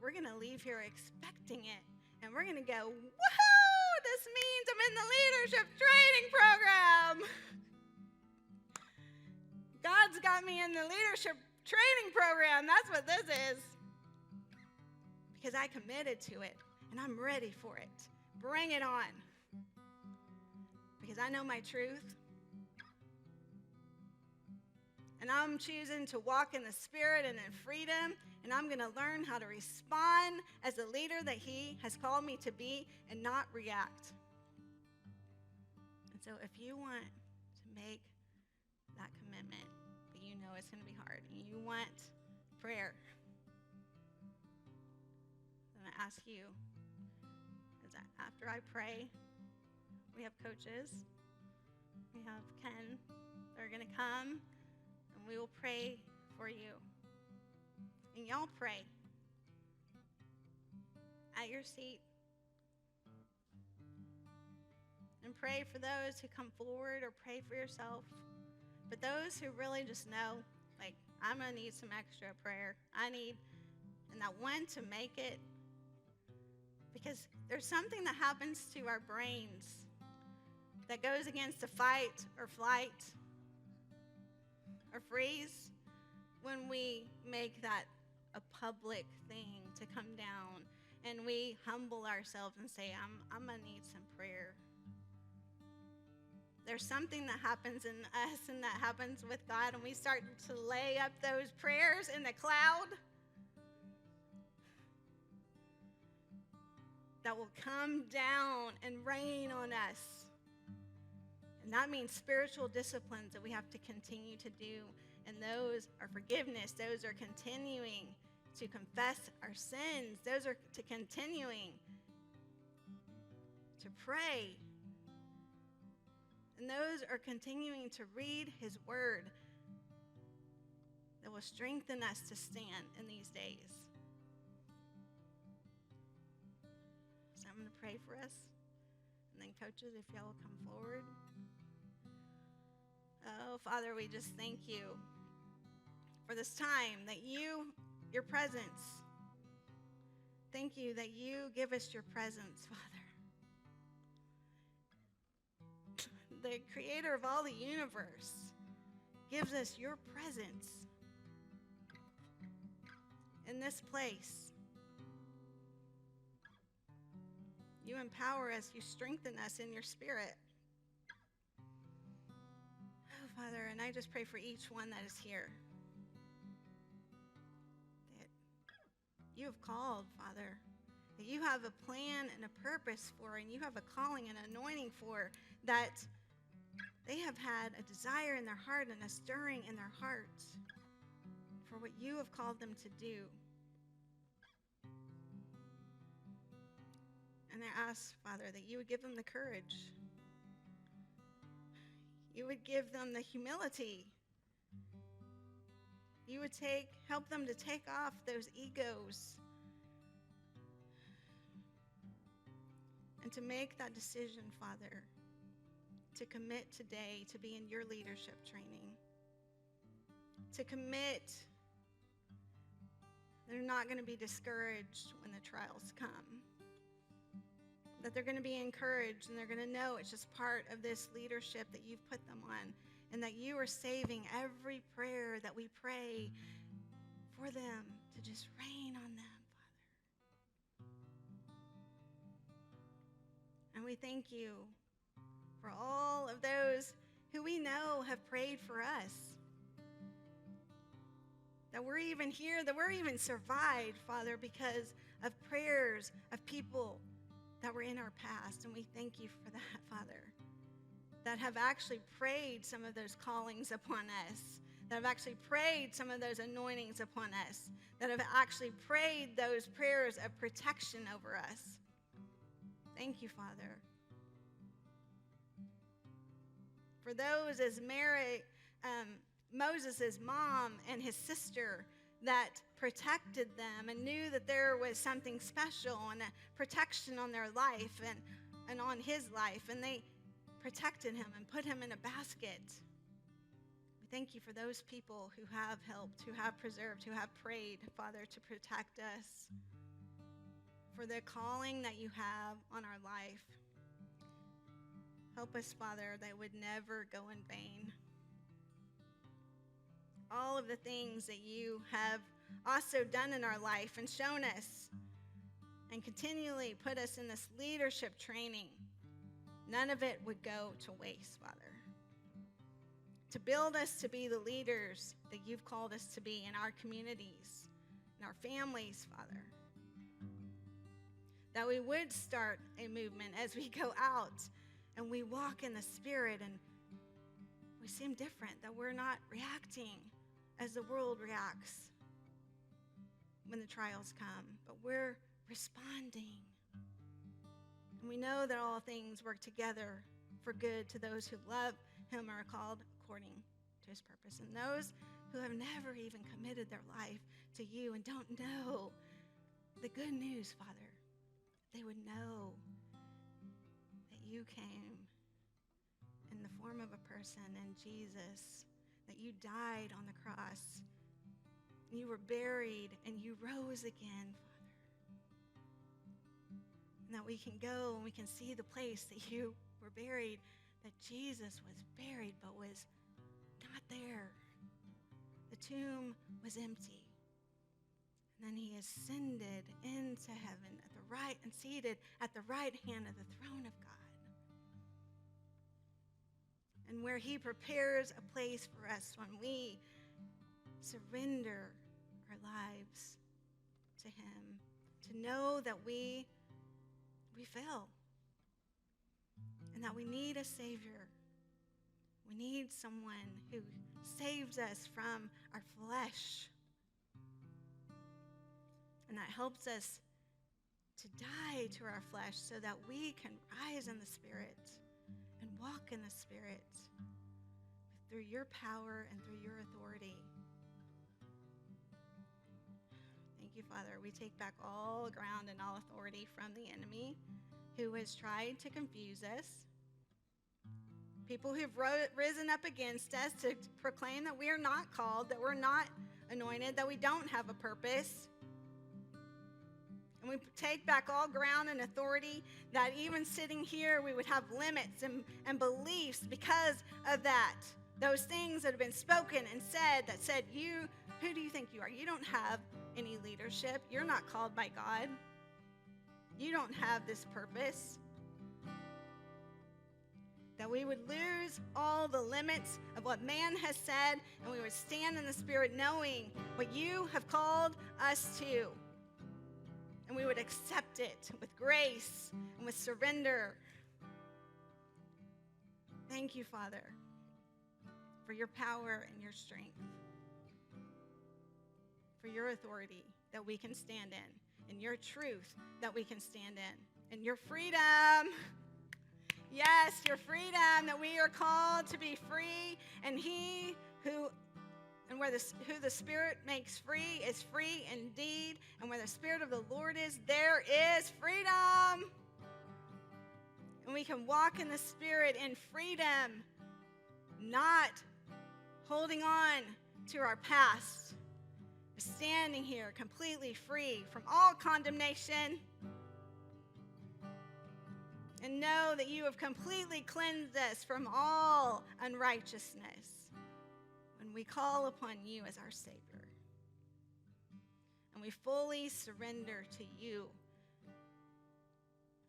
We're going to leave here expecting it. And we're going to go, woohoo, this means I'm in the leadership training program. God's got me in the leadership training program. That's what this is. Because I committed to it, and I'm ready for it. Bring it on. Because I know my truth. And I'm choosing to walk in the Spirit and in freedom. And I'm going to learn how to respond as the leader that He has called me to be and not react. And so if you want to make that commitment, but you know it's going to be hard, and you want prayer, then I ask you, after I pray, we have coaches, we have Ken, they're going to come, and we will pray for you. And y'all pray at your seat. And pray for those who come forward, or pray for yourself. But those who really just know, like, I'm going to need some extra prayer. And that one to make it. Because there's something that happens to our brains that goes against the fight or flight or freeze when we make that a public thing to come down and we humble ourselves and say, I'm going to need some prayer. There's something that happens in us and that happens with God, and we start to lay up those prayers in the cloud that will come down and rain on us. And that means spiritual disciplines that we have to continue to do. And those are forgiveness. Those are continuing to confess our sins. Those are to continuing to pray. And those are continuing to read His word that will strengthen us to stand in these days. So I'm going to pray for us. And then coaches, if y'all will come forward. Oh, Father, we just thank You for this time that You your presence. Thank you that you give us your presence, Father. The creator of all the universe gives us your presence in this place. You empower us, you strengthen us in your spirit. Oh, Father, and I just pray for each one that is here, that you have called, Father, that you have a plan and a purpose for, and you have a calling and anointing for, that they have had a desire in their heart and a stirring in their hearts for what you have called them to do. And I ask, Father, that you would give them the courage. You would give them the humility. You would help them to take off those egos and to make that decision, Father, to commit today to be in your leadership training, to commit. They're not going to be discouraged when the trials come, that they're going to be encouraged, and they're going to know it's just part of this leadership that you've put them on, and that you are saving every prayer that we pray for them to just rain on them, Father. And we thank you for all of those who we know have prayed for us, that we're even here, that we're even survived, Father, because of prayers of people that were in our past. And we thank you for that, Father, that have actually prayed some of those callings upon us, that have actually prayed some of those anointings upon us, that have actually prayed those prayers of protection over us. Thank you, Father. For those as Moses' mom and his sister that protected them and knew that there was something special and a protection on their life and on his life, and they protected him and put him in a basket. We thank you for those people who have helped, who have preserved, who have prayed, Father, to protect us, for the calling that you have on our life. Help us, Father, that would never go in vain. All of the things that you have also done in our life and shown us and continually put us in this leadership training, none of it would go to waste, Father. To build us to be the leaders that you've called us to be in our communities, in our families, Father. That we would start a movement as we go out and we walk in the Spirit and we seem different, that we're not reacting as the world reacts when the trials come, but we're responding. And we know that all things work together for good to those who love him or are called according to his purpose. And those who have never even committed their life to you and don't know the good news, Father, they would know that you came in the form of a person, in Jesus, that you died on the cross, and you were buried, and you rose again, Father. And that we can go and we can see the place that you were buried, that Jesus was buried but was not there. The tomb was empty. And then he ascended into heaven at the right and seated at the right hand of the throne of God. And where he prepares a place for us when we surrender our lives to him, to know that we fail and that we need a Savior. We need someone who saves us from our flesh and that helps us to die to our flesh so that we can rise in the Spirit and walk in the Spirit through your power and through your authority. Thank you, Father. We take back all ground and all authority from the enemy who has tried to confuse us. People who've risen up against us to proclaim that we are not called, that we're not anointed, that we don't have a purpose. And we take back all ground and authority, that even sitting here, we would have limits and beliefs because of that. Those things that have been spoken and said that said, who do you think you are? You don't have any leadership. You're not called by God. You don't have this purpose. That we would lose all the limits of what man has said, and we would stand in the Spirit knowing what you have called us to. And we would accept it with grace and with surrender. Thank you, Father, for your power and your strength, for your authority that we can stand in, and your truth that we can stand in, and your freedom. Yes, your freedom, that we are called to be free, and who the Spirit makes free is free indeed, and where the Spirit of the Lord is, there is freedom. And we can walk in the Spirit in freedom, not holding on to our past, standing here completely free from all condemnation. And know that you have completely cleansed us from all unrighteousness when we call upon you as our Savior. And we fully surrender to you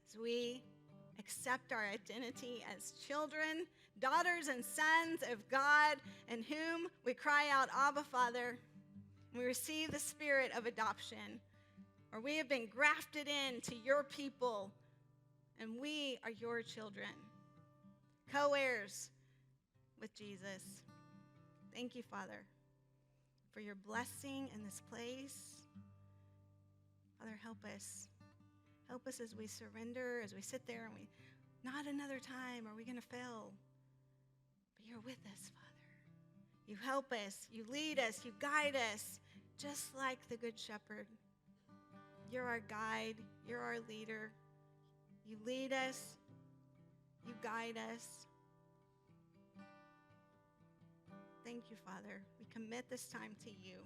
as we accept our identity as children, daughters, and sons of God, in whom we cry out, Abba, Father. And we receive the spirit of adoption, where we have been grafted into your people, and we are your children, co-heirs with Jesus. Thank you, Father, for your blessing in this place. Father, help us. Help us as we surrender, as we sit there, and not another time are we going to fail. But you're with us, Father. You help us, you lead us, you guide us, just like the Good Shepherd. You're our guide, you're our leader. You lead us, you guide us. Thank you, Father. We commit this time to you.